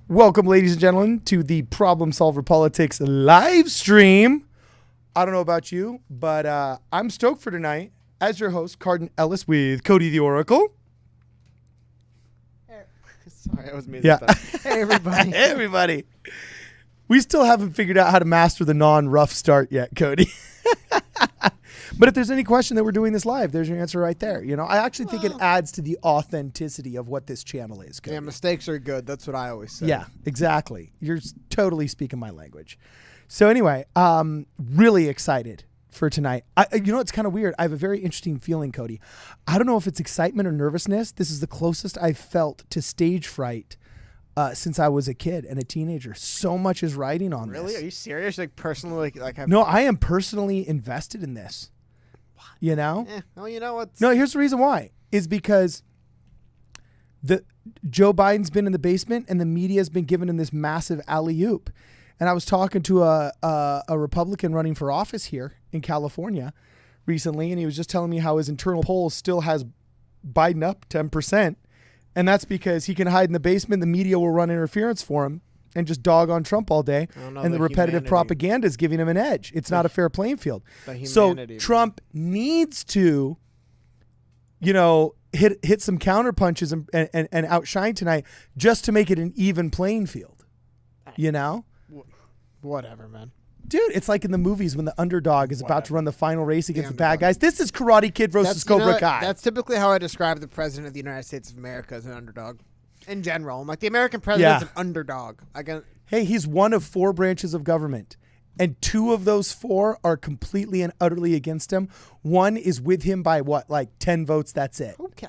Welcome, ladies and gentlemen, to the Problem Solver Politics live stream. I don't know about you, but I'm stoked for tonight. As your host, Cardin Ellis with Cody the Oracle. Sorry, that was me. Yeah. Hey, everybody. Hey, everybody. We still haven't figured out how to master the non-rough start yet, Cody. But if there's any question that we're doing this live, there's your answer right there. You know, I actually think it adds to the authenticity of what this channel is, Cody. Yeah, mistakes are good. That's what I always say. Yeah, exactly. You're totally speaking my language. So anyway, really excited for tonight. It's kind of weird. I have a very interesting feeling, Cody. I don't know if it's excitement or nervousness. This is the closest I've felt to stage fright since I was a kid and a teenager. So much is riding on this. Really? Are you serious? Like personally, No, I am personally invested in this. You know? Well, you know what? No, here's the reason why. Is because Joe Biden's been in the basement and the media's been giving him this massive alley-oop. And I was talking to a Republican running for office here in California recently, and he was just telling me how his internal polls still has Biden up 10%. And that's because he can hide in the basement. The media will run interference for him and just dog on Trump all day. And the repetitive propaganda is giving him an edge. It's not a fair playing field. So Trump needs to, hit some counter punches and outshine tonight just to make it an even playing field. You know? Whatever, man. Dude, it's like in the movies when the underdog is about to run the final race against the bad guys. This is Karate Kid versus Cobra Kai. That's typically how I describe the president of the United States of America as an underdog. In general, I'm like, the American president's an underdog. Hey, he's one of 4 branches of government, and 2 of those 4 are completely and utterly against him. 1 is with him by 10 votes. That's it. Okay.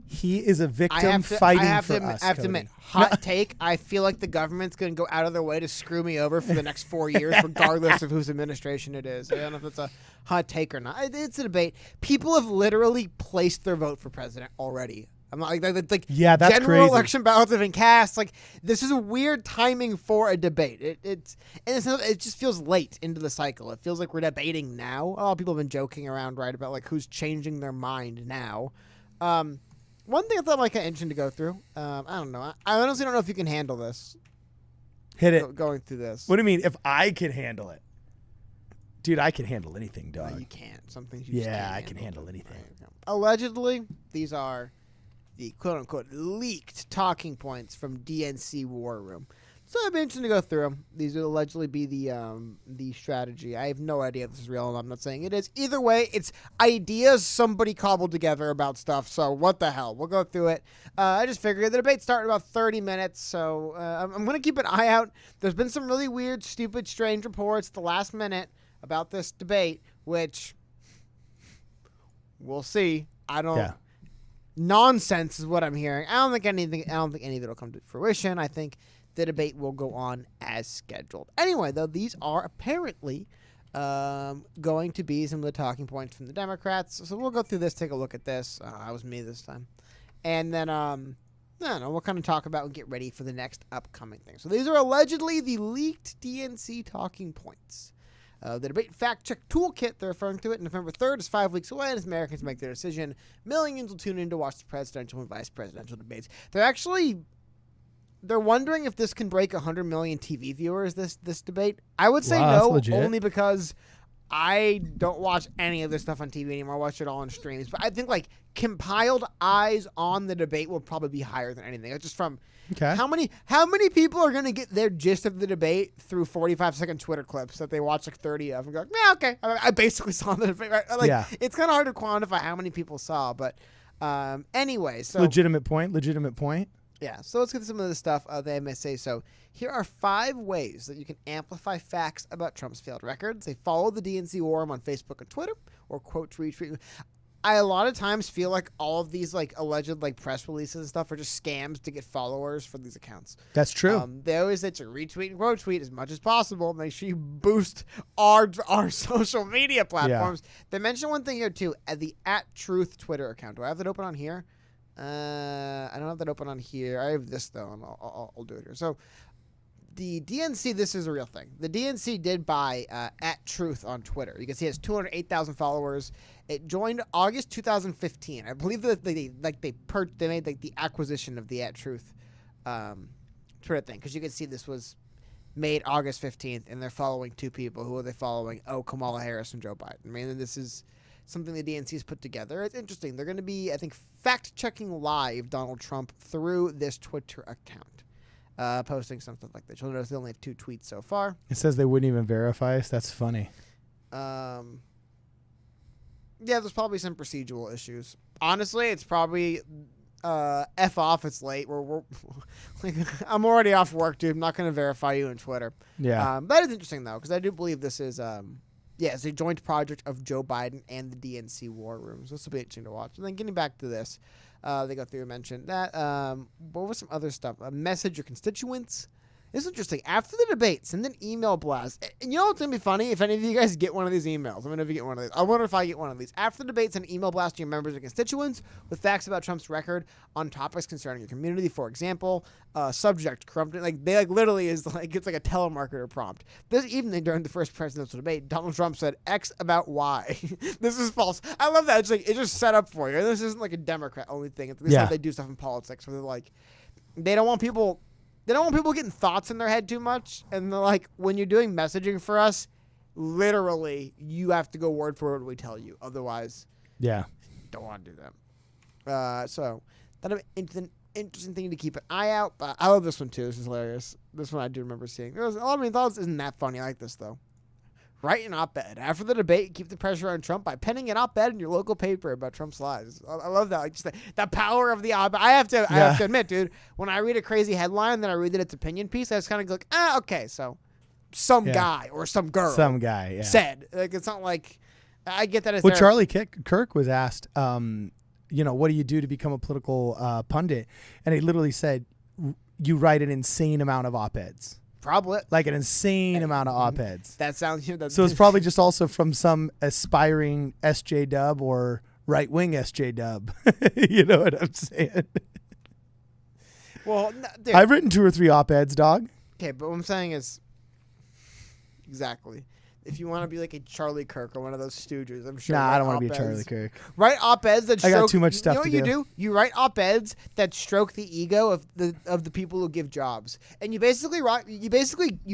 He is a victim fighting for us. I have to admit, hot take. I feel like the government's going to go out of their way to screw me over for the next 4 years, regardless of whose administration it is. I don't know if it's a hot take or not. It's a debate. People have literally placed their vote for president already. I'm not like yeah, that's general crazy. Election ballots have been cast. Like, this is a weird timing for a debate. It just feels late into the cycle. It feels like we're debating now. A lot of people have been joking around, right, about like who's changing their mind now. One thing I thought might be kind of interesting to go through. I don't know. I honestly don't know if you can handle this. Hit it. Going through this. What do you mean? If I can handle it, dude, I can handle anything, dog. No, you can't. Some things you just can't I can handle anything. Right. Allegedly, these are the quote-unquote leaked talking points from DNC War Room. So it'd be interesting to go through them. These would allegedly be the strategy. I have no idea if this is real, and I'm not saying it is. Either way, it's ideas somebody cobbled together about stuff, so what the hell. We'll go through it. I just figured the debate started in about 30 minutes, so I'm going to keep an eye out. There's been some really weird, stupid, strange reports at the last minute about this debate, which we'll see. Nonsense is what I'm hearing. I don't think any of it will come to fruition. I think the debate will go on as scheduled. Anyway, though, these are apparently going to be some of the talking points from the Democrats. So we'll go through this, take a look at this. That was me this time. And then, I don't know, we'll kind of talk about and get ready for the next upcoming thing. So these are allegedly the leaked DNC talking points. The debate fact-check toolkit, they're referring to it, November 3rd is 5 weeks away, and as Americans make their decision, millions will tune in to watch the presidential and vice presidential debates. They're wondering if this can break 100 million TV viewers, this debate. I would say no, only because I don't watch any of this stuff on TV anymore. I watch it all on streams. But I think, like, compiled eyes on the debate will probably be higher than anything. It's just from how many people are going to get their gist of the debate through 45-second Twitter clips that they watch like 30 of and go, yeah, okay. I basically saw the debate. Right? Like, it's kind of hard to quantify how many people saw. But anyway. So Legitimate point. Yeah, so let's get to some of the stuff they may say. So here are 5 ways that you can amplify facts about Trump's failed records. They follow the DNC War Room on Facebook and Twitter, or quote, retweet. I a lot of times feel like all of these like alleged like press releases and stuff are just scams to get followers for these accounts. That's true. They always say to retweet and quote tweet as much as possible. Make sure you boost our social media platforms. Yeah. They mention one thing here too, at the @Truth Twitter account. Do I have that open on here? I don't have that open on here. I have this though, and I'll do it here. So the DNC, this is a real thing. The DNC did buy @Truth on Twitter. You can see it has 208,000 followers. It joined August 2015. I believe that they made like the acquisition of the @Truth Twitter thing, because you can see this was made August 15th, and they're following two people. Who are they following? Oh, Kamala Harris and Joe Biden. I mean, this is something the DNC's put together. It's interesting. They're going to be, I think, fact-checking live Donald Trump through this Twitter account, posting something like this. You'll notice they only have 2 tweets so far. It says they wouldn't even verify us. That's funny. Yeah, there's probably some procedural issues. Honestly, it's probably F off. It's late. We're like, I'm already off work, dude. I'm not going to verify you on Twitter. Yeah. That is interesting though, because I do believe this is it's a joint project of Joe Biden and the DNC war room. So this will be interesting to watch. And then getting back to this, they go through and mentioned that. What was some other stuff? A message your constituents. This is interesting. After the debate, send an email blast. And you know what's going to be funny? If any of you guys get one of these emails. I'm going to get one of these. I wonder if I get one of these. After the debate, send an email blast to your members and constituents with facts about Trump's record on topics concerning your community. For example, subject, corrupting. Like, they literally is like, it's like a telemarketer prompt. This evening during the first presidential debate, Donald Trump said X about Y. This is false. I love that. It's like, it's just set up for you. This isn't like a Democrat only thing. This is how they do stuff in politics where they're like, they don't want people getting thoughts in their head too much. And they're like, when you're doing messaging for us, literally, you have to go word for word what we tell you. Otherwise, don't want to do that. So that'll be an interesting thing to keep an eye out. But I love this one, too. This is hilarious. This one I do remember seeing. There was a lot of thoughts. Isn't that funny? I like this, though. Write an op-ed. After the debate, keep the pressure on Trump by penning an op-ed in your local paper about Trump's lies. I love that. Like, just the power of the op-ed. I have to admit, dude, when I read a crazy headline and then I read that it's opinion piece, I just kind of go like, okay, so some guy or some girl said. Like, it's not like, I get that. Well, Charlie Kirk was asked, what do you do to become a political pundit? And he literally said, you write an insane amount of op-eds. Probably like an insane amount of op-eds. That sounds. So it's probably just also from some aspiring SJW or right-wing SJW. You know what I'm saying? Well, dude. I've written 2 or 3 op-eds, dog. Okay, but what I'm saying is, exactly. If you want to be like a Charlie Kirk or one of those stooges, I'm sure. Nah, I don't want to be a Charlie Kirk. Write op-eds that stroke. I got too much stuff to do. You know what you do? You write op-eds that stroke the ego of the people who give jobs, and you basically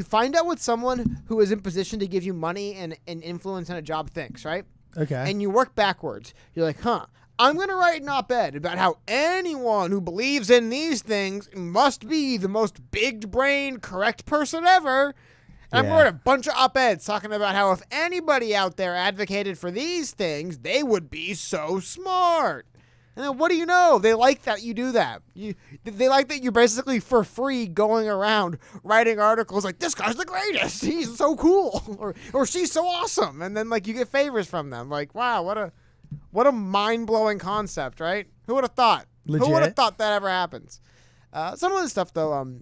find out what someone who is in position to give you money and influence in a job thinks, right? Okay. And you work backwards. You're like, I'm going to write an op-ed about how anyone who believes in these things must be the most big-brained, correct person ever. And I'm going to write a bunch of op-eds talking about how if anybody out there advocated for these things, they would be so smart. And then what do you know? They like that you do that. They like that you're basically for free going around writing articles like, this guy's the greatest. He's so cool. Or she's so awesome. And then like you get favors from them. Like, wow, what a mind-blowing concept, right? Who would have thought? Legit. Who would have thought that ever happens? Some of the stuff, though,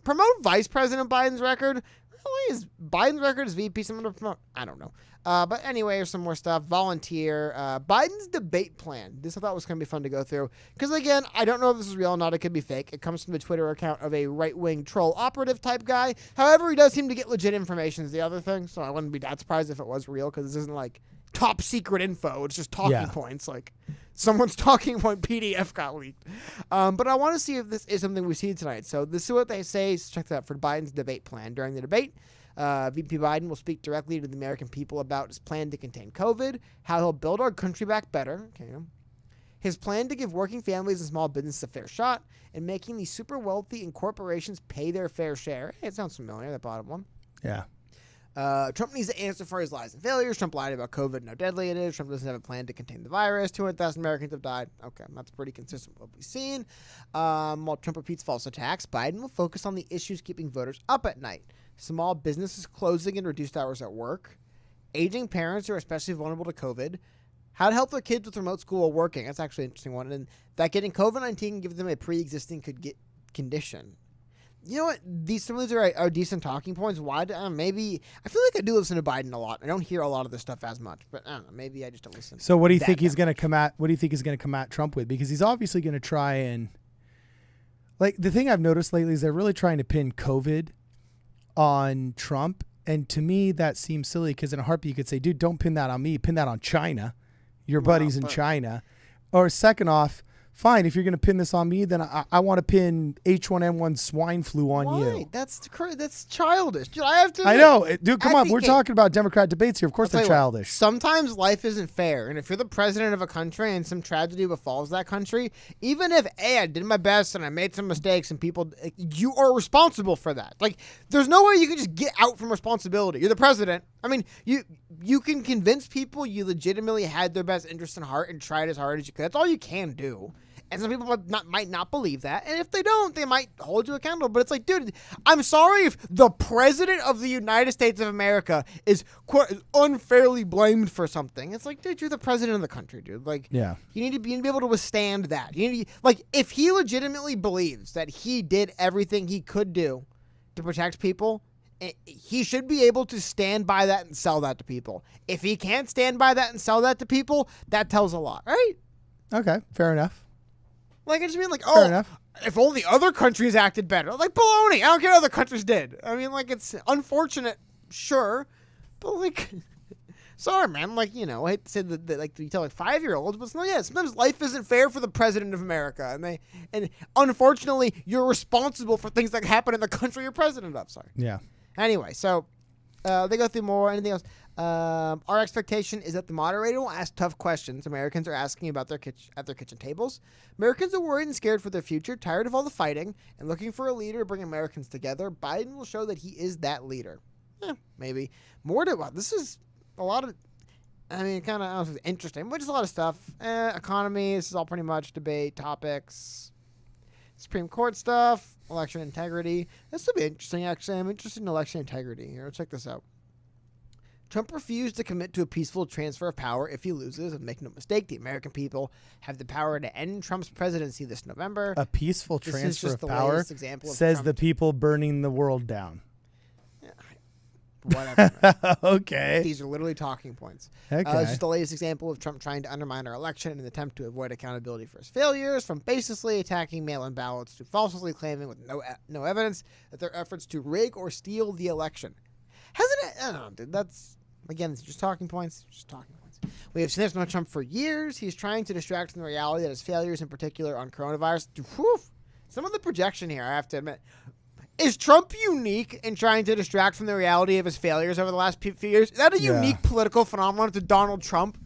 promote Vice President Biden's record. Really, is Biden's record as VP something to promote? I don't know. But anyway, here's some more stuff. Volunteer. Biden's debate plan. This I thought was going to be fun to go through. Because, again, I don't know if this is real or not. It could be fake. It comes from the Twitter account of a right-wing troll operative type guy. However, he does seem to get legit information is the other thing. So I wouldn't be that surprised if it was real because this isn't like top secret info. It's just talking points. Like someone's talking point PDF got leaked. But I want to see if this is something we see tonight. So this is what they say. So check that out for Biden's debate plan. During the debate, VP Biden will speak directly to the American people about his plan to contain COVID, how he'll build our country back better, his plan to give working families and small businesses a fair shot, and making the super wealthy and corporations pay their fair share. Hey, it sounds familiar, that bottom one. Yeah. Trump needs to answer for his lies and failures. Trump lied about COVID and how deadly it is. Trump doesn't have a plan to contain the virus. 200,000 Americans have died. Okay, that's pretty consistent with what we've seen. While Trump repeats false attacks, Biden will focus on the issues keeping voters up at night. Small businesses closing and reduced hours at work. Aging parents who are especially vulnerable to COVID. How to help their kids with remote school while working. That's actually an interesting one. And that getting COVID-19 can give them a pre-existing condition. You know what? Some of these are decent talking points. Why? Maybe I feel like I do listen to Biden a lot. I don't hear a lot of this stuff as much, but I don't know. Maybe I just don't listen. So what do you think he's going to come at? What do you think he's going to come at Trump with? Because he's obviously going to try and like the thing I've noticed lately is they're really trying to pin COVID on Trump, and to me that seems silly because in a heartbeat you could say, dude, don't pin that on me. Pin that on China. Your buddies in China. Or second off, fine. If you're going to pin this on me, then I want to pin H1N1 swine flu on you. That's childish. Dude, I have to. I know. Dude, come on. We're talking about Democrat debates here. Of course they're childish. Sometimes life isn't fair. And if you're the president of a country and some tragedy befalls that country, even if, I did my best and I made some mistakes and people, you are responsible for that. Like, there's no way you can just get out from responsibility. You're the president. I mean, you can convince people you legitimately had their best interest in heart and tried as hard as you could. That's all you can do. And some people might not believe that. And if they don't, they might hold you accountable. But it's like, dude, I'm sorry if the president of the United States of America is unfairly blamed for something. It's like, dude, you're the president of the country, dude. Like, yeah. You need to be able to withstand that. You need to, like, if he legitimately believes that he did everything he could do to protect people, he should be able to stand by that and sell that to people. If he can't stand by that and sell that to people, that tells a lot, right? Okay, fair enough. Like, I just mean, like, fair enough. If only other countries acted better. Like, baloney. I don't care what other countries did. I mean, like, it's unfortunate, sure, but, like, sorry, man. Like, I hate to say that like, you tell, like, 5-year-olds, but sometimes life isn't fair for the president of America, and unfortunately, you're responsible for things that happen in the country you're president of. Sorry. Yeah. Anyway, so they go through more. Anything else? Our expectation is that the moderator will ask tough questions Americans are asking about at their kitchen tables. Americans are worried and scared for their future, tired of all the fighting, and looking for a leader to bring Americans together. Biden will show that he is that leader. Maybe. More to what? This is a lot of, kind of interesting, but just a lot of stuff. Economy, this is all pretty much debate topics. Supreme Court stuff, election integrity. This will be interesting, actually. I'm interested in election integrity. Here, check this out. Trump refused to commit to a peaceful transfer of power if he loses. And make no mistake, the American people have the power to end Trump's presidency this November. A peaceful transfer of power, says the people burning the world down. Yeah, whatever. Okay. These are literally talking points. Okay. It's just the latest example of Trump trying to undermine our election in an attempt to avoid accountability for his failures, from baselessly attacking mail-in ballots to falsely claiming with no evidence that their efforts to rig or steal the election. Hasn't it? I don't know, dude. That's, again, it's just talking points. We have seen this from Trump for years. He's trying to distract from the reality that his failures, in particular on coronavirus, some of the projection here, I have to admit. Is Trump unique in trying to distract from the reality of his failures over the last few years? Is that a unique political phenomenon to Donald Trump?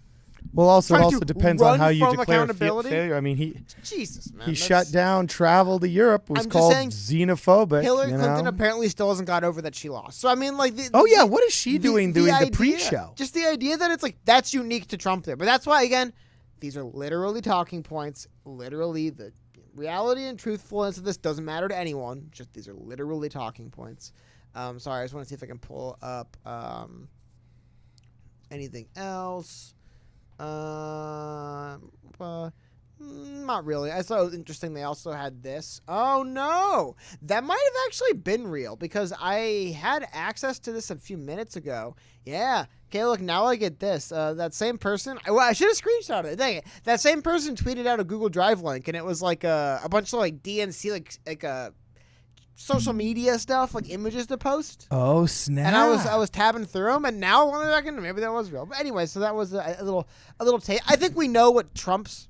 Well, also, it also depends on how you declare failure. I mean, Jesus, man. He shut down travel to Europe. Was called xenophobic. Hillary Clinton apparently still hasn't got over that she lost. So, I mean, like... what is she doing the pre-show? Just the idea that it's like, that's unique to Trump there. But that's why, again, these are literally talking points. Literally, the reality and truthfulness of this doesn't matter to anyone. Just these are literally talking points. Sorry, I just want to see if I can pull up anything else. Not really. I thought it was interesting they also had this. Oh, no. That might have actually been real because I had access to this a few minutes ago. Yeah. Okay, look, now I get this. That same person, I should have screenshotted it. Dang it. That same person tweeted out a Google Drive link, and it was like a bunch of like DNC, like social media stuff, like images to post. Oh, snap. And I was tabbing through them, and now one second, maybe that was real. But anyway, so that was a little taste. I think we know what Trump's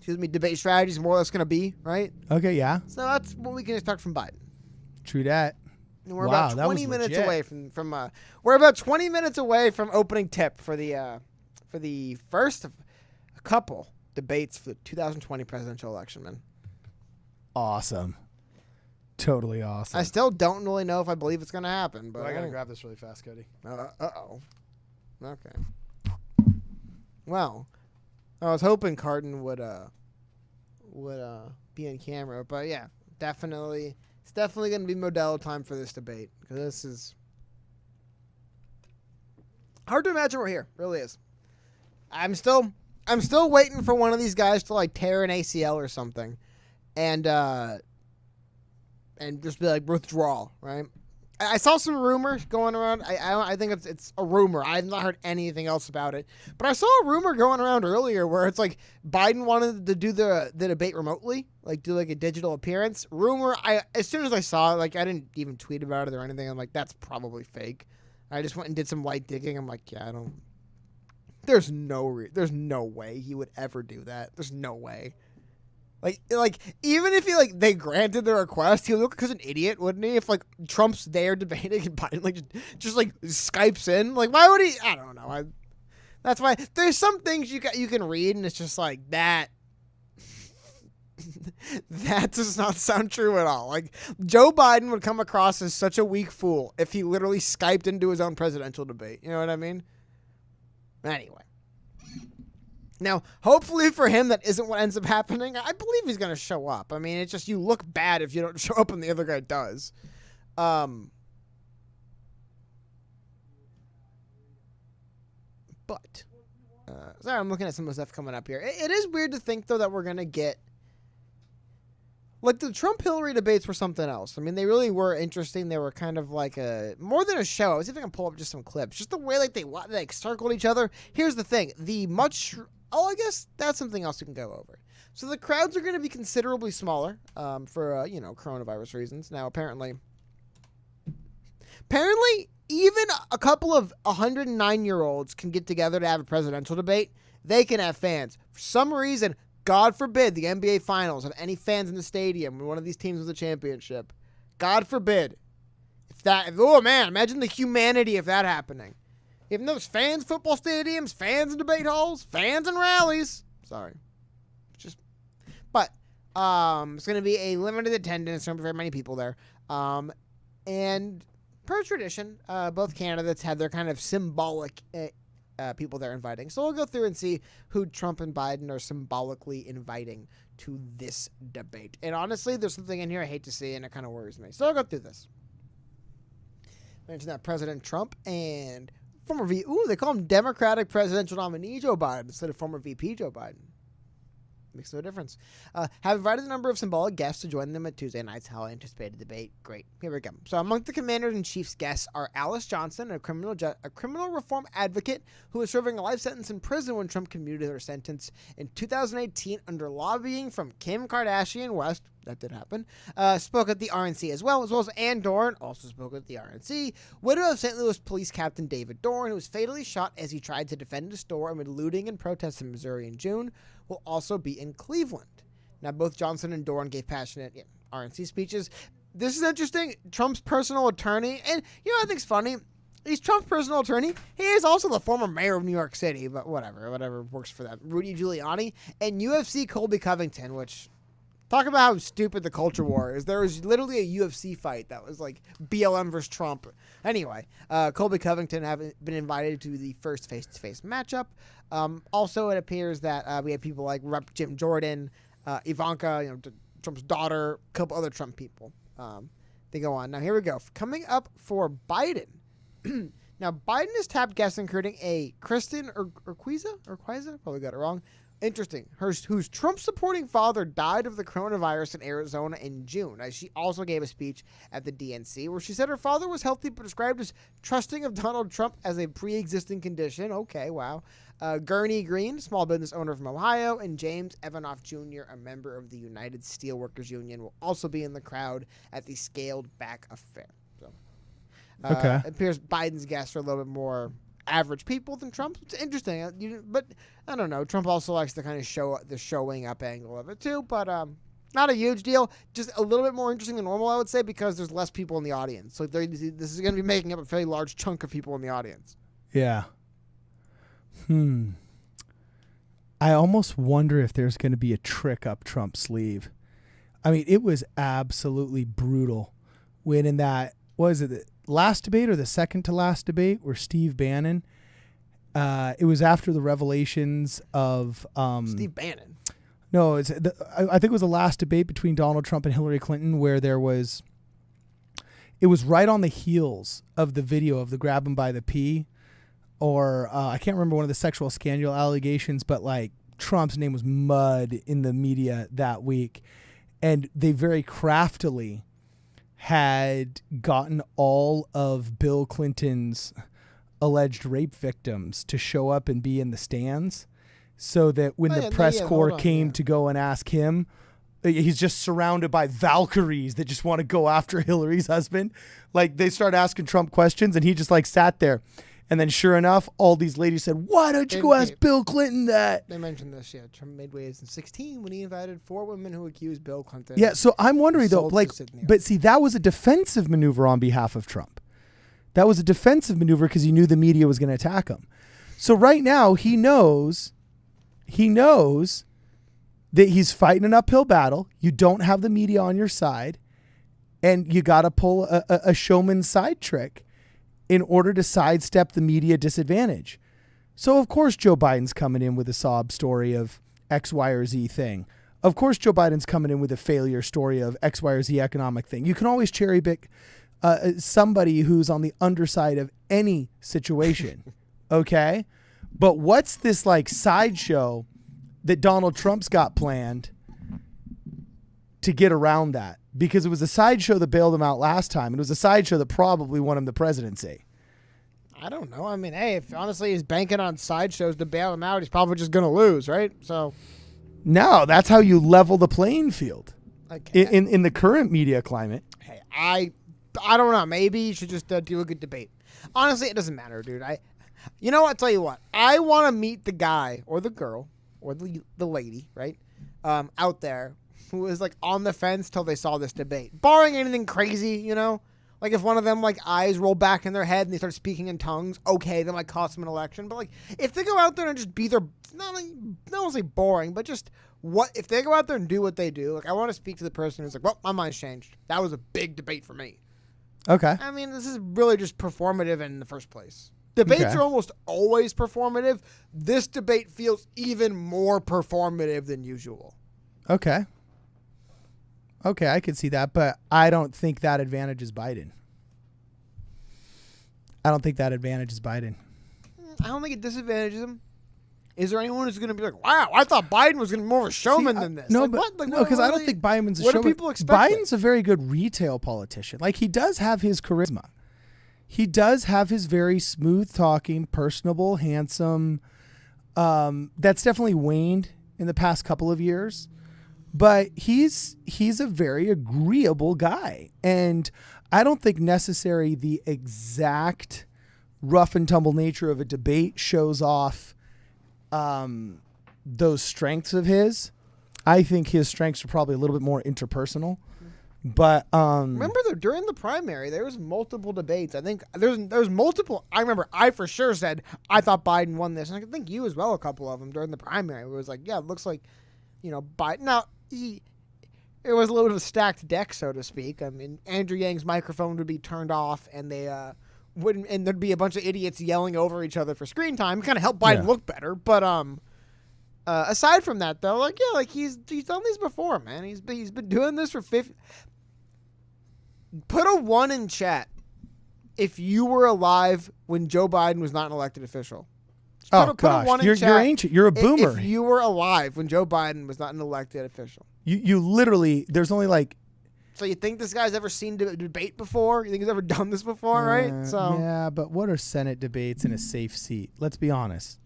debate strategy is more or less going to be, right? Okay, yeah. So that's what we can expect from Biden. True that. And we're about 20 minutes away from we're about 20 minutes away from opening tip for the first of a couple debates for the 2020 presidential election, man. Awesome. Totally awesome. I still don't really know if I believe it's going to happen, but I got to grab this really fast, Cody. Uh-oh. Okay. Well, I was hoping Carton would be in camera, but yeah, definitely. It's definitely going to be Modelo time for this debate because this is hard to imagine we're here. It really is. I'm still waiting for one of these guys to like tear an ACL or something, and just be like withdrawal, right? I saw some rumors going around. I think it's a rumor. I've not heard anything else about it. But I saw a rumor going around earlier where it's like Biden wanted to do the debate remotely, like do like a digital appearance. Rumor. As soon as I saw it, like I didn't even tweet about it or anything. I'm like, that's probably fake. I just went and did some light digging. I'm like, yeah, I don't There's no way he would ever do that. There's no way. Like even if they granted the request, he would look like an idiot, wouldn't he? If Trump's there debating and Biden just Skypes in, why would he? I don't know. That's why there's some things you can read and it's just like that. That does not sound true at all. Joe Biden would come across as such a weak fool if he literally Skyped into his own presidential debate. You know what I mean? Anyway. Now, hopefully for him, that isn't what ends up happening. I believe he's going to show up. I mean, it's just you look bad if you don't show up and the other guy does. But sorry, I'm looking at some of the stuff coming up here. It is weird to think, though, that we're going to get... the Trump-Hillary debates were something else. I mean, they really were interesting. They were kind of more than a show. I was see if I can pull up just some clips. Just the way they circled each other. Here's the thing. I guess that's something else we can go over. So the crowds are going to be considerably smaller for, coronavirus reasons. Now, apparently, even a couple of 109-year-olds can get together to have a presidential debate. They can have fans. For some reason, God forbid the NBA Finals have any fans in the stadium when one of these teams wins a championship. God forbid. Oh, man, imagine the humanity of that happening. Even those fans, football stadiums, fans in debate halls, fans in rallies. Sorry. But it's going to be a limited attendance. There won't be very many people there. And per tradition, both candidates had their kind of symbolic people they're inviting. So we'll go through and see who Trump and Biden are symbolically inviting to this debate. And honestly, there's something in here I hate to see, and it kind of worries me. So I'll go through this. Mention that President Trump and former they call him Democratic presidential nominee Joe Biden instead of former VP Joe Biden. Makes no difference. Have invited a number of symbolic guests to join them at Tuesday night's highly anticipated debate. Great. Here we go. So among the Commander-in-Chief's guests are Alice Johnson, a criminal reform advocate who was serving a life sentence in prison when Trump commuted her sentence in 2018 under lobbying from Kim Kardashian West. That did happen. Spoke at the RNC as well as Ann Dorn, also spoke at the RNC. Widow of St. Louis Police Captain David Dorn, who was fatally shot as he tried to defend his store amid looting and protests in Missouri in June, will also be in Cleveland. Now, both Johnson and Dorn gave passionate RNC speeches. This is interesting. Trump's personal attorney, and I think's funny. He's Trump's personal attorney. He is also the former mayor of New York City, but whatever works for them. Rudy Giuliani and UFC Colby Covington, which... Talk about how stupid the culture war is. There was literally a UFC fight that was BLM versus Trump. Anyway, Colby Covington have been invited to the first face-to-face matchup. Also, it appears that we have people like Rep. Jim Jordan, Ivanka, Trump's daughter, a couple other Trump people. They go on. Now, here we go. Coming up for Biden. Now, Biden has tapped guests including a Kristen Urquiza? Probably got it wrong. Interesting. Whose Trump-supporting father died of the coronavirus in Arizona in June. She also gave a speech at the DNC where she said her father was healthy but described as trusting of Donald Trump as a pre-existing condition. Okay, wow. Gurney Green, small business owner from Ohio, and James Evanoff Jr., a member of the United Steelworkers Union, will also be in the crowd at the scaled-back affair. So, okay. It appears Biden's guests are a little bit more average people than Trump. It's interesting, but I don't know. Trump also likes to kind of show the showing up angle of it too, but not a huge deal. Just a little bit more interesting than normal, I would say, because there's less people in the audience. So this is going to be making up a fairly large chunk of people in the audience. Yeah. I almost wonder if there's going to be a trick up Trump's sleeve. I mean, it was absolutely brutal when in that, was it the last debate or the second to last debate where Steve Bannon, it was after the revelations of... Steve Bannon? No, I think it was the last debate between Donald Trump and Hillary Clinton where it was right on the heels of the video of the grab him by the pee, or I can't remember one of the sexual scandal allegations, but Trump's name was mud in the media that week. And they very craftily had gotten all of Bill Clinton's alleged rape victims to show up and be in the stands so that when the press corps came to go and ask him, he's just surrounded by Valkyries that just want to go after Hillary's husband. They start asking Trump questions and he just sat there. And then sure enough, all these ladies said, why don't you go ask Bill Clinton that? They mentioned this, yeah. Trump made waves in 2016 when he invited 4 women who accused Bill Clinton. Yeah, so I'm wondering though, like, but see, that was a defensive maneuver on behalf of Trump. That was a defensive maneuver because he knew the media was going to attack him. So right now he knows that he's fighting an uphill battle. You don't have the media on your side, and you got to pull a showman's side trick in order to sidestep the media disadvantage. So of course Joe Biden's coming in with a sob story of X, Y, or Z thing. Of course Joe Biden's coming in with a failure story of X, Y, or Z economic thing. You can always cherry pick somebody who's on the underside of any situation. Okay? But what's this like sideshow that Donald Trump's got planned to get around that? Because it was a sideshow that bailed him out last time. It was a sideshow that probably won him the presidency. I don't know. I mean, hey, if honestly he's banking on sideshows to bail him out, he's probably just going to lose, right? So, no, that's how you level the playing field in the current media climate. Hey, I don't know. Maybe you should just do a good debate. Honestly, it doesn't matter, dude. You know what? I'll tell you what. I want to meet the guy or the girl or the lady, right, out there who was like on the fence till they saw this debate. Barring anything crazy, you know? Like if one of them like eyes roll back in their head and they start speaking in tongues, okay, that might cost them an election. But like if they go out there and just be their, not want to say boring, but just if they go out there and do what they do, like I want to speak to the person who's like, well, my mind's changed. That was a big debate for me. Okay. I mean, this is really just performative in the first place. Debates are almost always performative. This debate feels even more performative than usual. Okay. Okay, I could see that, but I don't think that advantage is Biden. I don't think it disadvantages him. Is there anyone who's going to be like, wow, I thought Biden was going to be more of a showman than this? No, like, but, what? Like, no, because I don't think Biden's a showman. What do people expect? Biden's a very good retail politician. Like, he does have his charisma. He does have his very smooth-talking, personable, handsome. That's definitely waned in the past couple of years. But he's a very agreeable guy. And I don't think necessarily the exact rough and tumble nature of a debate shows off those strengths of his. I think his strengths are probably a little bit more interpersonal. But remember during the primary, there was multiple debates. I think there was multiple. I remember I for sure said I thought Biden won this, and I think you as well. A couple of them during the primary, it was like, yeah, it looks like, Biden. Now it was a little bit of a stacked deck, so to speak. I mean, Andrew Yang's microphone would be turned off, and they wouldn't, and there'd be a bunch of idiots yelling over each other for screen time. Kind of helped Biden look better, but aside from that, though, like he's done these before, man. He's been doing this for 50. Put a 1 in chat if you were alive when Joe Biden was not an elected official. Put a 1 in chat. You're ancient. You're a boomer. If you were alive when Joe Biden was not an elected official. You literally, there's only like. So you think this guy's ever seen a debate before? You think he's ever done this before, right? So yeah, but what are Senate debates in a safe seat? Let's be honest.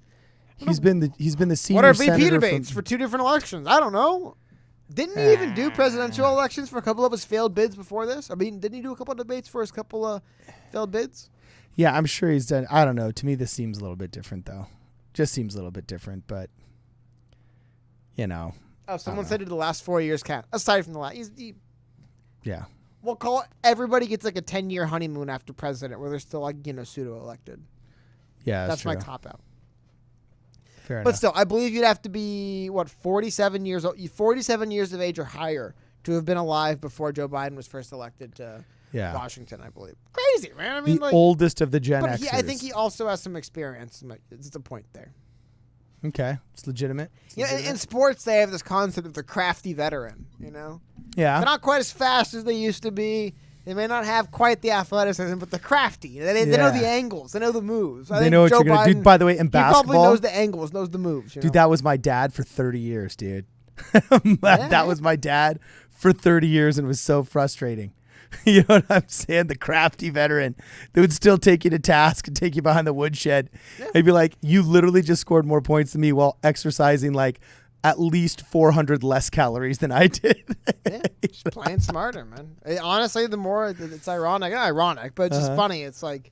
He's been the senior. What are VP debates for 2 different elections? I don't know. Didn't he even do presidential elections for a couple of his failed bids before this? I mean, didn't he do a couple of debates for his couple of failed bids? Yeah, I'm sure he's done. I don't know. To me, this seems a little bit different, though. Just seems a little bit different, but Oh, someone said the last 4 years count. Aside from the last, yeah. We'll call it. Everybody gets like a 10-year honeymoon after president, where they're still like pseudo elected. Yeah, that's my cop out. Fair enough. But still, I believe you'd have to be 47 years old, 47 years of age or higher to have been alive before Joe Biden was first elected to Washington. I believe. Crazy, man. I mean, the oldest of the Gen Xers. I think he also has some experience. It's the point there. Okay, it's legitimate. In sports, they have this concept of the crafty veteran. Yeah, they're not quite as fast as they used to be. They may not have quite the athleticism, but they're crafty. They know the angles. They know the moves. They know what you're going to do. By the way, in basketball... He probably knows the angles, knows the moves. Dude, that was my dad for 30 years, dude. That was my dad for 30 years, and it was so frustrating. You know what I'm saying? The crafty veteran that would still take you to task and take you behind the woodshed. Yeah. They'd be like, you literally just scored more points than me while exercising like at least 400 less calories than I did. Just playing smarter, man. Honestly, the more it's ironic, but it's just funny. It's like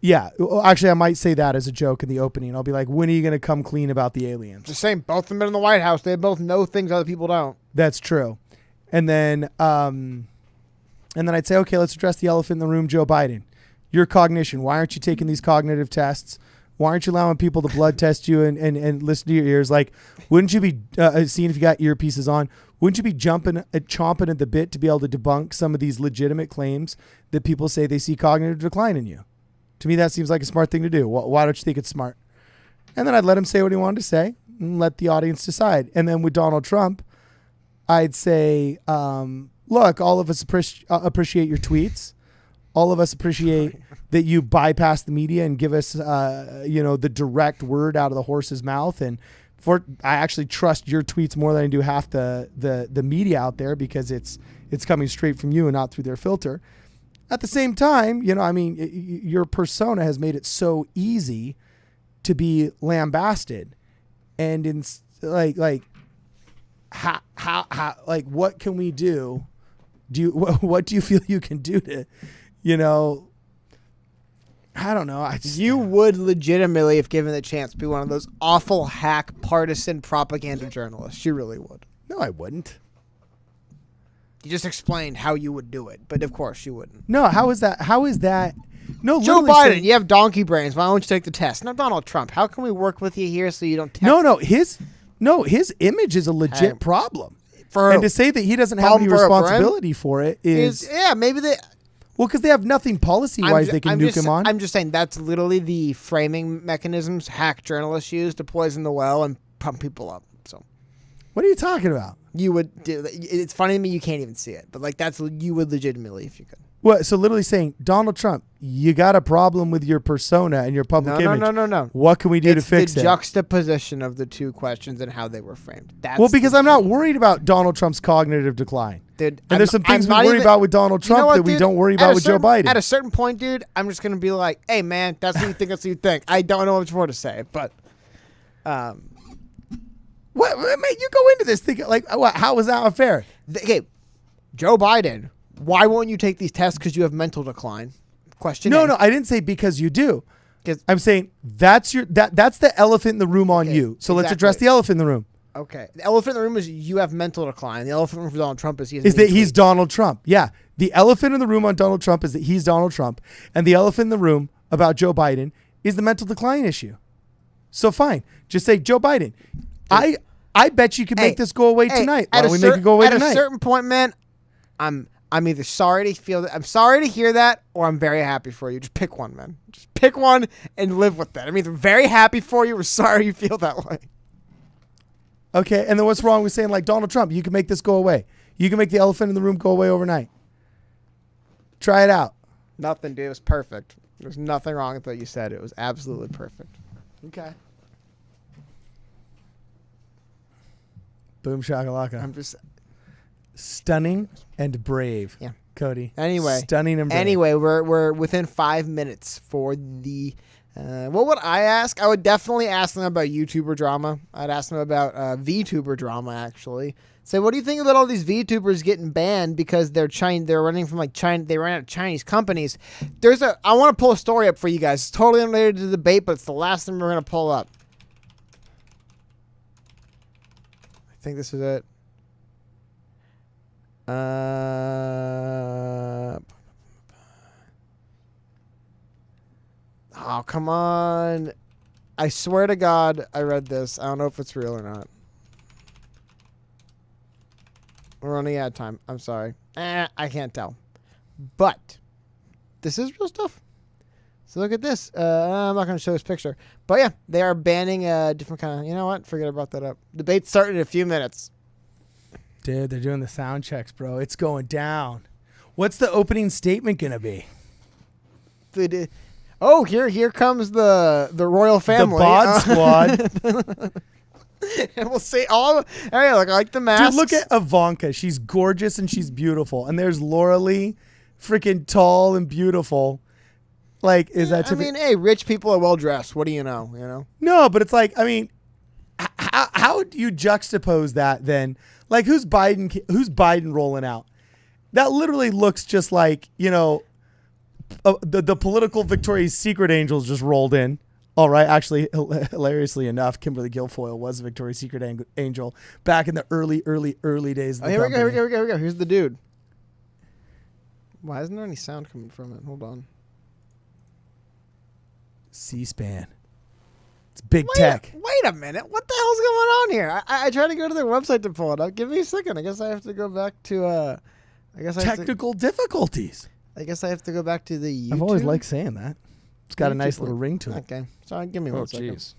Yeah. Well, actually, I might say that as a joke in the opening. I'll be like, when are you going to come clean about the aliens? Just saying, both of them in the White House. They both know things other people don't. That's true. And then I'd say, okay, let's address the elephant in the room, Joe Biden. Your cognition. Why aren't you taking these cognitive tests? Why aren't you allowing people to blood test you and listen to your ears? Like, wouldn't you be seeing if you got earpieces on? Wouldn't you be chomping at the bit to be able to debunk some of these legitimate claims that people say they see cognitive decline in you? To me, that seems like a smart thing to do. Why don't you think it's smart? And then I'd let him say what he wanted to say and let the audience decide. And then with Donald Trump, I'd say, look, all of us appreciate your tweets. All of us appreciate that you bypass the media and give us, the direct word out of the horse's mouth. And I actually trust your tweets more than I do half the media out there because it's coming straight from you and not through their filter. At the same time, your persona has made it so easy to be lambasted, and what can we do? What do you feel you can do to, I don't know. You would legitimately, if given the chance, be one of those awful hack partisan propaganda journalists. You really would. No, I wouldn't. You just explained how you would do it, but of course you wouldn't. No, how is that? No, Joe Biden, you have donkey brains. Why don't you take the test? No, Donald Trump. How can we work with you here so you don't test? His image is a legit problem. And to say that he doesn't have any responsibility for it is maybe they. Well, because they have nothing policy-wise they can nuke him on. I'm just saying that's literally the framing mechanisms hack journalists use to poison the well and pump people up. So, what are you talking about? You would do. It's funny to me you can't even see it, but you would legitimately if you could. What? So literally saying, Donald Trump, you got a problem with your persona and your public image. No. What can we do to fix it? It's the juxtaposition of the two questions and how they were framed. Because I'm not worried about Donald Trump's cognitive decline. Dude, and there's some things we worry about with Donald Trump that we don't worry about with Joe Biden. At a certain point, dude, I'm just going to be like, hey, man, that's what you think, that's what you think. I don't know what more to say, but... What, man, you go into this thinking, how is that unfair? Okay, Joe Biden, why won't you take these tests because you have mental decline? Question. No, I didn't say because you do. I'm saying that's the elephant in the room on you. So let's address the elephant in the room. Okay. The elephant in the room is you have mental decline. The elephant in the room for Donald Trump is he's Donald Trump. Yeah. The elephant in the room on Donald Trump is that he's Donald Trump. And the elephant in the room about Joe Biden is the mental decline issue. So fine. Just say, Joe Biden, I bet you can make this go away tonight. Why don't we make it go away tonight? At a certain point, man, I'm either sorry to hear that, or I'm very happy for you. Just pick one, man. Just pick one and live with that. I'm either very happy for you or sorry you feel that way. Okay, and then what's wrong with saying Donald Trump, you can make this go away. You can make the elephant in the room go away overnight. Try it out. Nothing, dude. It was perfect. There's nothing wrong with what you said. It was absolutely perfect. Okay. Boom shakalaka. I'm just stunning and brave. Yeah, Cody. Anyway, stunning and brave. Anyway, we're within 5 minutes for the. What would I ask? I would definitely ask them about YouTuber drama. I'd ask them about VTuber drama. Actually, say, what do you think about all these VTubers getting banned because they're running from China? They ran out of Chinese companies. I want to pull a story up for you guys. It's totally unrelated to the debate, but it's the last thing we're gonna pull up. I think this is it. Oh, come on. I swear to God, I read this. I don't know if it's real or not. We're running out of time. I'm sorry. I can't tell. But this is real stuff. So look at this. I'm not going to show this picture. But yeah, they are banning a different kind of... You know what? Forget about that up. Debate's starting in a few minutes. Dude, they're doing the sound checks, bro. It's going down. What's the opening statement going to be? Oh, here comes the royal family. The bod squad. And we'll see all... Hey, look, I like the masks. Dude, look at Ivanka. She's gorgeous and she's beautiful. And there's Laura Lee, freaking tall and beautiful. Is that... I mean, hey, rich people are well-dressed. What do you know, you know? No, but it's how do you juxtapose that then? Who's Biden rolling out? That literally looks just like, the political Victoria's Secret angels just rolled in. All right, actually, hilariously enough, Kimberly Guilfoyle was a Victoria's Secret angel back in the early days of the Here we company. go. Here's the dude. Why isn't there any sound coming from it? Hold on. C-SPAN. It's big tech. Wait a minute. What the hell's going on here? I tried to go to their website to pull it up. Give me a second. I guess I have to go back to Technical difficulties. I guess I have to go back to the YouTube. I've always liked saying that. It's got a nice little ring to it. Okay. Sorry, give me one second. Jeez.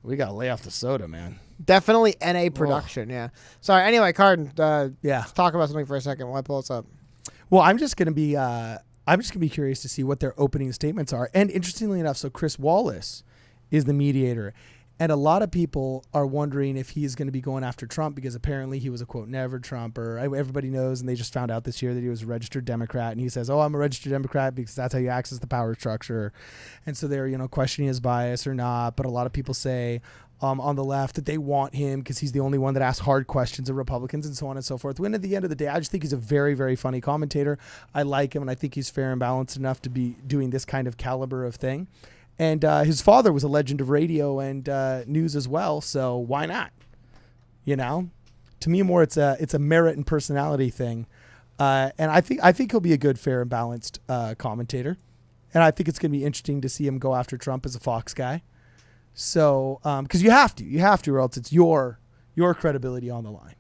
We got to lay off the soda, man. Definitely NA production, yeah. Sorry, anyway, Carden, let's talk about something for a second while I pull this up. Well, I'm just going to be curious to see what their opening statements are. And interestingly enough, so Chris Wallace is the mediator. And a lot of people are wondering if he's going to be going after Trump because apparently he was a, quote, never Trumper. Everybody knows, and they just found out this year that he was a registered Democrat. And he says, I'm a registered Democrat because that's how you access the power structure. And so they're, questioning his bias or not. But a lot of people say on the left that they want him because he's the only one that asks hard questions of Republicans and so on and so forth. When at the end of the day, I just think he's a very, very funny commentator. I like him, and I think he's fair and balanced enough to be doing this kind of caliber of thing. And his father was a legend of radio and news as well, so why not? To me, more it's a merit and personality thing, and I think he'll be a good, fair and balanced commentator, and I think it's going to be interesting to see him go after Trump as a Fox guy. So, because you have to, or else it's your credibility on the line.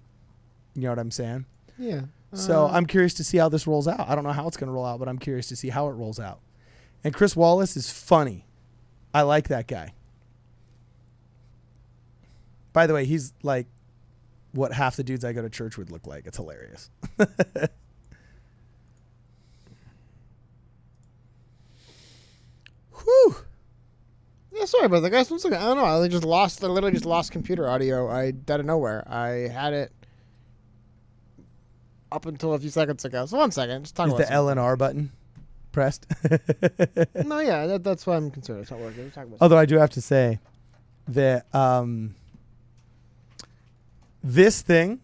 You know what I'm saying? Yeah. So I'm curious to see how this rolls out. I don't know how it's going to roll out, but I'm curious to see how it rolls out. And Chris Wallace is funny. I like that guy. By the way, he's like what half the dudes I go to church would look like. It's hilarious. Whew. Yeah, sorry about that, guys. 1 second. I don't know. I literally just lost computer audio. Out of nowhere. I had it up until a few seconds ago. So 1 second. Just talk Is about the L and R button pressed? No, yeah, that's why I'm concerned. It's not working. Let's talk about Although I do have to say that this thing,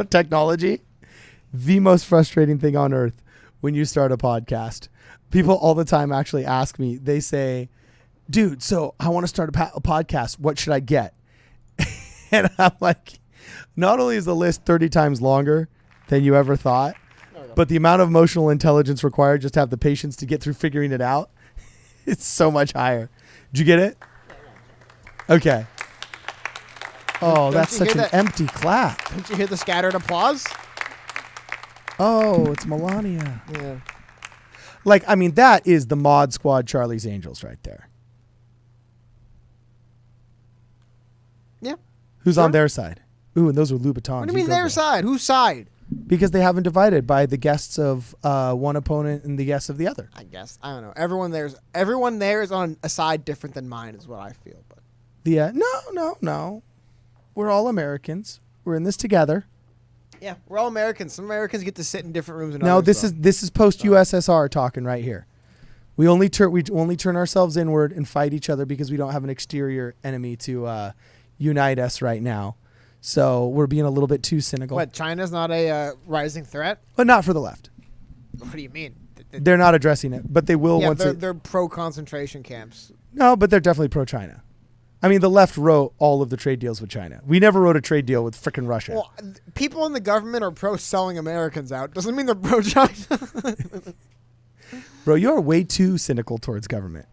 technology, the most frustrating thing on earth when you start a podcast. People all the time actually ask me, they say, dude, so I want to start a podcast. What should I get? And I'm like, not only is the list 30 times longer than you ever thought, but the amount of emotional intelligence required just to have the patience to get through figuring it out, it's so much higher. Did you get it? Okay. Oh, that's such an empty clap. Didn't you hear the scattered applause? Oh, it's Melania. Yeah. That is the Mod Squad Charlie's Angels right there. Yeah. Who's on their side? Ooh, and those are Louboutins. What do you mean their side? Whose side? Because they haven't divided by the guests of one opponent and the guests of the other. I guess. I don't know. Everyone there is on a side different than mine is what I feel. But No. We're all Americans. We're in this together. yeah, we're all Americans. Some Americans get to sit in different rooms. No, this is post USSR talking right here. We only turn ourselves inward and fight each other because we don't have an exterior enemy to unite us right now. So we're being a little bit too cynical. What, China's not a rising threat? But not for the left. What do you mean? They're not addressing it, but they will once they're pro-concentration camps. No, but they're definitely pro-China. I mean, the left wrote all of the trade deals with China. We never wrote a trade deal with frickin' Russia. Well, people in the government are pro-selling Americans out. Doesn't mean they're pro-China. Bro, you're way too cynical towards government.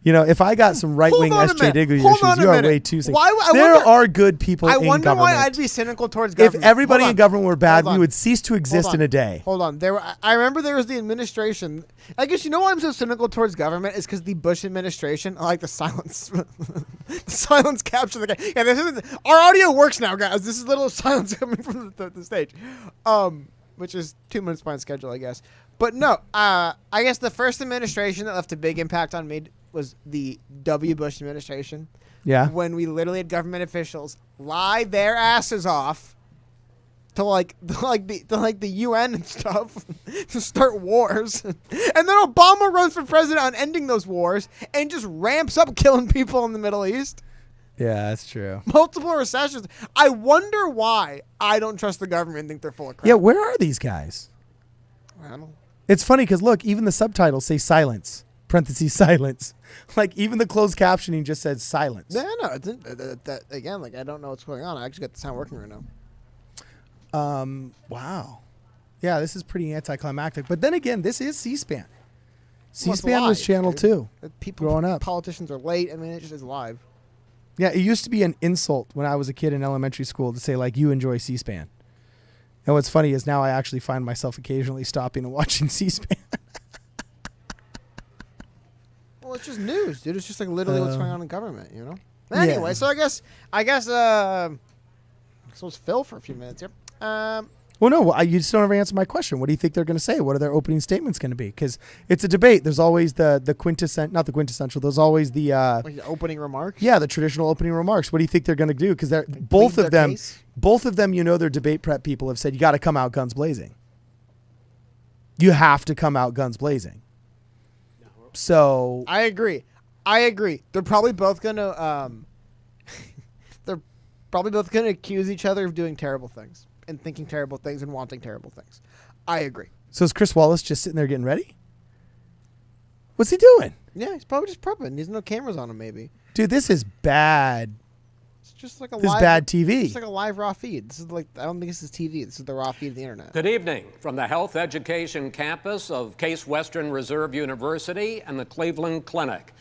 If I got some right-wing SJW issues, you are way too cynical. There are good people in government. I wonder why I'd be cynical towards government. If everybody in government were bad, we would cease to exist in a day. Hold on. I remember there was the administration. I guess you know why I'm so cynical towards government is because the Bush administration, I like the silence. The silence capture the guy. Yeah, our audio works now, guys. This is little silence coming from the stage. Which is 2 minutes behind schedule, I guess. But no, I guess the first administration that left a big impact on me was the W. Bush administration. Yeah. When we literally had government officials lie their asses off to the UN and stuff to start wars. And then Obama runs for president on ending those wars and just ramps up killing people in the Middle East. Yeah, that's true. Multiple recessions. I wonder why I don't trust the government and think they're full of crap. Yeah, where are these guys? I don't know. It's funny because look, even the subtitles say silence, parentheses silence. Like even the closed captioning just says silence. Yeah, no, that again. Like I don't know what's going on. I actually got the sound working right now. Wow. Yeah, this is pretty anticlimactic. But then again, this is C-SPAN. Well, it's C-SPAN was live, Channel dude. 2. People, growing up. politicians are late. I mean, it just is live. Yeah, it used to be an insult when I was a kid in elementary school to say, like, you enjoy C-SPAN. And what's funny is now I actually find myself occasionally stopping and watching C-SPAN. Well, it's just news, dude. It's just like literally what's going on in government, you know? Anyway, so I guess so it's Phil for a few minutes here. Well, no, you just don't ever answer my question. What do you think they're going to say? What are their opening statements going to be? Because it's a debate. There's always the quintessential, not the quintessential. There's always the like the opening remarks. Yeah, the traditional opening remarks. What do you think they're going to do? Because they're both of them, you know, their debate prep people have said you got to come out guns blazing. You have to come out guns blazing. So I agree. They're probably both gonna accuse each other of doing terrible things and thinking terrible things and wanting terrible things. I agree. So is Chris Wallace just sitting there getting ready? What's he doing? Yeah, he's probably just prepping. There's no cameras on him, maybe. Dude, this is bad. It's just like a This is live, bad TV. It's like a live raw feed. This is like, I don't think this is TV. This is the raw feed of the internet. Good evening from the Health Education Campus of Case Western Reserve University and the Cleveland Clinic.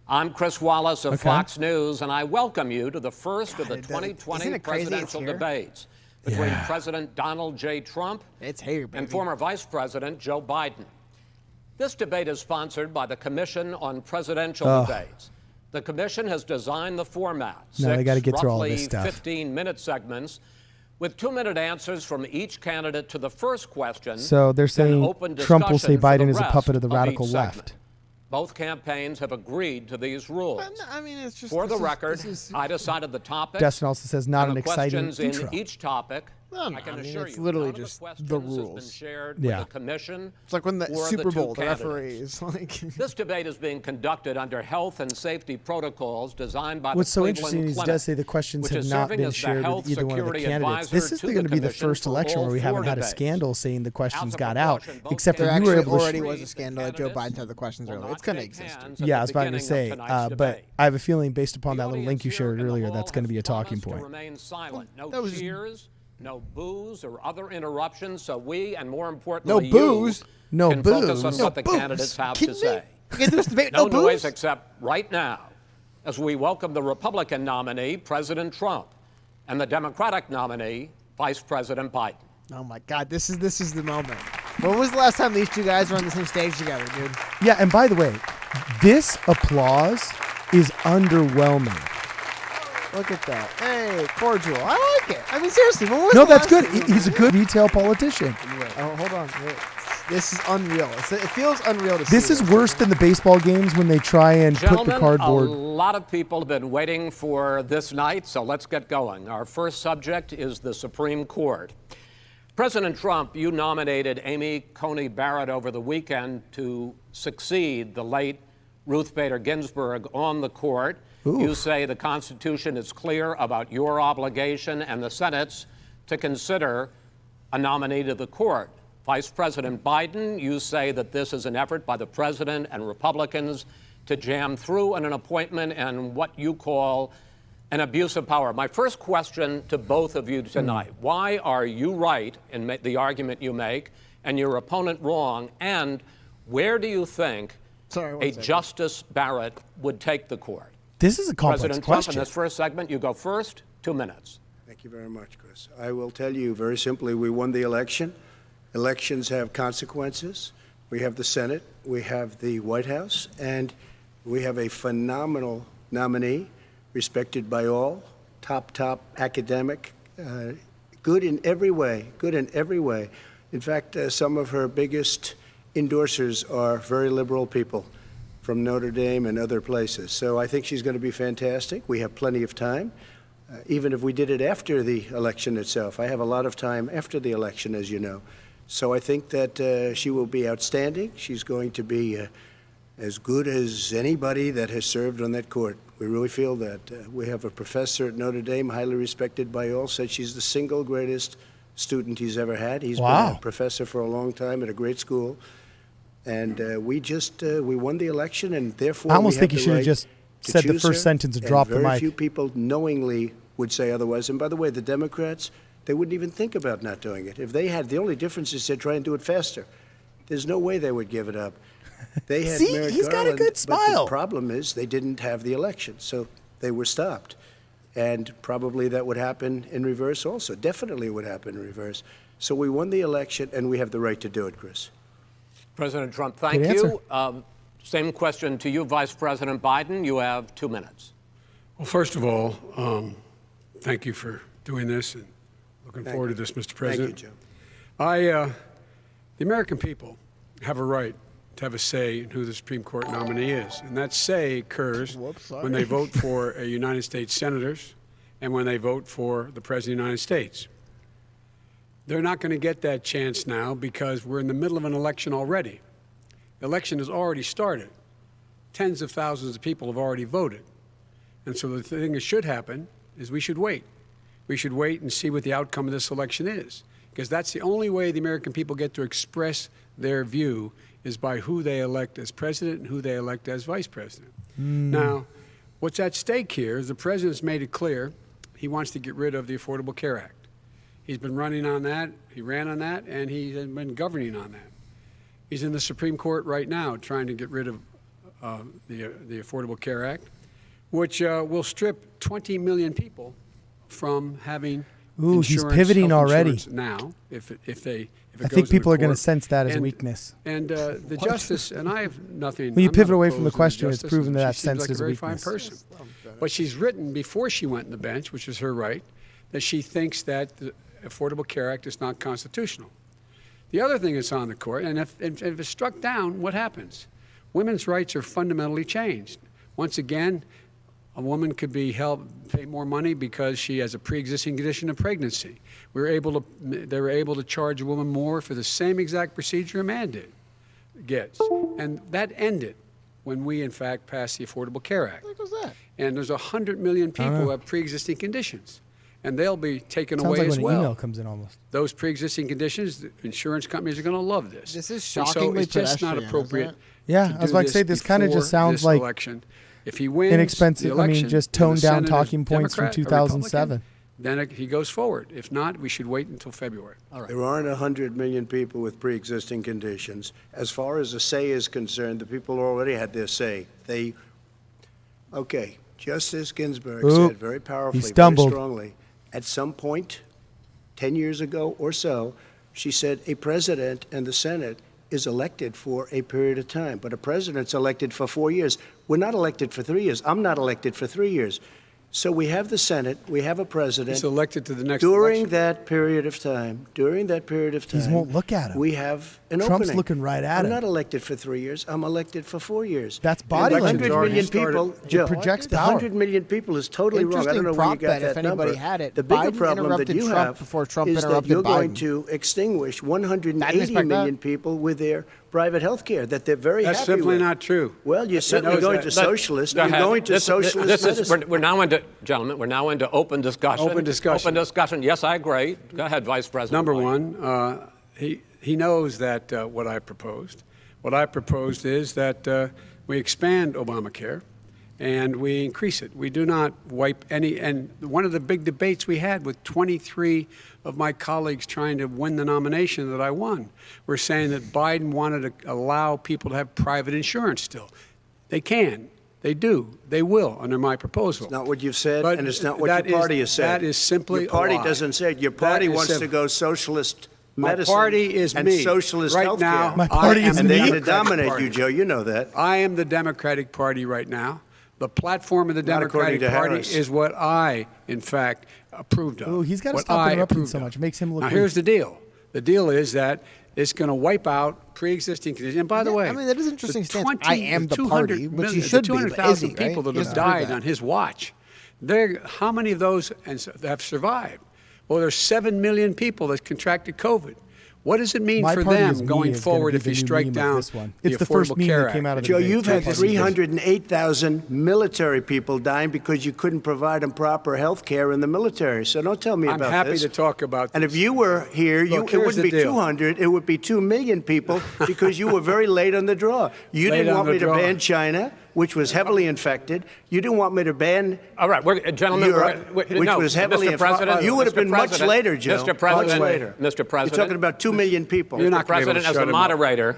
I'm Chris Wallace of Fox News, and I welcome you to the first of the 2020 presidential debates between President Donald J. Trump and former Vice President Joe Biden. This debate is sponsored by the Commission on Presidential Debates. The commission has designed the format, they gotta get through all roughly this stuff. 15-minute segments with 2-minute answers from each candidate to the first question. So they're saying Trump will say Biden is a puppet of the radical each left. segment. Both campaigns have agreed to these rules. I mean, it's just For the record, I decided the topic. Destin also says not and an the exciting questions intro. in each topic. No, I can I mean, assure it's you, literally none of just the questions has rules. been shared Yeah. with the commission. It's like when the or Super two Bowl, the candidates. referees. Like, This debate is being conducted under health and safety protocols designed by What's the so Cleveland interesting is he Clinic, does say the questions which have is not serving been as the shared health with either one of the security candidates. advisor This is to going to be the commission first for election all where we four haven't had a debates. scandal saying the questions As a got out, precaution, both except for there you were actually able to. already was a scandal that Joe Biden had the questions will earlier. not It's going to take exist. hands at Yeah, the I was about to beginning say, of tonight's but debate. I have a feeling based upon The that little audience link you here shared in the earlier, hall that's going to be a has talking promised to point. remain silent. No that was- cheers, no boos or other interruptions, so we, and more importantly, No boos. No can focus boos. on No what the boos. candidates have Kidding to me? say. We get through this debate, No no noise boos? except right now, as we welcome the Republican nominee, President Trump, and the Democratic nominee, Vice President Biden. Oh my God, this is the moment. When was the last time these two guys were on the same stage together, dude? Yeah, and by the way, this applause is underwhelming. Look at that. Hey, cordial. I like it. I mean, seriously, when was No, the that's last good. time- He's a good retail politician. Oh, hold on. Wait. This is unreal. It feels unreal to see. This is worse than the baseball games when they try and put Gentlemen, the cardboard. a lot of people have been waiting for this night, so let's get going. Our first subject is the Supreme Court. President Trump, you nominated Amy Coney Barrett over the weekend to succeed the late Ruth Bader Ginsburg on the court. Ooh. You say the Constitution is clear about your obligation and the Senate's to consider a nominee to the court. Vice President Biden, you say that this is an effort by the president and Republicans to jam through an appointment and what you call an abuse of power. My first question to both of you tonight, why are you right in the argument you make and your opponent wrong? And where do you think a Justice Barrett would take the court? This is a complex President question. Trump, in this first segment, you go first, 2 minutes. Thank you very much, Chris. I will tell you very simply, we won the election. Elections have consequences. We have the Senate, we have the White House, and we have a phenomenal nominee, respected by all, top academic, good in every way, In fact, some of her biggest endorsers are very liberal people from Notre Dame and other places. So I think she's going to be fantastic. We have plenty of time. Even if we did it after the election itself. I have a lot of time after the election, as you know. So I think that she will be outstanding. She's going to be as good as anybody that has served on that court. We really feel that. We have a professor at Notre Dame, highly respected by all, said she's the single greatest student he's ever had. He's been a professor for a long time at a great school. And we won the election, and therefore I almost we think have you the should have right just to said the choose first her, sentence and and dropped the very mic. few people knowingly would say otherwise. And by the way, the Democrats, they wouldn't even think about not doing it. If they had, the only difference is they'd try and do it faster. There's no way they would give it up. They had See, Merrick he's got a Garland, good But smile. the problem is they didn't have the election, so they were stopped. And probably that would happen in reverse also. Definitely would happen in reverse. So we won the election, and we have the right to do it, Chris. President Trump, thank Good you. Same question to you, Vice President Biden. You have 2 minutes. Well, first of all, thank you for doing this, and looking forward to this, Mr. President. Thank you, Joe. The American people have a right to have a say in who the Supreme Court nominee is, and that say occurs when they vote for a United States senators and when they vote for the President of the United States. They're not going to get that chance now because we're in the middle of an election already. The election has already started. Tens of thousands of people have already voted. And so the thing that should happen is we should wait. We should wait and see what the outcome of this election is, because that's the only way the American people get to express their view is by who they elect as president and who they elect as vice president. Now, what's at stake here is the president's made it clear he wants to get rid of the Affordable Care Act. He's been running on that, he ran on that, and he's been governing on that. He's in the Supreme Court right now trying to get rid of the Affordable Care Act, which will strip 20 million people from having Ooh, he's insurance, pivoting health already. insurance now. If it I goes think people into are going to court. sense that as a And- weakness. And the justice, and I have nothing. When you I'm pivot not away from the opposed to question, it's justice, proven and that she that's seems sensed like as a a very fine weakness. person. But she's written before she went in the bench, which is her right, that she thinks that the Affordable Care Act is not constitutional. The other thing that's on the court, and if it's struck down, what happens? Women's rights are fundamentally changed. Once again, a woman could be pay more money because she has a pre-existing condition of pregnancy. They were able to charge a woman more for the same exact procedure a man gets. And that ended when we, in fact, passed the Affordable Care Act. What was that? And there's 100 million people who have pre-existing conditions. And they'll be taken Sounds away like as when well. an email comes in almost. Those pre-existing conditions, the insurance companies are going to love this. This is And shockingly so it's just not pedestrian, appropriate. isn't it? Yeah, to I was do about to say, this kind of before just sounds this like election. If he wins inexpensive, the election, just and the toned down Senate is talking points from Democrat or 2007. Republican, then he goes forward. If not, we should wait until February. All right. There aren't 100 million people with pre-existing conditions. As far as the say is concerned, the people already had their say. Okay, Justice Ginsburg Oop, said very powerfully, very stumbled. strongly, at some point, 10 years ago or so, she said a president and the Senate is elected for a period of time, but a president's elected for 4 years. We're not elected for 3 years. I'm not elected for 3 years. So we have the Senate, we have a president. He's elected to the next During election. that period of time, He won't look at him. we have an Trump's opening. looking right at I'm him. not elected for 3 years. I'm elected for 4 years. That's And body 100 language. million Already started. people, It Joe, projects the power. 100 million people is totally wrong. I don't Interesting know where prop you got bet that if anybody number. had it. The bigger Biden problem that interrupted you Trump have before Trump is that interrupted you're going Biden. to extinguish Didn't 180 expect million that. people with their private health care that they're very That's happy simply with. not true. Well, you're certainly going to socialist. You're going to socialist medicine. We're now into, gentlemen, we're now into open discussion. Open discussion. Open discussion. Yes, I agree. Go ahead, Vice President. Number Biden. one, he knows that what I proposed. What I proposed is that we expand Obamacare and we increase it. We do not wipe any. And one of the big debates we had with 23 of my colleagues trying to win the nomination that I won were saying that Biden wanted to allow people to have private insurance still. They can. They do. They will under my proposal. It's not what you've said, But and it's not what that your is- party has said. that is simply Your party a lie. doesn't say it. Your That party is wants to simple. go socialist My medicine party is and me. socialist Right health now, care. My party I is am And the they're me. going to Democratic dominate Party. you, Joe. You know that. I am the Democratic Party right now. The platform of the Not according Democratic to Party Harris. is what I, in fact, approved of. Ooh, he's gotta What stop I interrupting approved so of. much. It makes him look Now, weak. here's the deal. The deal is that it's going to wipe out pre-existing conditions. And by the Yeah, way, I mean, that is an interesting the stance. 20 I am the 200 party, which he million- should the be, but is 200,000 he, right? people that He have doesn't prove died that. on his watch. How many of those have survived? Well, there's 7 million people that contracted COVID. What does it mean My for party them is me going is gonna forward be if the you new strike meme of down this one. the It's the first Affordable meme Care that Act? came out of the Joe, debate. you've had Party. 308,000 military people dying because you couldn't provide them proper health care in the military. So don't tell me I'm about happy this. to talk about And this. if you were here, Look, it here's wouldn't the be deal. 200, it would be 2 million people because you were very late on the draw. You Late didn't on want the me to draw. ban China, which was heavily infected. You didn't want me to ban All right, gentlemen, Europe, which no, was heavily Mr. President, You would have Mr. been much President, later, Joe. Mr. President, much later. Mr. President, You're talking about 2 million people. You're not Mr. gonna be able to President, as shut a him up. moderator,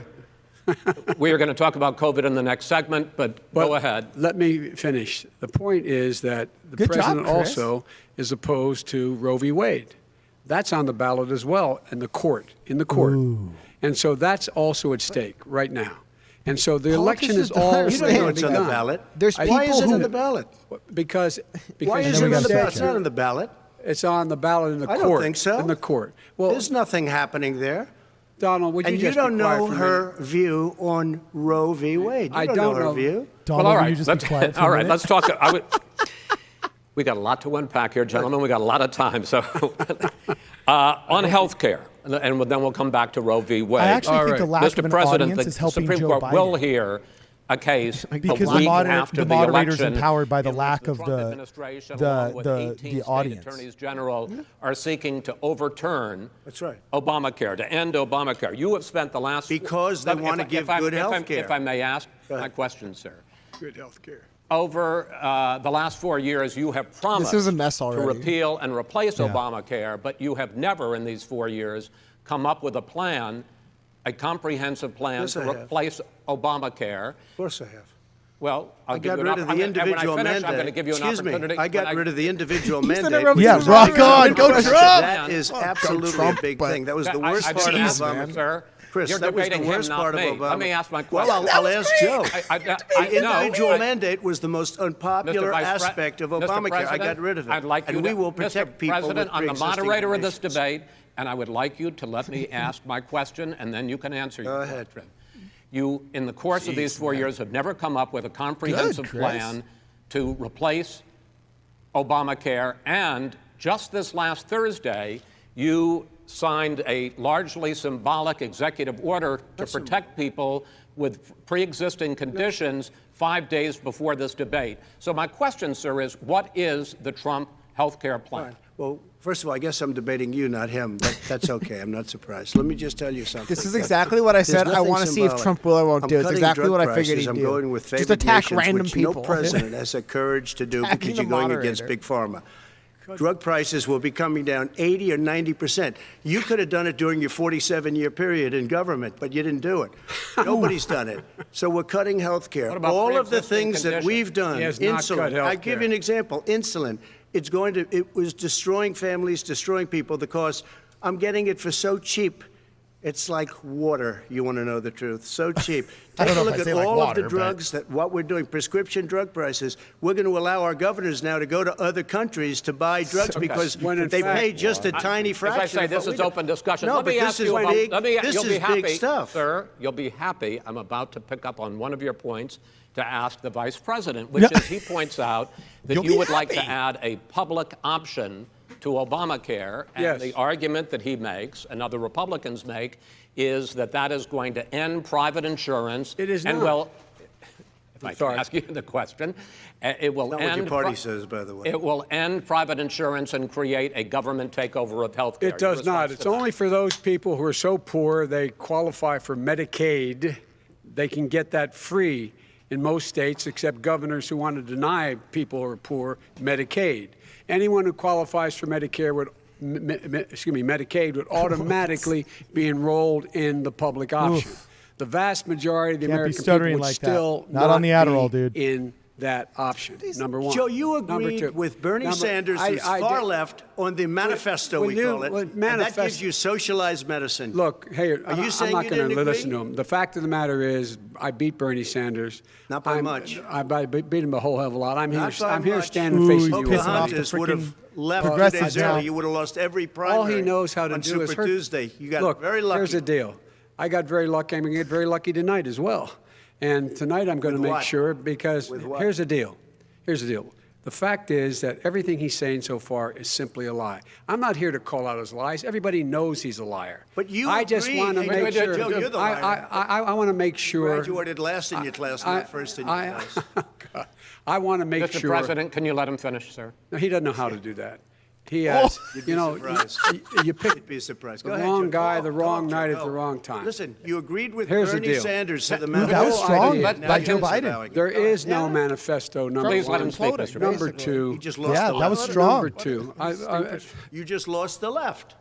we are going to talk about COVID in the next segment, but go ahead. Let me finish. The point is that the Good job, president Chris. also is opposed to Roe v. Wade. That's on the ballot as well in the court. And so that's also at stake right now. And so the election is Politicians don't all You don't know going it's to on be the done. ballot. There's Why people is it who- on the ballot? Because Why you is it on the said ballot? It's not on the ballot. it's on the ballot in the I court. don't think so. In the court. Well, There's nothing happening there. Donald, would you And you just be don't quiet know for a her view on Roe v. Wade. You I don't don't know her know. view. Donald, all will right, you just let's, be quiet for all a right, minute? let's talk. We got a lot to unpack here, gentlemen. We got a lot of time. So, on health care, and then we'll come back to Roe v. Wade. I actually All think the right. lack Mr. of an President, audience the is helping Supreme Joe Court Biden. will hear a case Because a the week moder- after the moderator's election empowered by the in which lack of Trump the- administration, the- along with the- 18 the state audience. attorneys general are seeking to overturn That's right. Obamacare, to end Obamacare. You have spent the last Because they want to give good health care. If I may ask Go my ahead. question, sir. Good health care. Over the last 4 years, you have promised is a mess to already. repeal and replace Obamacare, but you have never in these 4 years come up with a plan, a comprehensive plan Yes, to I have. replace Obamacare. Of course I have. Well, I'll I give got you rid an of the and when I individual finish, mandate. I'm going to give you an Excuse me. opportunity. I got rid of the individual mandate. Yeah, rock on, go Trump! That is absolutely Trump, a big but- thing. That was the I- worst I part of didn't ask Obama. him, sir. Chris, You're that was the debating him, worst not part of me. Obama. Let me ask my question. Well, I'll ask Joe. The no, individual mandate was the most unpopular Mr. Vice Pre- aspect of Mr. Obamacare. I President, got rid of it. I'd like and you we to, will protect Mr. people President, with I'm the pre-existing moderator of this conditions. debate, and I would like you to let me ask my question, and then you can answer your ahead. question. You, in the course of these 4 years, have never come up with a comprehensive Chris. plan to replace Obamacare, and just this last Thursday, you signed a largely symbolic executive order to protect people with pre-existing conditions 5 days before this debate. So my question, sir, is what is the Trump health care plan? Fine. Well, first of all, I guess I'm debating you, not him, but that's okay. I'm not surprised. Let me just tell you something. This is exactly what I There's said. I nothing want to see if symbolic. Trump will or won't I'm do. It's cutting exactly drug what I prices. figured he'd I'm do. going with Just favored attack nations, random which people. no president has the courage to do Attacking because the you're going against moderator. Big Pharma. Drug prices will be coming down 80 or 90%. You could have done it during your 47-year period in government, but you didn't do it. Nobody's done it. So we're cutting health care. What about All of the pre-existing things that conditions? we've done, He has not cut insulin. health I give care. you an example. Insulin. It was destroying families, destroying people because I'm getting it for so cheap. It's like water. You want to know the truth? So cheap. I Take don't a know look if I'd at say like all water, of the but- drugs that what we're doing. Prescription drug prices. We're going to allow our governors now to go to other countries to buy drugs because When in they fact- pay just a tiny fraction. As I say, of this what is we do. open discussion. No, let me but ask this you is about. big. You'll This be is happy, big stuff. sir. You'll be happy. I'm about to pick up on one of your points to ask the vice president, which is he points out that You'll you be would like to happy. add a public option to Obamacare, and Yes. the argument that he makes and other Republicans make is that that is going to end private insurance. It is and not. well, if I can Sorry. ask you the question, it will Not end. what your party says, by the way. It will end private insurance and create a government takeover of health care. It does not. It's only for those people who are so poor they qualify for Medicaid. They can get that free in most states, except governors who want to deny people who are poor Medicaid. Anyone who qualifies for Medicare would, Medicaid would automatically be enrolled in the public option. The vast majority of the Can't be American people stuttering would like that. still Not on the Adderall, be dude. in that option. Number one. Joe, you Number agreed two. with Bernie Sanders, I- who's I far did- left, on the manifesto, when we you- call it. when And that manifest- gives you socialized medicine. Look, hey, Are you I'm saying not you going didn't to agree? listen to him. The fact of the matter is, I beat Bernie Sanders. Not by much. I beat him a whole hell of a lot. I'm Not here. by I'm here much. standing Ooh, facing he's you. pissing off the Pocahontas would have freaking left 2 progressives days now. early. You would have lost every primary. All he knows how to on do Super is hurt. Tuesday. You got Look, very lucky. here's the deal. I got very lucky. I'm going to get very lucky tonight as well. And tonight I'm going to With make what? sure because With what? here's the deal. Here's the deal. The fact is that everything he's saying so far is simply a lie. I'm not here to call out his lies. Everybody knows he's a liar. But you I just agree. want to make sure. Joe, you're the liar. I want to make sure. Graduated last in your class, not first in your class. I want to make Mr. sure. President, can you let him finish, sir? No, he doesn't know how to do that. He has, you picked You'd be surprised. the Go ahead, wrong Joe. guy, Go. the wrong Go, night Joe. at the wrong time. Listen, you agreed with Here's the Bernie deal. Sanders to the That was strong Let by Joe Manifesto Biden. vowing. There is no manifesto, number Please let one. him speak, Mr. Number President. two. You just lost Yeah, the that was left. strong. Number two. You just lost the left.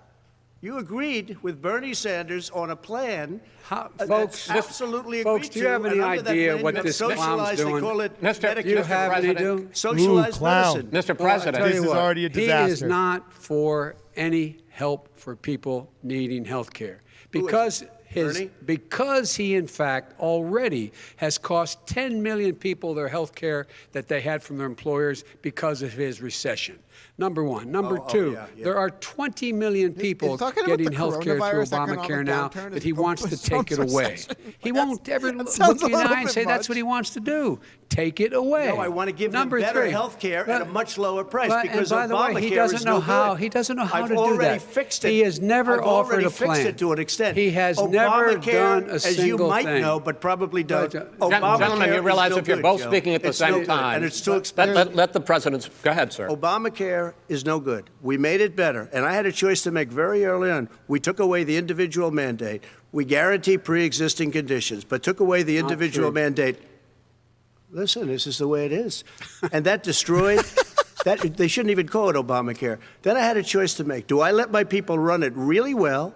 You agreed with Bernie Sanders on a plan Folks, that's absolutely folks, agreed do you have to, any and under that idea plan, what you have this socialized, clown's they doing? call it Mr. Medicare. Do you have any do? Socialized clown. medicine. Mr. Well, I President, tell you This is what, already a he is disaster. not for any help for people needing health care because Bernie? because he in fact already has cost 10 million people their health care that they had from their employers because of his recession. Number one. Number two, yeah. there are 20 million people talking about getting the health care through coronavirus Obamacare economic now downturn that is he wants to take it away. recession. He won't ever look sounds you a in the little eye and bit say that's much. what he wants to do. Take it away. No, I want to give Number them better three. health care at a much lower price But- because and by the way, Obamacare he doesn't is know no how. good. He doesn't know how I've to do already that. fixed it. He has never I've offered already a plan. fixed it to an extent. He has never Obamacare, done a as you single might thing. know, but probably don't. Gentlemen, you is realize no if you're good, both Joe. speaking at the It's no same good, time, and it's too expensive. let the President go ahead, sir. Obamacare is no good. We made it better, and I had a choice to make very early on. We took away the individual mandate. We guarantee pre-existing conditions, but took away the individual mandate. Listen, this is the way it is, and that destroyed. That they shouldn't even call it Obamacare. Then I had a choice to make. Do I let my people run it really well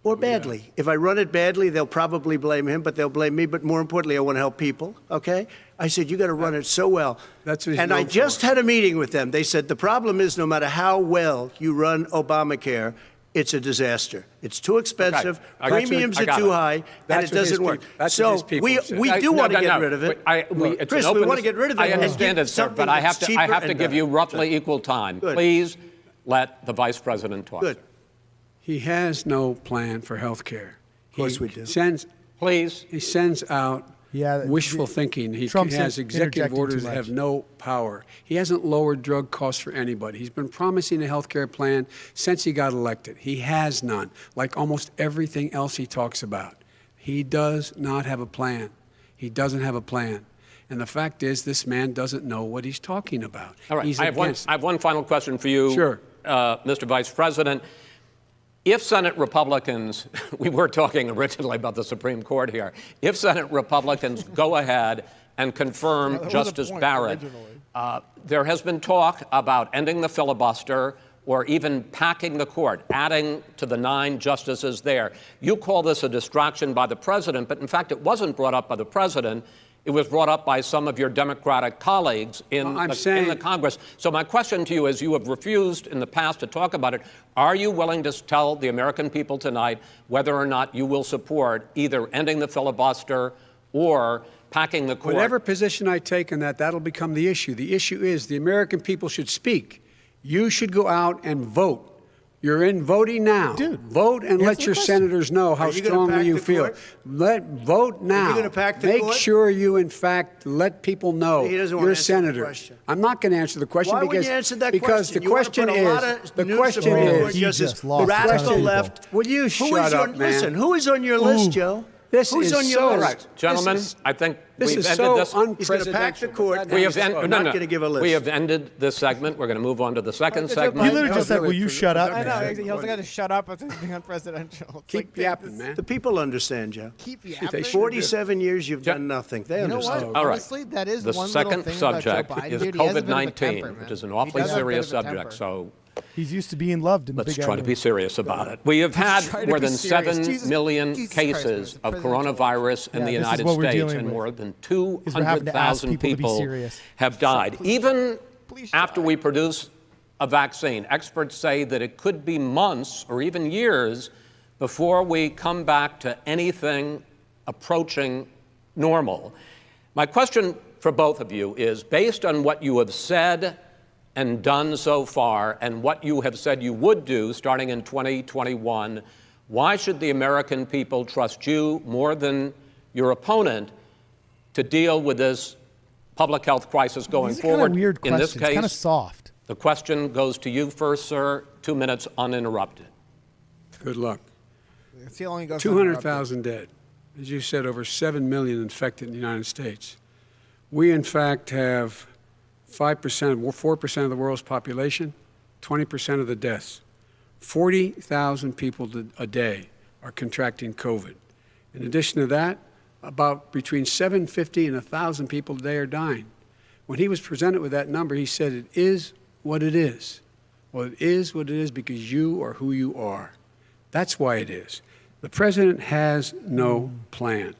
or badly? If I run it badly, they'll probably blame him, but they'll blame me. But more importantly, I want to help people, okay? I said, you got to run it so well. That's what he's and I known just for. had a meeting with them. They said, the problem is no matter how well you run Obamacare, it's a disaster. It's too expensive. I got you. Premiums I are got too it. high, and That's it what his doesn't work. people- that's what So his people said. we do want to get No. rid of it. It's Chris, an we open want to get rid of it. I and understand give it, sir, something but I have that's to. I cheaper have to and give you better. roughly equal time. Good. Please let the Vice President talk. Good. He has no plan for health care. Of course we do. Please. He sends out wishful thinking. He Trump's has executive interjecting orders too that have much. no power. He hasn't lowered drug costs for anybody. He's been promising a health care plan since he got elected. He has none, like almost everything else he talks about. He does not have a plan. He doesn't have a plan. And the fact is, this man doesn't know what he's talking about. All right. He's I have one final question for you, Sure. Mr. Vice President. If Senate Republicans, we were talking originally about the Supreme Court here, if Senate Republicans go ahead and confirm Justice Barrett, there has been talk about ending the filibuster or even packing the court, adding to the 9 justices there. You call this a distraction by the president, but in fact it wasn't brought up by the president. It was brought up by some of your Democratic colleagues in the Congress. So my question to you is, you have refused in the past to talk about it. Are you willing to tell the American people tonight whether or not you will support either ending the filibuster or packing the court? Whatever position I take on that, that'll become the issue. The issue is the American people should speak. You should go out and vote. You're in voting now. Dude, vote and let your senators know how Are you gonna strongly pack you the feel. court? Vote now. gonna pack the Make court? sure you, in fact, let people know He doesn't wanna you're a answer the senator. question. I'm not going to answer the question Why because wouldn't you answer that because question? the You wanna question put a lot is of the new question Supreme Court is He justices, just lost a ton of radical people. left. Will you Who shut is up, on, man? Listen, who is on your list, Joe? This Who's is on your so list? All right, gentlemen, This is- I think This we've is ended so this. He's going to pack the unprecedented. court. We have I'm not going to give a list. We have ended this segment. We're going to move on to the second segment. You literally just said, will you shut up? I know. man? He also got to shut up as he's being unpresidential. It's Keep like, yapping, man. The people understand, Joe. Keep They yapping. should. 47 years you've done nothing. They You know understand. what? All right. Honestly, that is The one second little thing about Joe subject Biden, is dude. He has a bit of a COVID-19, temper, which man. is an He awfully does have a bit serious of a subject. temper. So He's used to being loved in the let's big try to be island. serious about it. We have had try to more be than serious. 7 million Jesus Christ, cases Mr. of Presidential. coronavirus in the this is United what we're States, dealing and with. more than Is we're having to ask 200,000 people to be people serious. have died. Even Please after try. we produce a vaccine, experts say that it could be months or even years before we come back to anything approaching normal. My question for both of you is, based on what you have said and done so far and what you have said you would do starting in 2021, why should the American people trust you more than your opponent to deal with this public health crisis going These are forward. kind of weird In questions. this case, kind of soft. the question goes to you first, sir. 2 minutes uninterrupted. Good luck. It's the only goes 200,000 dead. As you said, over 7 million infected in the United States. We, in fact, have 5%, 4% of the world's population, 20% of the deaths. 40,000 people a day are contracting COVID. In addition to that, about between 750 and 1,000 people a day are dying. When he was presented with that number, he said, it is what it is. Well, it is what it is because you are who you are. That's why it is. The president has no plan.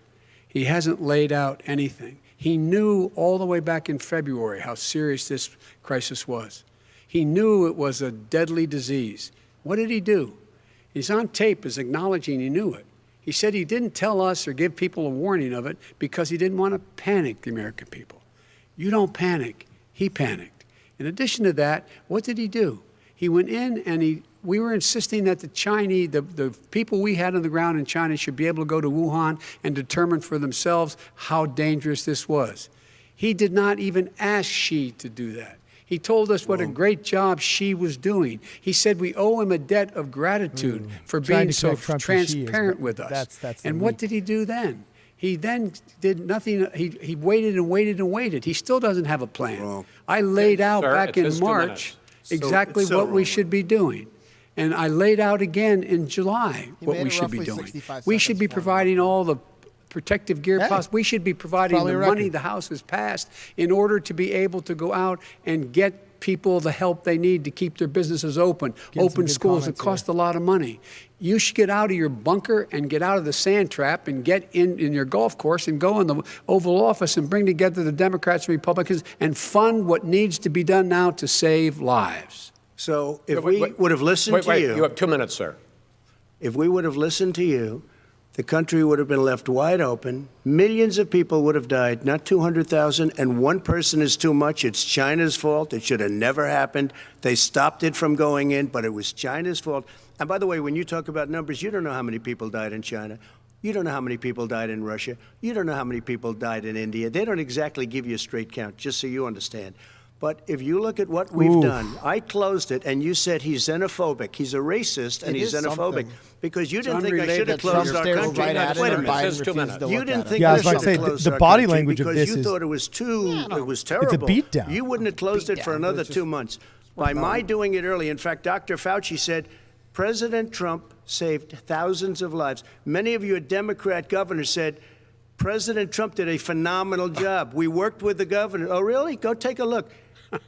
He hasn't laid out anything. He knew all the way back in February how serious this crisis was. He knew it was a deadly disease. What did he do? He's on tape as acknowledging he knew it. He said he didn't tell us or give people a warning of it because he didn't want to panic the American people. You don't panic. He panicked. In addition to that, what did he do? He went in and we were insisting that the Chinese, the people we had on the ground in China should be able to go to Wuhan and determine for themselves how dangerous this was. He did not even ask Xi to do that. He told us what a great job Xi was doing. He said we owe him a debt of gratitude for being so transparent with us. And what did he do then? He then did nothing. He waited and waited and waited. He still doesn't have a plan. I laid out back in March exactly what we should be doing. And I laid out again in July what we should be doing. We should be providing all the protective gear possible. We should be providing the money the House has passed in order to be able to go out and get people the help they need to keep their businesses open, open schools that cost a lot of money. You should get out of your bunker and get out of the sand trap and get in your golf course and go in the Oval Office and bring together the Democrats and Republicans and fund what needs to be done now to save lives. So if we would have listened to you. You have 2 minutes, sir. If we would have listened to you, the country would have been left wide open. Millions of people would have died, not 200,000, and one person is too much. It's China's fault. It should have never happened. They stopped it from going in, but it was China's fault. And by the way, when you talk about numbers, you don't know how many people died in China. You don't know how many people died in Russia. You don't know how many people died in India. They don't exactly give you a straight count, just so you understand. But if you look at what we've done, I closed it, and you said he's xenophobic. He's a racist, and he's xenophobic. Because you didn't think I should have closed our country. Wait a minute. You didn't think I should have closed our country because you thought it was it was terrible. It's a beatdown. You wouldn't have closed it for another 2 months. By my doing it early, in fact, Dr. Fauci said, President Trump saved thousands of lives. Many of you Democrat governors said, President Trump did a phenomenal job. We worked with the governor. Oh, really? Go take a look.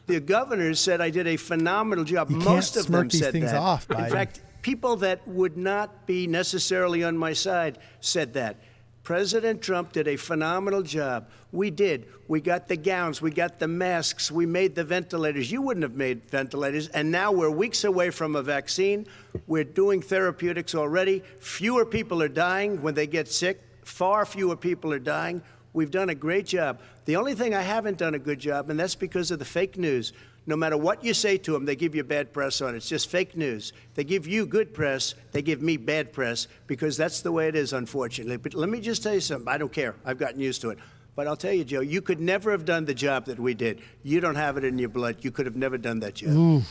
The governors said I did a phenomenal job. Most of them said that. In fact, people that would not be necessarily on my side said that. President Trump did a phenomenal job. We did. We got the gowns. We got the masks. We made the ventilators. You wouldn't have made ventilators. And now we're weeks away from a vaccine. We're doing therapeutics already. Fewer people are dying when they get sick. Far fewer people are dying. We've done a great job. The only thing I haven't done a good job, and that's because of the fake news. No matter what you say to them, they give you bad press on it. It's just fake news. They give you good press. They give me bad press because that's the way it is, unfortunately. But let me just tell you something. I don't care. I've gotten used to it. But I'll tell you, Joe, you could never have done the job that we did. You don't have it in your blood. You could have never done that job.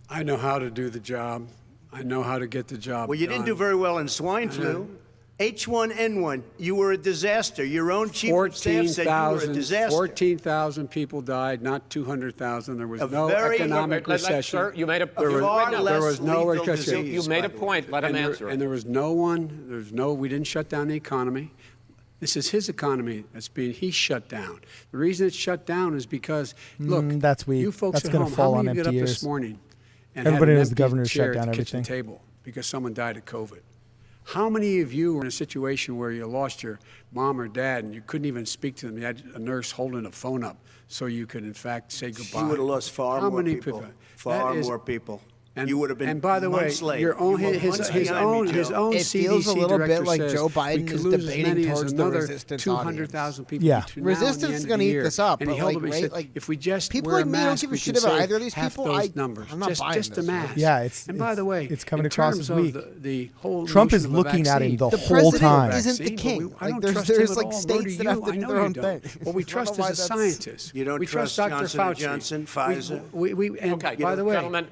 I know how to do the job. I know how to get the job Well, you didn't do very well in swine flu. H1N1, you were a disaster. Your own chief of staff said you were a disaster. 14,000 people died, not 200,000. There was no economic recession. Sir, you made a There was no recession. You made a point. Let him answer. And there was we didn't shut down the economy. This is his economy he shut down. The reason it's shut down is because, look, you folks at home, how many of you get up this morning and everybody had an knows the empty governor chair shut down at the kitchen everything. table because someone died of COVID? How many of you were in a situation where you lost your mom or dad and you couldn't even speak to them? You had a nurse holding a phone up so you could, in fact, say goodbye. You would have lost far more people. Far more people. And you would have been. And by the way, your own his own it CDC feels a little director bit like says Joe we Biden could is lose as debating many as towards the another resistance 200,000 people. Yeah. between now and the Resistance end is of going the to eat year. this up. And he But held like, up and said, like, if we just people wear like a me don't mask, give a we shit can about save either of these half people. those numbers. I'm not buying just a this. mask. Yeah, and by the way, it's coming in across terms this week. of the whole Trump is notion of a looking at him vaccine, the The whole president time. isn't the Vaccine, king. but I Like, don't there's- trust there's, him like, at all, states nor do that have you. to I do know their you own don't. thing. What we I don't trust know is why a that's- scientist. You don't we trust Dr. Johnson & Fauci. Johnson, Pfizer? And Okay, by the way, gentlemen,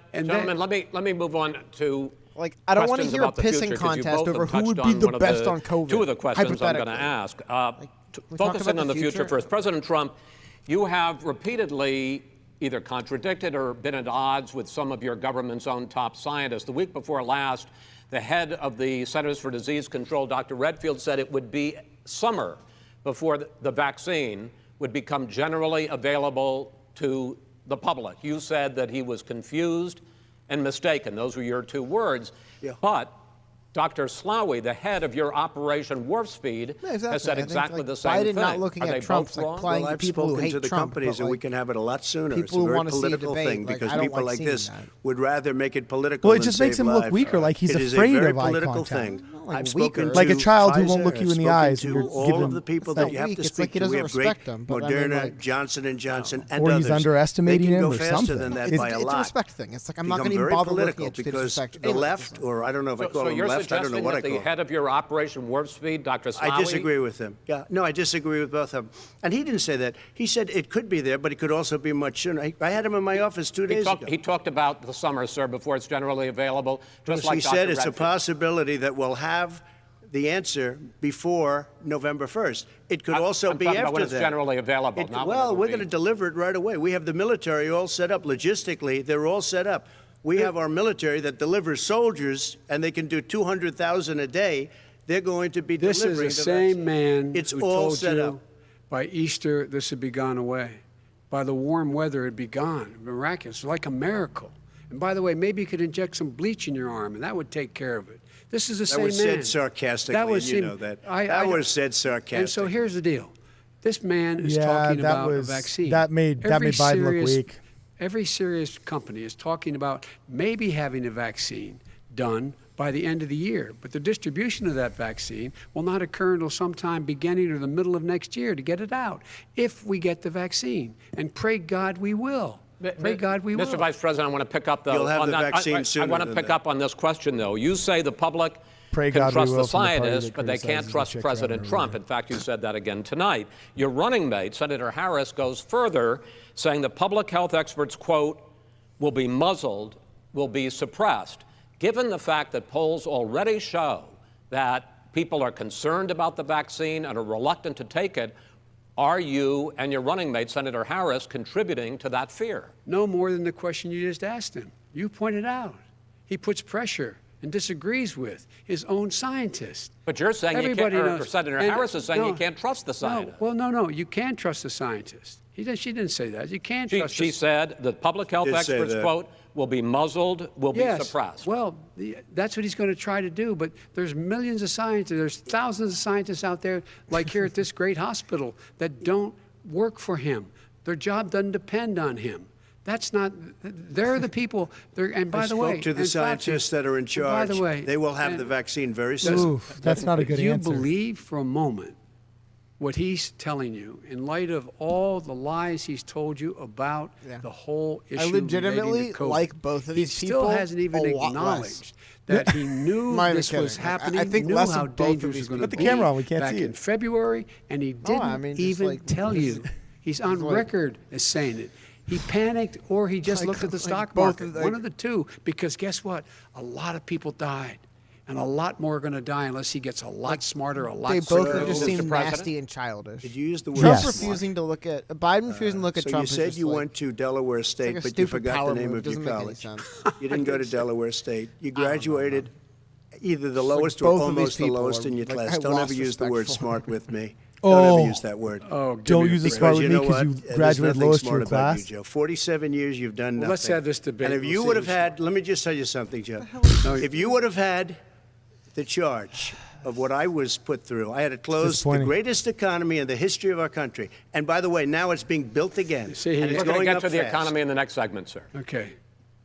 let me move on to Like, I don't want to questions hear a about the future, pissing 'cause you contest both have over who touched would be on the one of best on COVID. Two of the questions I'm going to hypothetically. ask. we talk Focusing about on the the future future? first, President Trump, you have repeatedly either contradicted or been at odds with some of your government's own top scientists. The week before last, the head of the Centers for Disease Control, Dr. Redfield, said it would be summer before the vaccine would become generally available to the public. You said that he was confused and mistaken. Those were your two words. Yeah. But Dr. Slaoui, the head of your Operation Warp Speed, has said exactly the same Biden thing. not looking Are at they Trump's both like wrong? playing Well, I've people who spoken hate to the Trump, companies, but, and we like, can have it a lot sooner. It's a people who very wanna see a political debate, thing like, because I don't people like like seeing this that. would rather make it political. Well, it than just makes save him look lives. weaker, like he's It is afraid a very of eye political contact. thing. like I've weaker. spoken Like a to child who Pfizer, won't look you in the I've eyes spoken when to you're all giving of the people It's that not you have weak, to it's speak like he to. We doesn't have great respect them, but I mean, Moderna, like- Johnson & Johnson, and Or others. he's underestimating They can him go or faster something. than that It's, by a it's a lot. respect thing. It's like I'm not Become going to even very bother political looking at you to because disrespect you. the Anyway, left, or I don't know if I call So them you're left, I don't know suggesting what I that call the them. head of your Operation Warp Speed, Dr. Slaoui, I disagree with him. Yeah, no, I disagree with both of them. And he didn't say that. He said it could be there, but it could also be much sooner. I had him in my office 2 days ago. He talked about the summer, sir, before it's generally available, just like He Dr. said it's a Redfield. possibility that we'll have the answer before November 1st. It could also I'm be talking after about when it's that. generally available, not when Well, it'll we're be. going to deliver it right away. We have the military all set up. Logistically, they're all set up. We have our military that delivers soldiers, and they can do 200,000 a day. They're going to be This delivering is the the same vaccine. man It's who all told set you up. by Easter this would be gone away. By the warm weather, it'd be gone. Miraculous, like a miracle. And by the way, maybe you could inject some bleach in your arm, and that would take care of it. This is the That same was man. said sarcastically, That was and you him. know that. I That was said sarcastically. And so here's the deal. This man is Yeah, talking that about was- a vaccine. that made Every Biden look serious- weak. Every serious company is talking about maybe having a vaccine done by the end of the year. But the distribution of that vaccine will not occur until sometime beginning or the middle of next year to get it out, if we get the vaccine. And pray God we will. Pray God we will. Mr. Vice President, I want to pick up You'll have on the that. vaccine I sooner want to than pick that. up on this question, though. You say the public Pray can God we trust will the from the party scientists, that but they can't criticizes trust the chick President governor. Trump. In fact, you said that again tonight. Your running mate, Senator Harris, goes further, saying the public health experts, quote, will be muzzled, will be suppressed. Given the fact that polls already show that people are concerned about the vaccine and are reluctant to take it, are you and your running mate, Senator Harris, contributing to that fear? No more than the question you just asked him. You pointed out. He puts pressure and disagrees with his own scientists. But you're saying Everybody you can't, or knows. Senator And- Harris is saying no, you can't trust the scientists. No, you can trust the scientists. She didn't say that. You can't trust She said the public health Did say experts, that. quote, will be muzzled, will be suppressed. Well, that's what he's going to try to do. But there's millions of scientists, there's thousands of scientists out there, like here at this great hospital, that don't work for him. Their job doesn't depend on him. That's not. They're the people. And by I the way, spoke to the and Fauci, scientists that are in charge. By the way, they will have and- the vaccine very soon. Oof, that's not a good do you answer. believe for a moment what he's telling you in light of all the lies he's told you about the whole issue? I legitimately relating to COVID? like both of these He still people hasn't even a lot acknowledged that he knew Not even this was kidding. I happening. think knew less how of both of dangerous it these was going to Put the be camera on, we can't back see in it. February, and he didn't I mean, just even like- tell you. He's on record as saying it. He panicked, or he just looked at the stock both market. of One of the two, because guess what? A lot of people died. And a lot more are going to die unless he gets a lot smarter, a lot They both smarter. just Mr. seem President? nasty and childish. Did you use the word Trump Yes. refusing to look at Biden refusing to look at So Trump. you is said just you like, went to Delaware State, a but you stupid forgot power the name move. of your Doesn't make any college. sense. You didn't go to Delaware State. You graduated either the like lowest or both of these almost the people lowest are- in your like, class. I Don't ever lost use the respect word for smart with me. Oh. Don't ever use that word. Oh, give Don't me a use the break. smart with you me know because what? you There's graduated nothing lowest in smart your about class. you, Joe. 47 years, you've done nothing. Well, let's have this debate. And if We'll you see would have who's had, let me just tell you something, Joe. No, If you would have had the charge of what I was put through, I had to close the disappointing. greatest economy in the history of our country. And by the way, now it's being built again. See, and it's We're going to going get up to the fast. economy in the next segment, sir. Okay.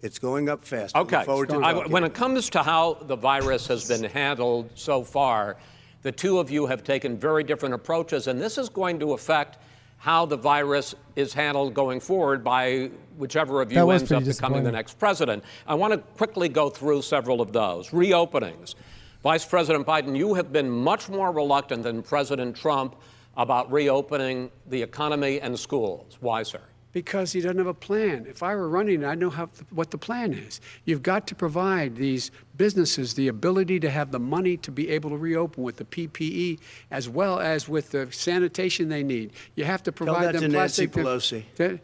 It's going up fast. I look Okay. forward to When it comes to how the virus has been handled so far, the two of you have taken very different approaches, and this is going to affect how the virus is handled going forward by whichever of you ends up becoming the next president. I want to quickly go through several of those. Reopenings. Vice President Biden, you have been much more reluctant than President Trump about reopening the economy and schools. Why, sir? Because he doesn't have a plan. If I were running, I'd know what the plan is. You've got to provide these businesses the ability to have the money to be able to reopen with the PPE as well as with the sanitation they need. You have to provide them plastic. Tell that to Nancy Pelosi.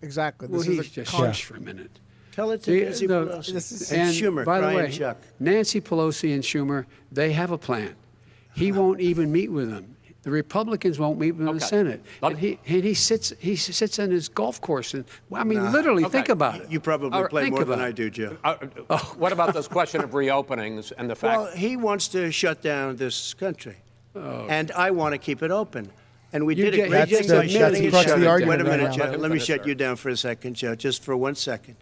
Exactly. Well, he's just hush for a minute. Tell it to Nancy Pelosi. And Schumer, by the way, Chuck. Nancy Pelosi and Schumer, they have a plan. He won't even meet with them. The Republicans won't meet with the Senate. And he sits in his golf course. And I mean, literally, think about it. You probably play more than I do, Joe. What about this question of reopenings and the fact? Well, he wants to shut down this country, and I want to keep it open. And we did a great thing by shutting it down. Wait a minute, Joe. Let me shut you down for a second, Joe, just for 1 second.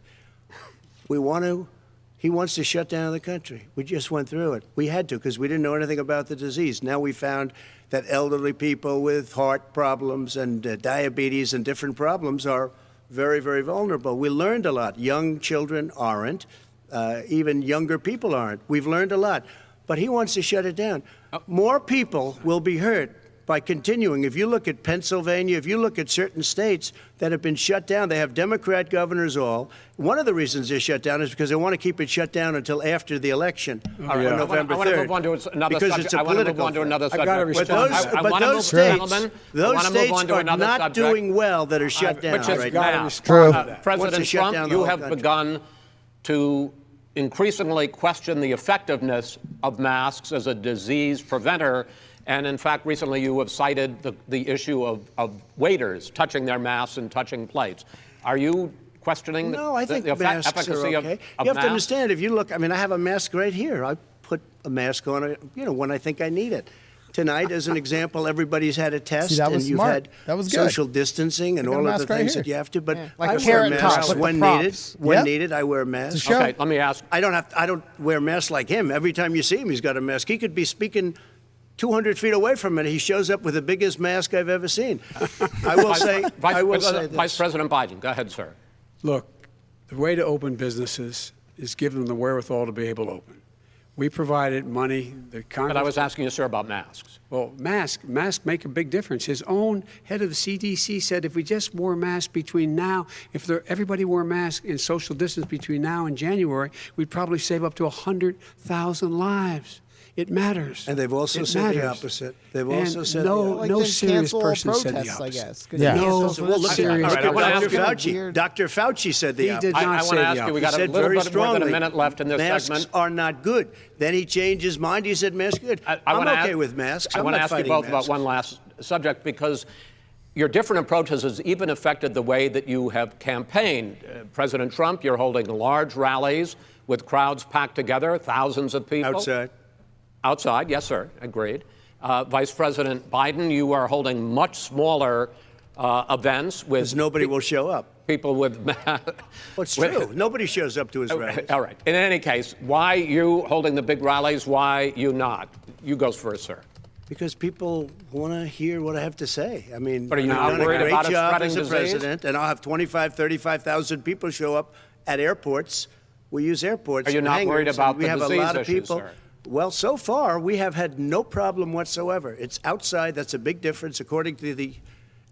He wants to shut down the country. We just went through it. We had to because we didn't know anything about the disease. Now we found that elderly people with heart problems and diabetes and different problems are very, very vulnerable. We learned a lot. Young children aren't. Even younger people aren't. We've learned a lot. But he wants to shut it down. More people will be hurt by continuing. If you look at Pennsylvania, if you look at certain states that have been shut down, they have Democrat governors all. One of the reasons they're shut down is because they want to keep it shut down until after the election on November 3rd. I want to move on to another because subject. It's a I want to move political on to another subject. I've got to respond. But those states are not doing well that are shut down right now. True. President Trump, you have begun to increasingly question the effectiveness of masks as a disease preventer. And in fact, recently you have cited the issue of waiters touching their masks and touching plates. Are you questioning No, I think the masks efficacy are okay. of You have masks? to understand, if you look, I mean, I have a mask right here. I put a mask on, when I think I need it. Tonight, as an example, everybody's had a test, that was and you've smart. had That was good. social distancing and I got a all of mask the right things here. that you have to. But Like I a wear carrot top masks with the when needed. props. When needed, I wear masks. Show. Okay, let me ask. I don't wear masks like him. Every time you see him, he's got a mask. He could be speaking 200 feet away from it. He shows up with the biggest mask I've ever seen. I will say this. Vice President Biden, go ahead, sir. Look, the way to open businesses is give them the wherewithal to be able to open. We provided money. The Congress. But I was asking you, sir, about masks. Well, masks make a big difference. His own head of the CDC said if we just wore masks between now, everybody wore masks in social distance between now and January, we'd probably save up to 100,000 lives. It matters. And they've also said the opposite. They've also said no serious person said the opposite. I guess. Yeah. No Look serious at Dr. ask you- Fauci. Dr. Fauci said the He opposite. did not I say want to the ask you, we opposite. got a said little very bit more than a strongly, minute left in this masks segment. are not good. Then he changed his mind. He said masks are good. I'm okay with masks. I want to ask you both about one last subject because your different approaches has even affected the way that you have campaigned. President Trump, you're holding large rallies with crowds packed together, thousands of people. Outside, yes, sir, agreed. Vice President Biden, you are holding much smaller events with. Because nobody will show up. People with. Well, it's true. Nobody shows up to his rallies. All right. In any case, why you holding the big rallies? Why you not? You go first, sir. Because people want to hear what I have to say. I mean, But are you I've not done a worried great about it job spreading as a disease? president, and I'll have 35,000 people show up at airports. We use airports. Are you and not worried hangars, about and we the have a disease lot of issues, people. sir? Well, so far we have had no problem whatsoever. It's outside. That's a big difference, according to the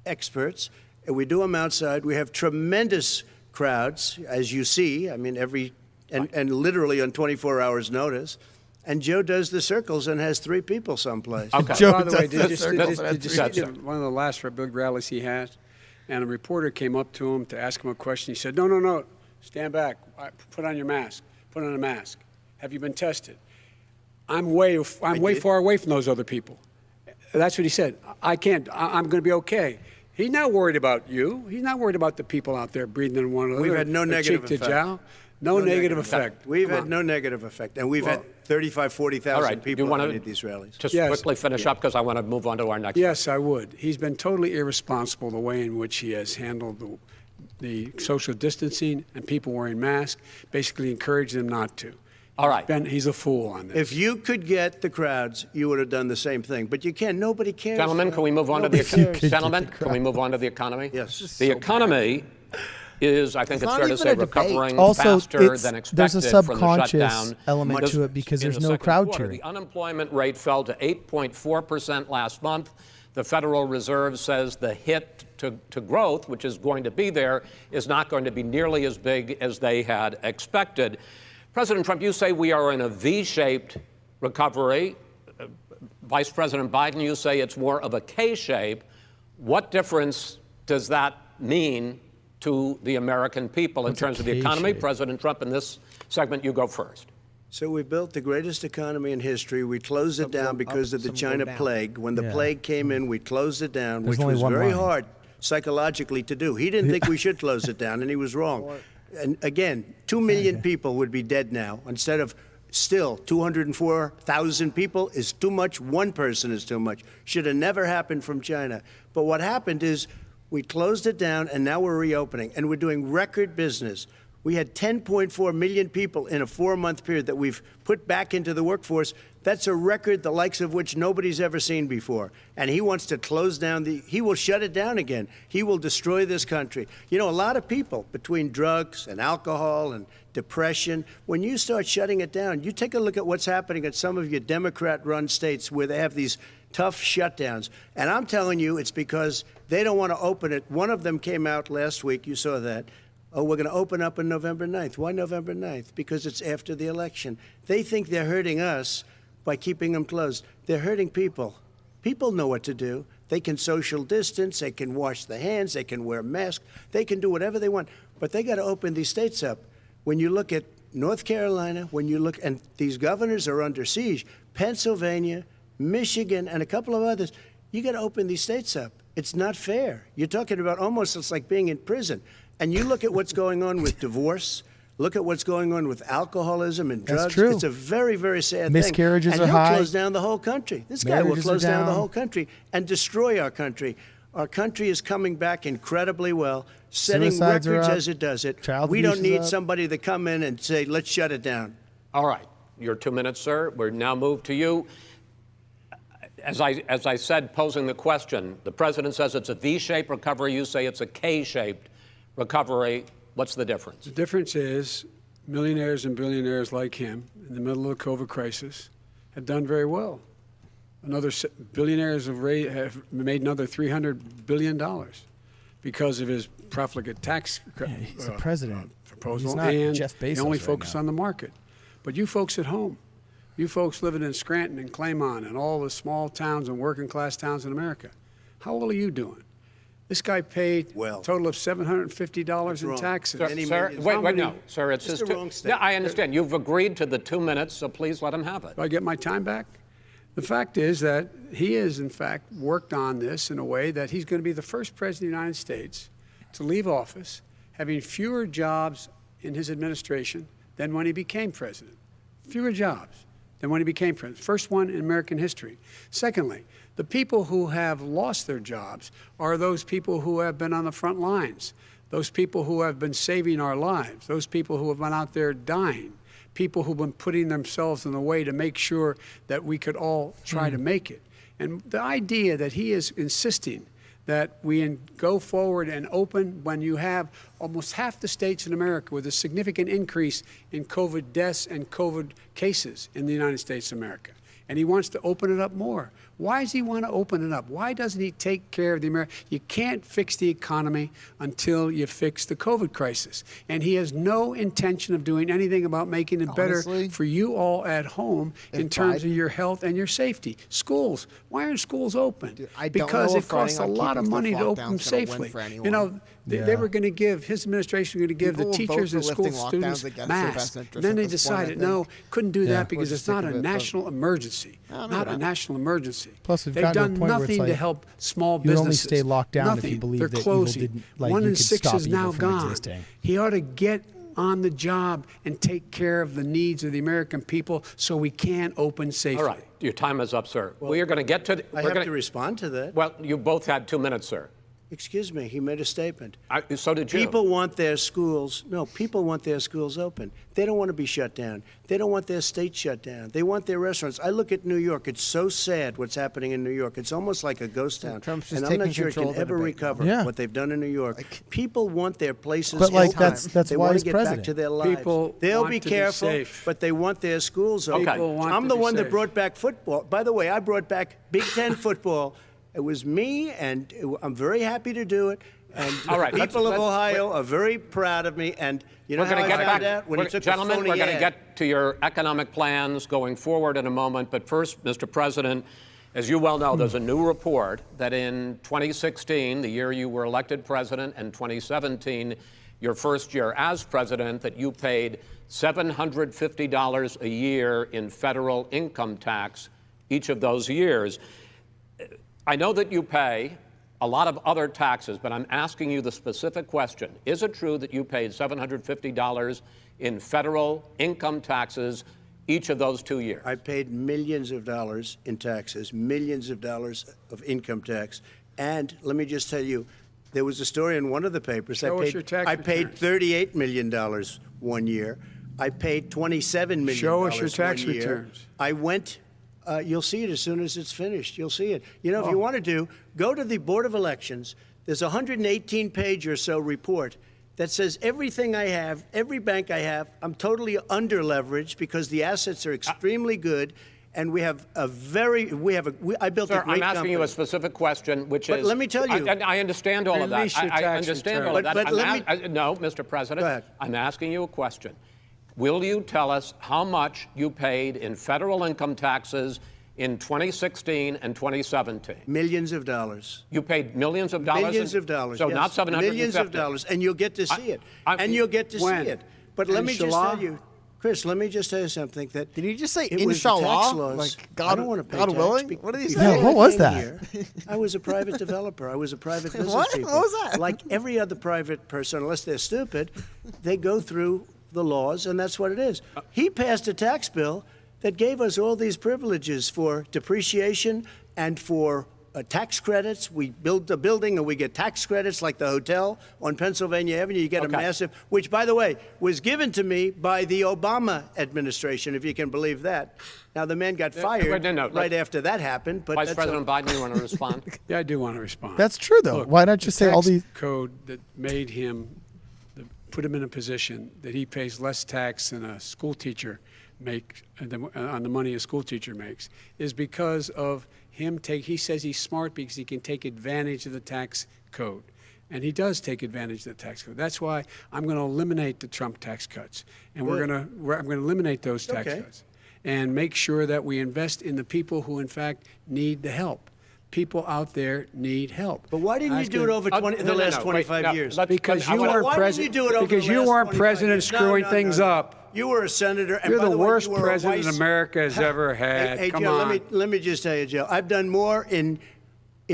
experts. And we do them outside. We have tremendous crowds, as you see. I mean, and literally on 24 hours' notice. And Joe does the circles and has 3 people someplace. Okay. Joe By the way, does did you see one of the last big rallies he had? And a reporter came up to him to ask him a question. He said, no, stand back. Put on your mask. Put on a mask. Have you been tested? I'm way far away from those other people. That's what he said. I can't. I'm going to be okay. He's not worried about you. He's not worried about the people out there breathing in one another. We've had no negative cheek to effect. jowl. No negative effect. We've had no negative effect. And we've had 35,000, 40,000 people at these rallies. Just Yes. quickly finish up because I want to move on to our next. Yes, I would. He's been totally irresponsible the way in which he has handled the social distancing and people wearing masks, basically encourage them not to. All right. He's a fool on this. If you could get the crowds, you would have done the same thing. But you can't. Nobody cares. Gentlemen, can we move on to the economy? Gentlemen, can we move on to the economy? Yes. The economy is, I think it's fair to say, recovering also, faster than expected there's a from the subconscious shutdown. element to it because there's no crowd cheering. The unemployment rate fell to 8.4% last month. The Federal Reserve says the hit to growth, which is going to be there, is not going to be nearly as big as they had expected. President Trump, you say we are in a V-shaped recovery. Vice President Biden, you say it's more of a K-shape. What difference does that mean to the American people in terms of the economy? President Trump, in this segment, you go first. So we built the greatest economy in history. We closed it down because of the China plague. When the plague came in, we closed it down, which was very hard psychologically to do. He didn't think we should close it down, and he was wrong. And again, 2 million people would be dead now instead of still 204,000 people is too much. One person is too much. Should have never happened from China. But what happened is we closed it down, and now we're reopening, and we're doing record business. We had 10.4 million people in a 4-month period that we've put back into the workforce. That's a record the likes of which nobody's ever seen before. And he wants to close down he will shut it down again. He will destroy this country. You know, a lot of people, between drugs and alcohol and depression, when you start shutting it down, you take a look at what's happening at some of your Democrat-run states where they have these tough shutdowns. And I'm telling you, it's because they don't want to open it. One of them came out last week. You saw that. Oh, we're going to open up on November 9th. Why November 9th? Because it's after the election. They think they're hurting us by keeping them closed. They're hurting people. People know what to do. They can social distance. They can wash their hands. They can wear masks. They can do whatever they want. But they got to open these states up. When you look at North Carolina, when you look, and these governors are under siege, Pennsylvania, Michigan, and a couple of others, you got to open these states up. It's not fair. You're talking about almost it's like being in prison. And you look at what's going on with divorce, look at what's going on with alcoholism and drugs. That's true. It's a very, very sad Miscarriages thing. are high. And he'll close down the whole country. This guy will close down the whole country and destroy our country. Our country is coming back incredibly well, setting Suicides records are up. as it does it. Child We don't abuse is need up. somebody to come in and say, let's shut it down. All right. Your 2 minutes, sir. We're now moved to you. As I said, posing the question, the president says it's a V-shaped recovery. You say it's a K-shaped recovery. What's the difference? The difference is millionaires and billionaires like him in the middle of the COVID crisis have done very well. Billionaires have made another $300 billion because of his profligate tax He's the president. proposal. He's not And Jeff Bezos they only right focus now. on the market. But you folks at home, you folks living in Scranton and Claymont and all the small towns and working class towns in America, how well are you doing? This guy paid a total of $750 in taxes. Sir, wait, no. Sir, it's It's his the wrong Yeah, I understand. You've agreed to the 2 minutes, so please let him have it. Do I get my time back? The fact is that he has, in fact, worked on this in a way that he's going to be the first president of the United States to leave office having fewer jobs in his administration than when he became president. Fewer jobs than when he became president. First one in American history. Secondly, the people who have lost their jobs are those people who have been on the front lines, those people who have been saving our lives, those people who have been out there dying, people who've been putting themselves in the way to make sure that we could all try to make it. And the idea that he is insisting that we go forward and open when you have almost half the states in America with a significant increase in COVID deaths and COVID cases in the United States of America. And he wants to open it up more. Why does he want to open it up? Why doesn't he take care of the American? You can't fix the economy until you fix the COVID crisis. And he has no intention of doing anything about making it better for you all at home in terms of your health and your safety. Schools. Why aren't schools open? Dude, I don't because know it if costs a running on lot of keeping money stuff to locked open them down's gonna win safely. for anyone. You know, they were going to give, his administration was going to give People the will vote teachers for and school lifting lockdowns students against their masks. best interest Then at they this point, I decided, think. no, couldn't do that We're because just it's not sick a of it, but- national emergency. Not a national emergency. Plus, we've They've gotten to a done point where it's nothing to like, help small you'd businesses. only stay locked down if you Nothing. believe They're that evil closing. didn't- like, 1 you in could 6 stop is now evil from gone. existing. He ought to get on the job and take care of the needs of the American people so we can open safely. All right. Your time is up, sir. We are going to get to... I have to respond to that. Well, you both had 2 minutes, sir. Excuse me, he made a statement. So did you. People want their schools open. They don't want to be shut down. They don't want their state shut down. They want their restaurants. I look at New York. It's so sad what's happening in New York. It's almost like a ghost town. Trump's just and I'm not taking sure it control can of the ever debate. recover Yeah. what they've done in New York. People want their places But, like, open. that's they why want he's to get president. back to their lives. People They'll want be to be careful, safe. but they want their schools open. Okay. People want I'm to the be one that safe. brought back football. By the way, I brought back Big Ten football. It was me, and I'm very happy to do it. And All right, the people of let's- Ohio are very proud of me. And you know We're how going I to get found back. out? When he took Gentlemen, the phony we're going to ad. get to your economic plans going forward in a moment. But first, Mr. President, as you well know, there's a new report that in 2016, the year you were elected president, and 2017, your first year as president, that you paid $750 a year in federal income tax each of those years. I know that you pay a lot of other taxes, but I'm asking you the specific question. Is it true that you paid $750 in federal income taxes each of those 2 years? I paid millions of dollars in taxes, millions of dollars of income tax. And let me just tell you, there was a story in one of the papers. Show us your tax I paid returns. $38 million one year. I paid $27 million Show us your tax one year. returns. I went. You'll see it as soon as it's finished. You'll see it. You know, if you want to go to the Board of Elections. There's a 118-page or so report that says everything I have, every bank I have, I'm totally under-leveraged because the assets are extremely good, and I built Sir, a great I'm asking company. you a specific question, which But is... let me tell you- I understand all of that. Release your I tax understand all return. of that. But let me- No, Mr. President, Go ahead. I'm asking you a question. Will you tell us how much you paid in federal income taxes in 2016 and 2017? Millions of dollars. You paid millions of dollars? Millions of dollars. So yes. not 750? Millions of dollars, and you'll get to see it. And you'll get to When? see it. But let me just Inshallah? tell you, Chris, let me just tell you something. That Did you just say it was the tax inshallah? laws. Like, I don't want to pay God tax willing? be- What did he before say? Yeah, what I was came that? here, I was a private developer. I was a private business What? people. What was that? Like every other private person, unless they're stupid, they go through the laws, and that's what it is. He passed a tax bill that gave us all these privileges for depreciation and for tax credits. We build a building and we get tax credits, like the hotel on Pennsylvania Avenue. You get a massive, which, by the way, was given to me by the Obama administration, if you can believe that. Now, the man got fired right after that happened. But Vice President Biden, you want to respond? Yeah, I do want to respond. That's true, though. Look, Why not just the say all tax these? code that made him, that put him in a position that he pays less tax than a school teacher on the money a school teacher makes, is because of him he says he's smart because he can take advantage of the tax code. And he does take advantage of the tax code. That's why I'm going to eliminate the Trump tax cuts. And I'm going to eliminate those tax cuts and make sure that we invest in the people who, in fact, need the help. People out there need help. But why didn't you do it over the last 25 years? Because you weren't Why didn't you president. do it over Because the you last weren't 25 president years? screwing things up. You were a senator. And You're by the way, worst you were a president vice- America has ever had. Hey, Come Joe, on. let me just tell you, Joe. I've done more in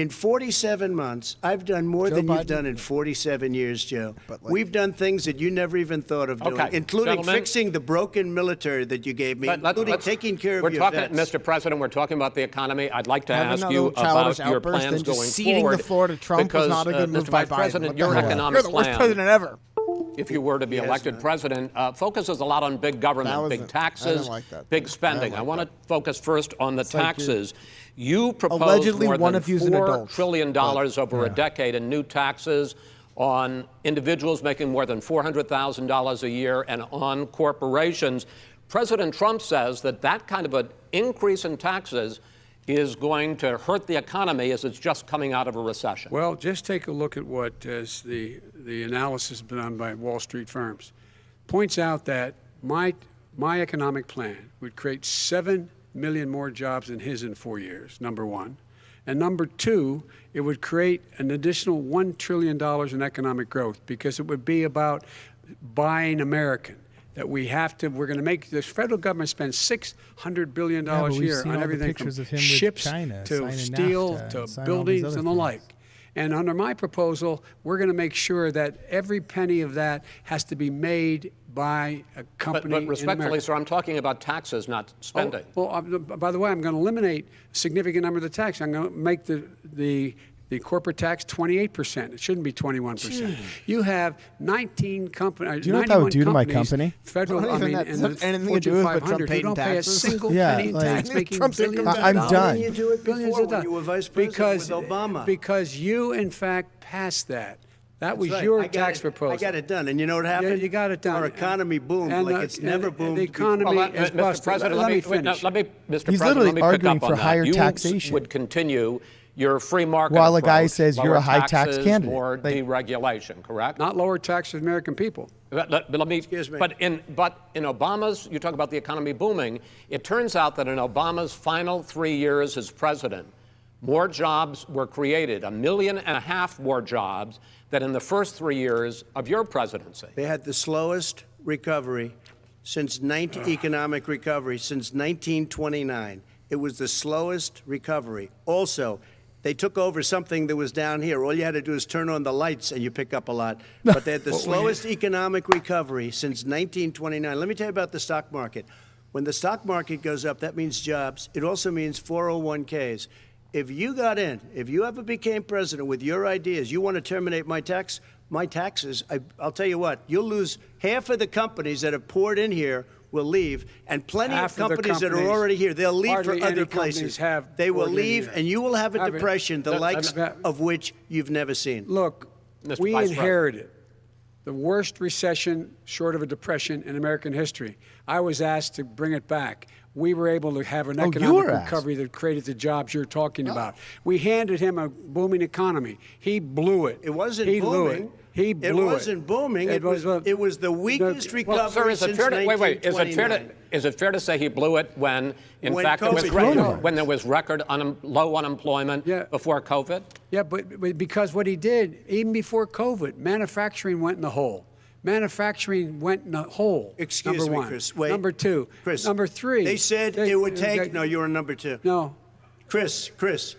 47 months. I've done more than you've done in 47 years, Joe. We've done things that you never even thought of doing, including fixing the broken military that you gave me, including taking care of your vets. Mr. President, we're talking about the economy. I'd like to Have ask another you childish about your outburst plans and just going ceding forward. the floor to Trump was because, not a good move Mr. by Vice Biden. President, What your the hell? economic You're the worst plan, president ever. if you were to be elected president, focuses a lot on big government, big I taxes, didn't like that. big spending. I want to focus first on the taxes. You proposed Allegedly, more one than of you's an $4 adult. trillion over a decade in new taxes on individuals making more than $400,000 a year and on corporations. President Trump says that kind of an increase in taxes is going to hurt the economy as it's just coming out of a recession. Well, just take a look at what is the analysis done by Wall Street firms. Points out that my economic plan would create 7 million more jobs than his in 4 years, number one. And number two, it would create an additional $1 trillion in economic growth because it would be about buying American. That we're going to make, the federal government spend $600 billion a year on everything from ships to steel to buildings and the like. And under my proposal, we're going to make sure that every penny of that has to be made by a company. But respectfully, sir, I'm talking about taxes, not spending. By the way, I'm going to eliminate a significant number of the tax. I'm going to make the The corporate tax, 28%. It shouldn't be 21%. You have 19 companies. Do you know what that would do to my company? Federal, I mean, in the anything to do with Fortune Trump 500 paid who don't pay a taxes. single Yeah, penny in like- tax, making Trump's billions income of I'm dollars. done. Why didn't you do it Billions before of when you were vice president with Obama? Because you, in fact, passed that. That was That's right. your I got tax it- proposal. I got it done. And you know what happened? You got it done. Our economy boomed And, like it's never boomed The economy before. is Mr. busted. President, Let me wait, no, finish. Mr. He's President, literally let me pick arguing up for on that. higher You taxation. would continue your free market While a guy approach, says you're lower a high tax taxes, candidate. more Like- deregulation, correct? Not lower tax for the American people. But let me. Excuse me. But in Obama's, you talk about the economy booming. It turns out that in Obama's final 3 years as president, more jobs were created, 1.5 million more jobs than in the first 3 years of your presidency. They had the slowest recovery since economic recovery since 1929. It was the slowest recovery. Also, they took over something that was down here. All you had to do is turn on the lights and you pick up a lot. But they had the slowest economic recovery since 1929. Let me tell you about the stock market. When the stock market goes up, that means jobs. It also means 401ks. If you got in, if you ever became president with your ideas, you want to terminate my taxes, I'll tell you what, you'll lose half of the companies that have poured in here will leave, and plenty Half of of the companies that are companies, already here, they'll leave for hardly other any companies places. have They will poured in leave, here. and you will have a Have it. depression, the likes that- of which you've never seen. Look, Mr. we Vice President. inherited the worst recession short of a depression in American history. I was asked to bring it back. We were able to have an you economic were asked. recovery that created the jobs you're talking about. We handed him a booming economy. He blew it. It wasn't he blew booming. it. He blew it. It wasn't booming. It was the weakest recovery Well, sir, is it since fair to, wait, 1929. is it fair to say he blew it when, in When fact, COVID when there was record low unemployment Yeah. before COVID? Yeah, but because what he did, even before COVID, manufacturing went in the hole. Manufacturing went in the hole. Excuse number me, one. Chris. Wait. Number two. Chris. Number three. They said it would take. No, you were number two. No. Chris,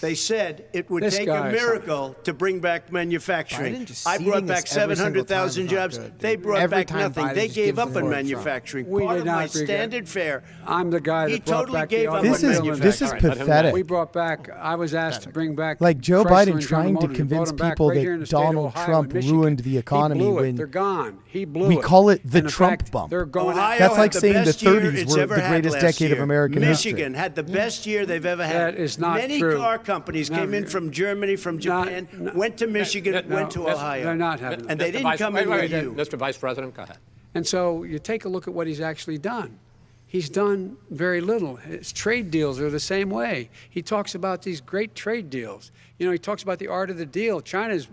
they said it would This take guy a is miracle to bring back manufacturing. Biden just I brought seeding back us every single time 700,000 is not jobs. good, They dude. brought Every back time nothing. Biden They just gave gives up the on floor to Trump. manufacturing. We Part did of not my agree. standard fare. I'm the guy that He brought totally back gave the up This on is manufacturing. this is All right, let him- pathetic. We brought back. I was asked to bring back. Like Joe Chrysler Biden and trying General to Motors. convince Brought 'em back people right that here in the state of Donald Ohio Trump and Michigan. ruined the economy He blew it. when They're gone. He blew we it. call it the And in Trump fact, bump. They're going Ohio out. That's had like the saying the best year 30s it's were ever the had greatest last decade of year. American history. Michigan had the best year they've ever had. That is not Many true. car companies came in from Germany, from Japan, went to Michigan, went to Ohio. They're not having And it. they Mr. didn't Vice- come wait, in wait, with wait, you. Mr. Vice President, go ahead. And so you take a look at what he's actually done. He's done very little. His trade deals are the same way. He talks about these great trade deals. You know, he talks about the art of the deal. China's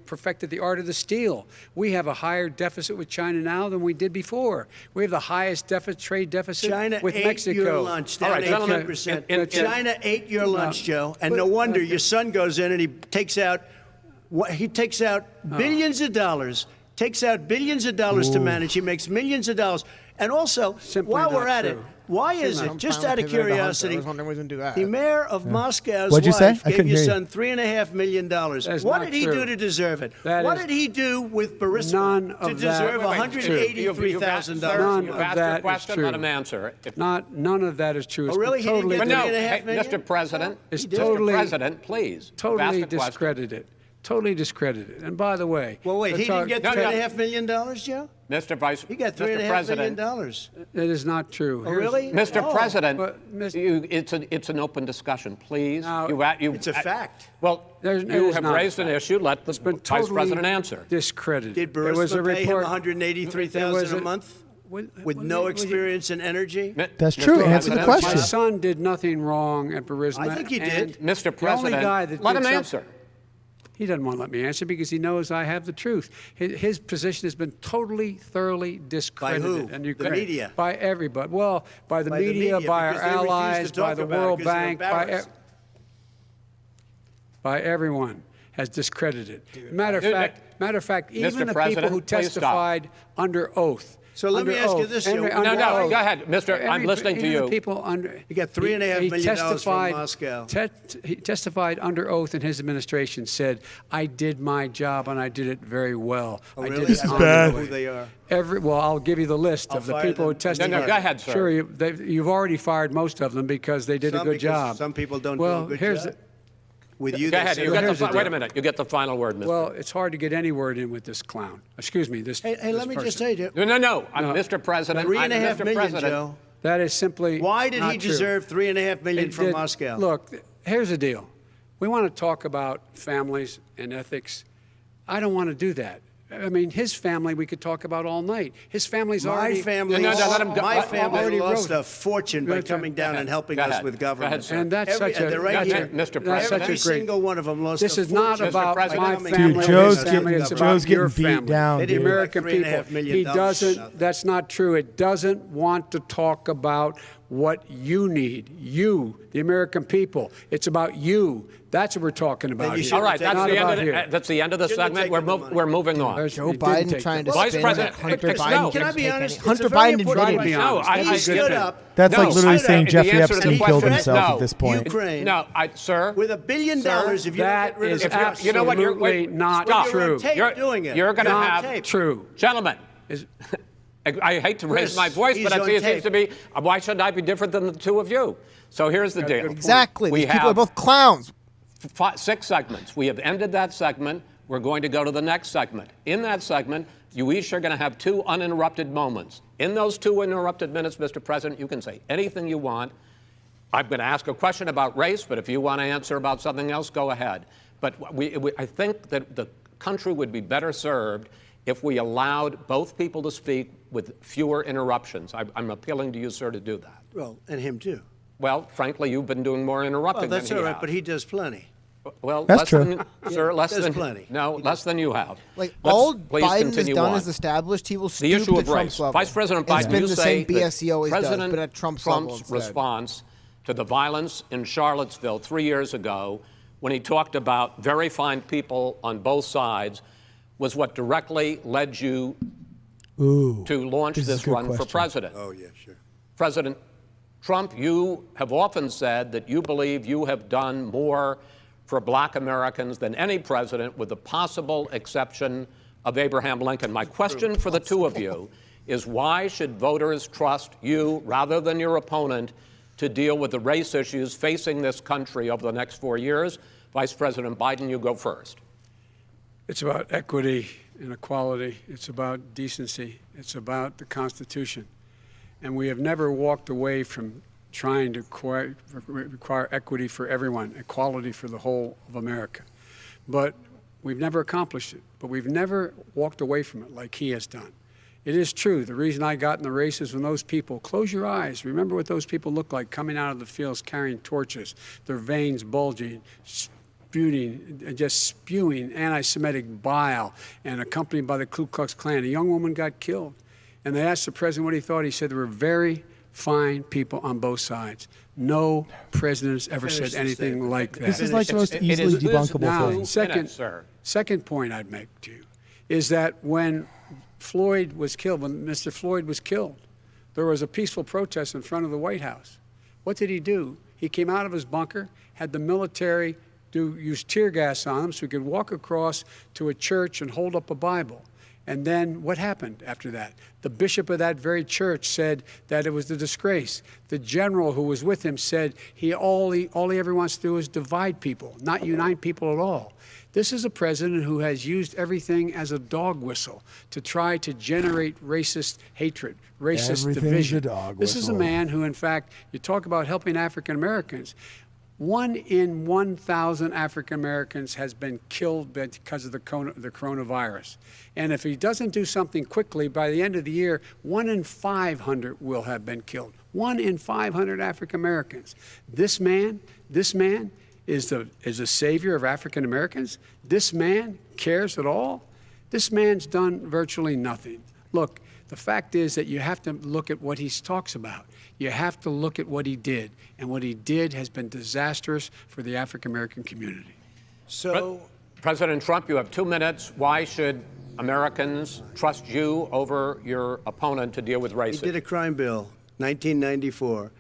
perfected the art of the steal. We have a higher deficit with China now than we did before. We have the highest trade deficit China with ate Mexico. your lunch, down All right, gentlemen, 18%. China ate your lunch, Joe. And no wonder your son goes in and he takes out billions of dollars, to manage. He makes millions of dollars. And also, Simply while not we're at it, true. why is it, just out of curiosity, I was wondering when we do that. the mayor of Moscow's What'd you say? wife I gave couldn't your hear you. son $3.5 million. That's What not did he true. do to deserve it? That What is did he do with Burisma none to of that- deserve Wait, $183,000? None You've of asked that your is question, true. let him answer. None of that is true. It's Oh, really? He didn't totally get But no, $3.5 hey, million? Mr. President, It's Mr. totally- President, please. totally ask a question. discredited. Totally discredited. And by the way, Well, wait, he let's didn't get No, no. $3.5 million, Joe? Mr. Vice, He got Mr. $3.5 million. President, That is not true. Oh, really? Mr. Oh. President, But, Mr. it's an open discussion, please. Now, It's a fact. Well, There's- it you is have not a raised an fact. issue. Let the It's been Vice totally President answer. discredited. Did There was a Burisma pay him report. $183,000 a month with no experience in energy? That's Mr. true. Answer the President, question. My son did nothing wrong at Burisma. I think he and did. Mr. the only President, guy that let did him something- answer. He doesn't want to let me answer because he knows I have the truth. His position has been totally, thoroughly discredited. who? And The media? By everybody. Well, by the By the media, media, by our because they refuse to allies, by talk the about it World because they're Bank, embarrassed. by everyone has discredited. Matter of fact, even the people President, who please stop. testified under oath. So let me under ask you oath, this, under- Joe. under No, oath. go ahead, Mr. I'm listening to Even you. the people under. He got $3.5 million from testified- Moscow. He testified under oath in his administration, said, I did my job and I did it very well. Oh, I really? did it I don't honorably." know who they are. Well, I'll give you the list of the fire people who them. testified. No, go ahead, sir. Sure, you've already fired most of them because they did a Some good because job. some people don't do well, a good here's job. With you, Go they ahead. say- You get Here's the wait deal. a minute. You get the final word, Mr. Well, it's hard to get any word in with this clown. Excuse me. This. Hey, this let me just person. say, No. I'm Mr. President. I'm $3.5 Mr. million, President. Joe. That is simply. Why did not he true. deserve $3.5 million It from did- Moscow? Look, here's the deal. We want to talk about families and ethics. I don't want to do that. I mean, his family we could talk about all night. His family's My already. family, No, let him go. my family already lost wrote. a fortune by That's coming right. down Go and ahead. helping Go us ahead. with Go ahead, government. sir. And that's such a. they're right That's here. it, Mr. That's President. such Every a great. single one of them lost This a is not fortune Mr. about President. my Dude, family. Joe's his getting- family. It's Joe's about getting your beat family. down, They dude. didn't The make American people. $3.5 million He for doesn't. nothing. That's not true. It doesn't want to talk about what you need. You, the American people. It's about you. That's what we're talking about. you here. should All right, Not that's the, about end of here. that's the end of the Shouldn't have segment. taken the money. We're moving on. There's- Joe he didn't Biden take trying that. to Vice spin President, that Hunter it's- Biden no. Can I didn't be take honest? any- It's Hunter a very Biden didn't important take question. any. No, I- He stood I- up. That's No, like literally I- saying the Jeffrey answer to the Epstein killed question- himself no. at this point. Ukraine. No, sir. With $1 billion, Sir, if you That don't get rid is of the You know what? You're absolutely not stop. You're on true. tape doing it. You're going to Not have tape. True. Gentlemen. Is- I hate to raise Chris, my voice, he's but on it seems tape. to be, why should I be different than the two of you? So here's the deal. Exactly. We These people are have both clowns. 6 segments. We have ended that segment. We're going to go to the next segment. In that segment, you each are going to have 2 uninterrupted moments. In those 2 uninterrupted minutes, Mr. President, you can say anything you want. I'm going to ask a question about race, but if you want to answer about something else, go ahead. But I think that the country would be better served if we allowed both people to speak with fewer interruptions. I'm appealing to you, sir, to do that. Well, and him too. Well, frankly, you've been doing more Well, interrupting that's than all he right, has. but he does plenty. Well, That's less true. than, sir, less there's than plenty. No, less than you have. Like Let's all please Biden has continue done on. is established he will The stoop issue to of Trump's race. level. Vice President And Biden, spin you the say same BS that he always does, President but at Trump's level Trump's instead. response to the violence in Charlottesville 3 years ago, when he talked about very fine people on both sides, was what directly led you to launch this is a this good run for question. president. Oh, yeah, sure. President Trump, you have often said that you believe you have done more for black Americans than any president, with the possible exception of Abraham Lincoln. My question for the two of you is, why should voters trust you rather than your opponent to deal with the race issues facing this country over the next 4 years? Vice President Biden, you go first. It's about equity and equality. It's about decency. It's about the Constitution. And we have never walked away from trying to require equity for everyone, equality for the whole of America. But we've never accomplished it. But we've never walked away from it like he has done. It is true. The reason I got in the race is when those people, close your eyes, remember what those people look like coming out of the fields carrying torches, their veins bulging, just spewing anti-Semitic bile, and accompanied by the Ku Klux Klan. A young woman got killed. And they asked the president what he thought. He said there were very fine people on both sides. No president has ever said anything like that. This is like the most It easily is debunkable now- thing. Second point I'd make to you is that when Floyd was killed, when Mr. Floyd was killed, there was a peaceful protest in front of the White House. What did he do? He came out of his bunker, had the military use tear gas on him so he could walk across to a church and hold up a Bible. And then what happened after that? The bishop of that very church said that it was a disgrace. The general who was with him said all he ever wants to do is divide people, not unite people at all. This is a president who has used everything as a dog whistle to try to generate racist hatred, racist Everything's division. a dog This is a whistle. man who, in fact, you talk about helping African Americans. 1 in 1,000 African Americans has been killed because of the coronavirus. And if he doesn't do something quickly, by the end of the year, 1 in 500 will have been killed. 1 in 500 African Americans. This man is the savior of African Americans. This man cares at all. This man's done virtually nothing. Look, the fact is that you have to look at what he talks about. You have to look at what he did. And what he did has been disastrous for the African American community. So, President Trump, you have 2 minutes. Why should Americans trust you over your opponent to deal with he racism? did a crime bill, 1994,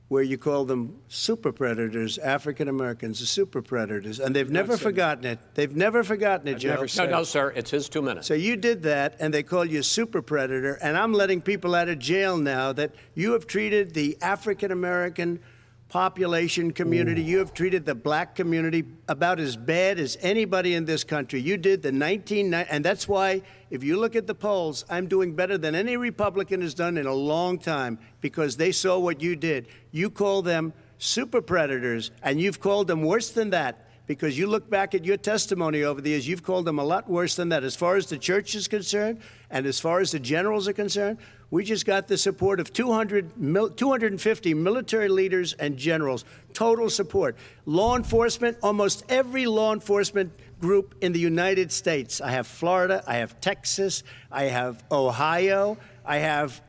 where you call them super predators, African Americans, the super predators, and they've never forgotten it. They've never forgotten it, Joe. No, sir, it's his 2 minutes. So you did that, and they call you a super predator, and I'm letting people out of jail now that you have treated the African American population community. You have treated the black community about as bad as anybody in this country. You did the and that's why, if you look at the polls, I'm doing better than any Republican has done in a long time, because they saw what you did. You call them super predators, and you've called them worse than that, because you look back at your testimony over the years, you've called them a lot worse than that. As far as the church is concerned, and as far as the generals are concerned, we just got the support of 250 military leaders and generals, total support. Law enforcement, almost every law enforcement group in the United States. I have Florida, I have Texas, I have Ohio, I have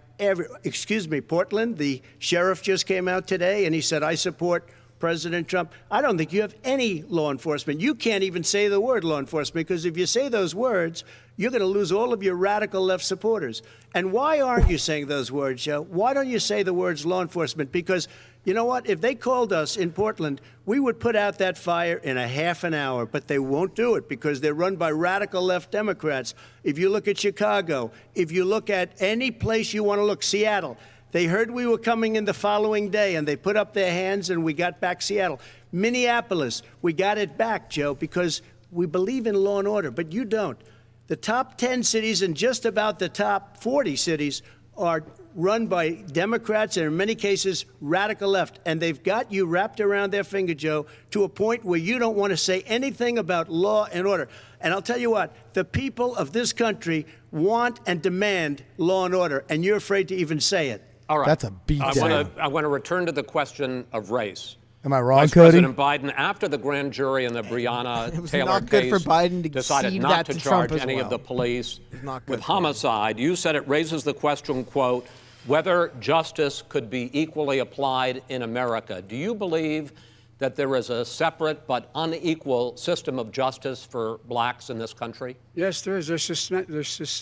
Portland. The sheriff just came out today and he said, I support President Trump. I don't think you have any law enforcement. You can't even say the word law enforcement, because if you say those words, you're going to lose all of your radical left supporters. And why aren't you saying those words, Joe? Why don't you say the words law enforcement? Because you know what? If they called us in Portland, we would put out that fire in a half an hour, but they won't do it because they're run by radical left Democrats. If you look at Chicago, if you look at any place you want to look, Seattle, they heard we were coming in the following day, and they put up their hands, and we got back Seattle. Minneapolis, we got it back, Joe, because we believe in law and order, but you don't. The top 10 cities and just about the top 40 cities are run by Democrats and, in many cases, radical left. And they've got you wrapped around their finger, Joe, to a point where you don't want to say anything about law and order. And I'll tell you what, the people of this country want and demand law and order, and you're afraid to even say it. All right. That's a beatdown. I want to return to the question of race. Am I wrong, Vice Cody? President Biden, after the grand jury in the Breonna Taylor not good case, for Biden to decided cede not that to to Trump charge as any well. of the police not good with for him. homicide. You said it raises the question, quote, whether justice could be equally applied in America. Do you believe that there is a separate but unequal system of justice for blacks in this country? Yes, there is. There's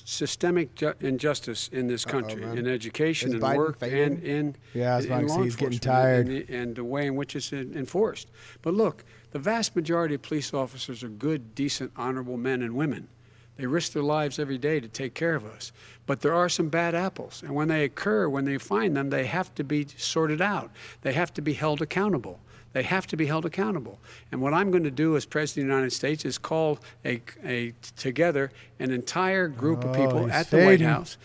systemic injustice in this country, in education, in Biden work, fading? and in Yeah, I was about to law say he's getting enforcement, tired. and the way in which it's enforced. But look, the vast majority of police officers are good, decent, honorable men and women. They risk their lives every day to take care of us. But there are some bad apples. And when they occur, when they find them, they have to be sorted out. They have to be held accountable. They have to be held accountable. And what I'm going to do as President of the United States is call together an entire group of people he's at the White fading. House.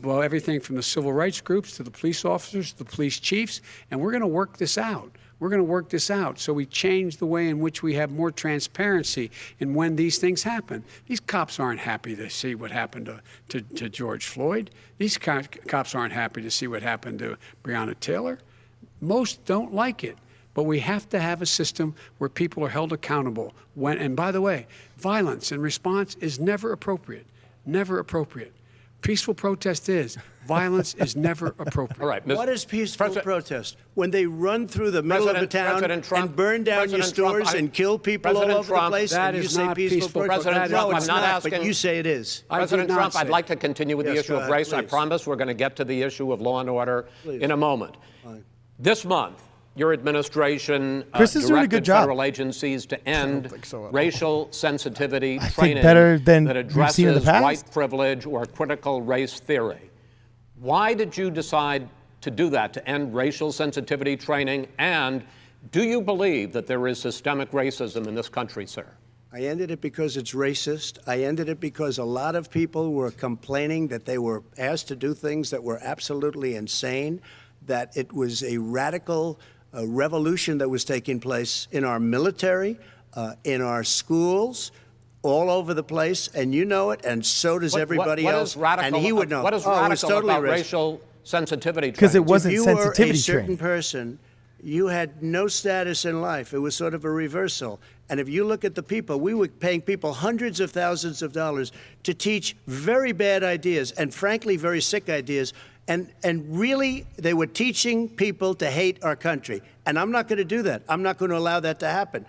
Well, everything from the civil rights groups to the police officers, to the police chiefs, and we're going to work this out. We're going to work this out so we change the way in which we have more transparency in when these things happen. These cops aren't happy to see what happened to George Floyd. These cops aren't happy to see what happened to Breonna Taylor. Most don't like it. But we have to have a system where people are held accountable. And by the way, violence in response is never appropriate. Never appropriate. Peaceful protest is. Violence is never appropriate. All right. What is peaceful protest? When they run through the middle of a town and burn down your stores and kill people all over the place, that and you is say not peaceful peaceful protest? President No, Trump, it's I'm not not, but asking- you say it is. President did not Trump, say I'd like to continue with the Yes, issue go of ahead, race. I please. promise we're going to get to the issue of law and order Please. in a moment. Fine. This month, your administration Chris is doing a directed good job. federal agencies to end think so at all. racial sensitivity think training better than that we've seen in the addresses past. white privilege or critical race theory. Why did you decide to do that, to end racial sensitivity training? And do you believe that there is systemic racism in this country, sir? I ended it because it's racist. I ended it because a lot of people were complaining that they were asked to do things that were absolutely insane, that it was a radical revolution that was taking place in our military, in our schools, all over the place, and you know it, and so does everybody what else. Is radical, and he would know. What is Oh, it was radical totally about racist. racial sensitivity training? Because it wasn't If you were a sensitivity certain training. person, you had no status in life. It was sort of a reversal. And if you look at the people, we were paying people hundreds of thousands of dollars to teach very bad ideas and, frankly, very sick ideas. And really, they were teaching people to hate our country. And I'm not going to do that. I'm not going to allow that to happen.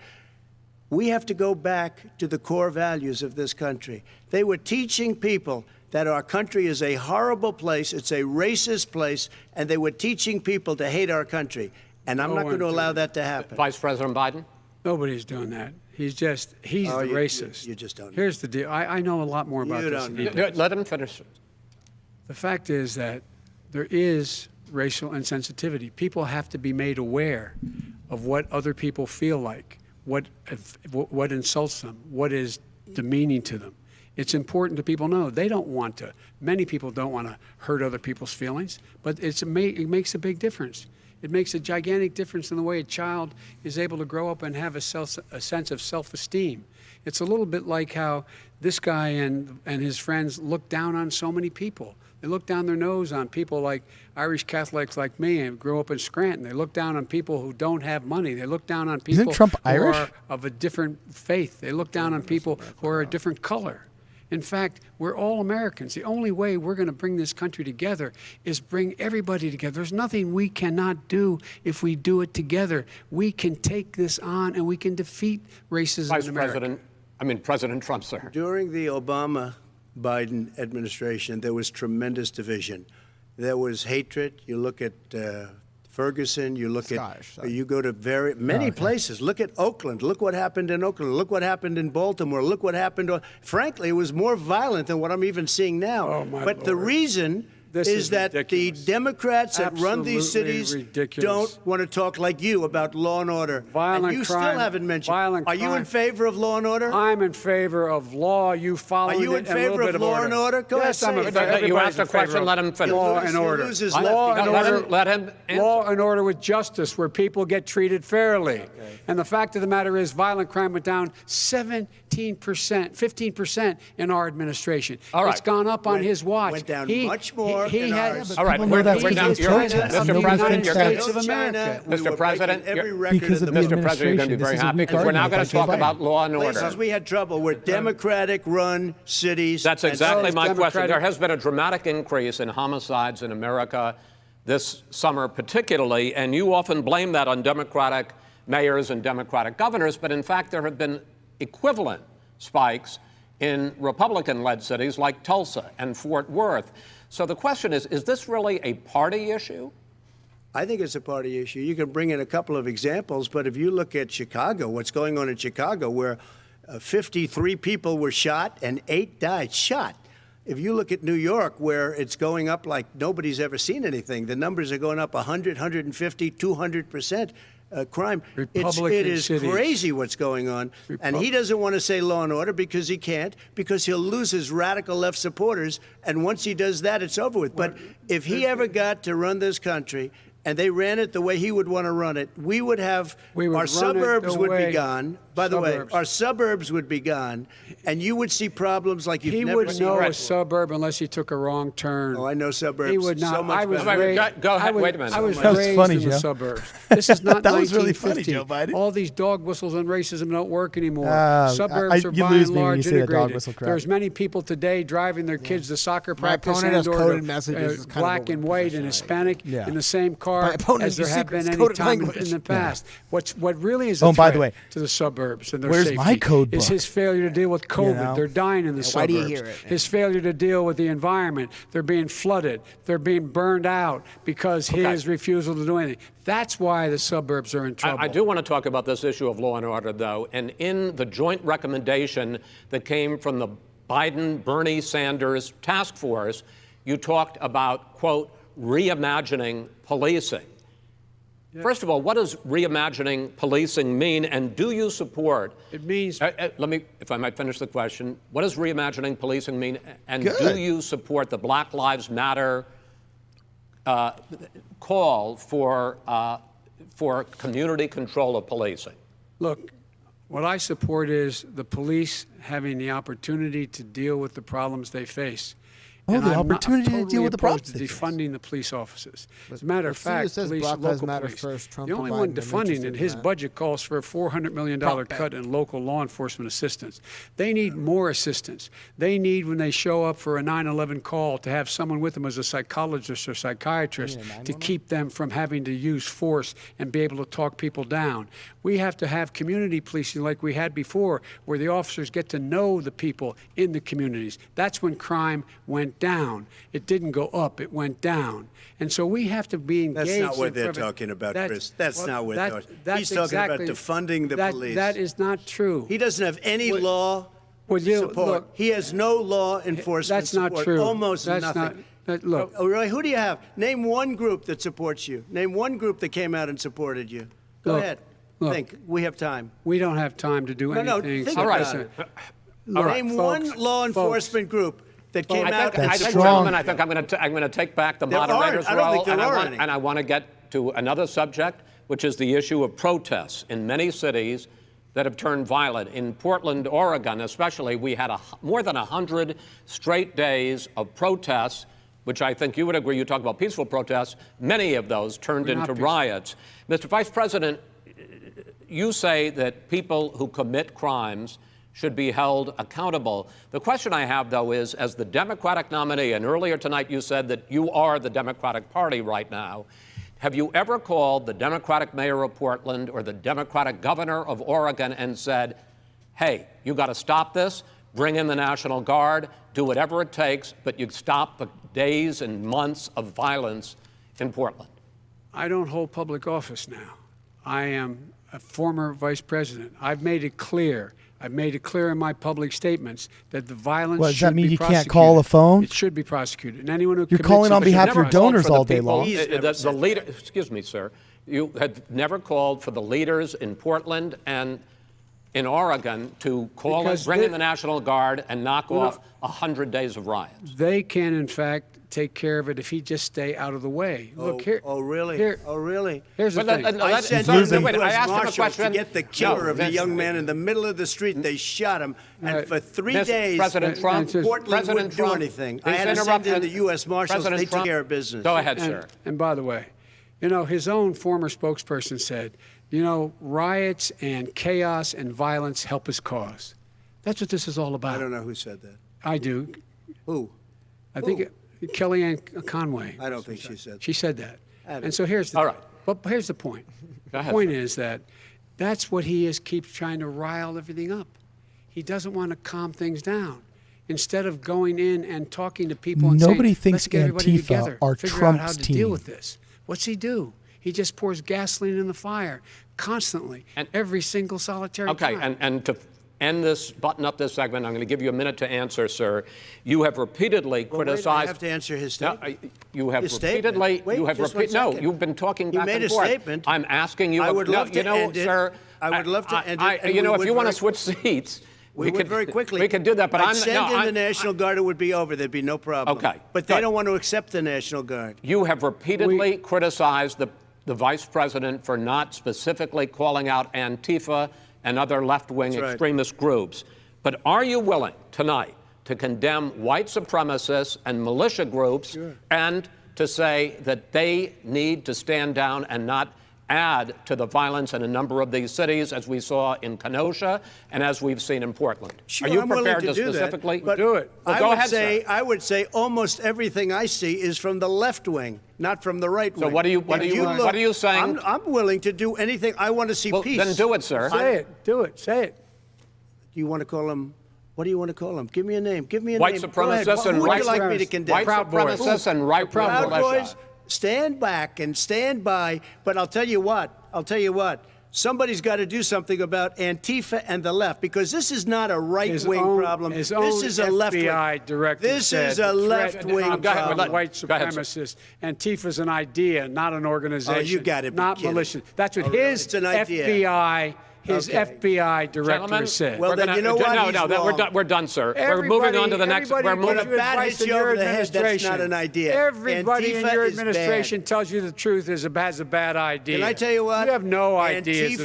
We have to go back to the core values of this country. They were teaching people that our country is a horrible place, it's a racist place, and they were teaching people to hate our country. And I'm not going to allow that to happen. Vice President Biden? Nobody's doing that. He's the racist. You just don't know. Here's the deal. I know a lot more about You this don't than he know. does. Let him finish. The fact is that there is racial insensitivity. People have to be made aware of what other people feel like, what insults them, what is demeaning to them. It's important that people know they don't want to. Many people don't want to hurt other people's feelings, but it makes a big difference. It makes a gigantic difference in the way a child is able to grow up and have a sense of self-esteem. It's a little bit like how this guy and his friends look down on so many people. They look down their nose on people like Irish Catholics like me and grew up in Scranton. They look down on people who don't have money. They look down on people Isn't Trump who Irish? are of a different faith. They look down on people who are a different color. In fact, we're all Americans. The only way we're going to bring this country together is bring everybody together. There's nothing we cannot do if we do it together. We can take this on and we can defeat racism in America. President Trump, sir. During the Obama-Biden administration, there was tremendous division. There was hatred. You look at Ferguson, you look you go to many places. Look at Oakland. Look what happened in Oakland. Look what happened in Baltimore. Look what happened. Frankly, it was more violent than what I'm even seeing now. Oh, my but Lord. the reason is that ridiculous. the Democrats that run these cities ridiculous. don't want to talk like you about law and order. Violent and you crime, still haven't mentioned. violent Are you crime. in favor of law and order? I'm in favor of law. You following Are you in it, and a little favor bit of law and order? Go yes, ahead, I'm say in it. favor. You asked a Everybody's in favor question, of let him finish. Law and order. Law and order. Let him answer. Law and order with justice, where people get treated fairly. And the fact of the matter is, violent crime went down 15% in our administration. All right. It's gone up on his watch. Went down much more He in had. ours. All right, People know that we're because down. of You're, protests. Mr. Nobody President, thinks you're that- going to, China, we Mr. were President, breaking every you're- record Because in of the the Mr. President, you're going to be This very is a happy weak because we're now going argument to talk by about law and order. places we had trouble were Democratic-run cities. That's and exactly cities my question. Democratic- There has been a dramatic increase in homicides in America this summer particularly, and you often blame that on Democratic mayors and Democratic governors, but in fact there have been equivalent spikes in Republican-led cities like Tulsa and Fort Worth. So the question is this really a party issue? I think it's a party issue. You can bring in a couple of examples, but if you look at Chicago, what's going on in Chicago, where 53 people were shot and 8 died, shot. If you look at New York, where it's going up like nobody's ever seen anything, the numbers are going up 100, 150, 200%. Crime. It is cities. crazy what's going on. And he doesn't want to say law and order because he can't, because he'll lose his radical left supporters. And once he does that, it's over with. But if he ever got to run this country and they ran it the way he would want to run it, we would have our suburbs would be gone. By the way, our suburbs would be gone, and you would see problems like you've never seen. He would know before. a suburb unless he took a wrong turn. Oh, I know suburbs. He would not. So much I was better. raised. Go ahead. I was, Wait a minute. I was That was raised funny, in the Joe. suburbs. This is not That was 1950. really funny, Joe Biden. All these dog whistles on racism don't work anymore. you Suburbs are by lose and me when large you say that dog integrated. whistle crap. There's many people today driving their kids to soccer practice opponent has and coded messages. It's kind of black a and white and professional Hispanic Yeah. in the same car My opponent as there uses have been secrets any coded time language. in the past. What really is Oh, a and by the threat way, to the suburbs and their where's safety my code is book? his failure to deal with COVID. know? They're dying in the why do suburbs. you hear it? His failure to deal with the environment. They're being flooded. They're being burned out because his refusal to do anything. That's why the suburbs are in trouble. I do want to talk about this issue of law and order, though. And in the joint recommendation that came from the Biden-Bernie Sanders task force, you talked about, quote, reimagining policing. First of all, what does reimagining policing mean, and do you support? It means. Let me, if I might finish the question. What does reimagining policing mean, and Good. do you support the Black Lives Matter call for community control of policing? Look, what I support is the police having the opportunity to deal with the problems they face. Oh, And the I'm not opportunity to totally deal with the opposed problems to they face. defunding the police offices. As a matter of see, it fact, says police, Black Lives local Matter police. first, Trump The only or one Biden, I'm defunding interested it, in his that. budget calls for a $400 million cut in local law enforcement assistance. They need more assistance. They need, when they show up for a 9/11 call, to have someone with them as a psychologist or psychiatrist to keep them from having to use force and be able to talk people down. We have to have community policing like we had before, where the officers get to know the people in the communities. That's when crime went down. It didn't go up, it went down. And so we have to be engaged. That's not what in they're prevent- talking about, That's- Chris. That's well, not what that- they're talking about. that's He's talking about exactly- defunding the police. That is not true. He doesn't have any law Would you- support. look, He has no law enforcement That's not support. true. Almost That's nothing. look, Oh, really? Who do you have? Name one group that supports you. Name one group that came out and supported you. Go Look, ahead. look. Think. We have time. We don't have time to do No, anything. think All right. about it. All right, Name folks, one law enforcement group that came out. That's and strong. Gentlemen, I think I'm going to take back the There moderator's aren't. I don't role, think there are any. and I want to get to another subject, which is the issue of protests in many cities that have turned violent. In Portland, Oregon, especially, we had more than 100 straight days of protests, which I think you would agree. You talk about peaceful protests. Many of those turned We're not into peaceful. riots. Mr. Vice President, you say that people who commit crimes should be held accountable. The question I have, though, is as the Democratic nominee, and earlier tonight you said that you are the Democratic Party right now, have you ever called the Democratic mayor of Portland or the Democratic governor of Oregon and said, hey, you got to stop this, bring in the National Guard, do whatever it takes, but you stop the days and months of violence in Portland? I don't hold public office now. I am a former vice president. I've made it clear. I've made it clear in my public statements that the violence What, does should that mean be you can't prosecuted. call a phone? It should be prosecuted. And anyone who You're commits calling on a- behalf of Never your called donors for the all day people- long. He's never The said leader, excuse me, sir. You have never called for the leaders in Portland and in Oregon to call Because bring they- in the National Guard and knock off 100 days of riots. They can, in fact, take care of it if he just stay out of the way. Look here. Oh, really? Here, Oh, really? here's the But thing. no, I that- sent sorry, in the wait, I U.S. asked him a Marshals to question. get the killer No, of the Vince- young man in the middle of the street. They shot him, and for 3 days, President Trump, Portland President wouldn't do Trump, anything. I please had to send interrupt in and- the U.S. Marshals. President They Trump, took care of business. Go ahead, sir. And by the way, his own former spokesperson said, riots and chaos and violence help his cause. That's what this is all about. I don't know who said that. I do. Who? I think Kellyanne Conway. I don't think she said that. She said that. I don't- And so here's the All right. But here's the point. Go ahead, The point sir. is that that's what he is, keeps trying to rile everything up. He doesn't want to calm things down. Instead of going in and talking to people and Nobody saying, thinks let's get everybody Antifa together, are figure out Trump's how to team. deal with this. What's he do? He just pours gasoline in the fire constantly, And- every single solitary Okay, time. and to end this, button up this segment, I'm going to give you a minute to answer, sir. You have repeatedly Well, wait, criticized. I have to answer his No, statement. you have His repeatedly. statement. Wait, you have just one no. second. You've been talking He back made and a forth. statement. I'm asking you. I would love to know, end it. sir. I would love to end it, and if we would you want to very- switch seats, We would could very quickly. We could do that, but I'd I'm send no, in I'm- the National Guard. It would be over. There'd be no problem. Okay, But they good. don't want to accept the National Guard. You have repeatedly criticized the vice president for not specifically calling out Antifa and other left-wing That's right. extremist groups. But are you willing tonight to condemn white supremacists and militia groups and to say that they need to stand down and not add to the violence in a number of these cities, as we saw in Kenosha and as we've seen in Portland? Sure, Are you I'm willing prepared to do that, specifically but do it? Well, I go would ahead, say sir. I would say almost everything I see is from the left wing, not from the right wing. what are you- what If are you- what are you saying? I'm willing to do anything. I want to see Well, peace. then do it, sir. Say it. Do it. Say it. You want to call him? What do you want to call him? Give me a name. Give me a White name. Go ahead. supremacists and Who would right you like me to condemn? White Proud Boys. supremacists and right-wing Proud militia. Boys, stand back and stand by. But I'll tell you what. Somebody's got to do something about Antifa and the left, because this is not a right-wing problem. His This own is a left-wing. FBI director This said is a the threat left-wing of Go ahead, problem. white Go ahead, sir. supremacists. Antifa's an idea, not an organization. Oh, you gotta be not kidding. militia. That's what Oh, really? his It's an idea. His Okay. FBI director Gentlemen, said. Well, we're then gonna, you know what? No, He's no, wrong. we're done, sir. We're moving on to the next. Everybody We're gives moving. you Bat advice hits in you your over the head, that's administration. not an idea. Everybody in Antifa your is bad. administration tells you the truth has a bad idea. Can I tell you what? You have no ideas.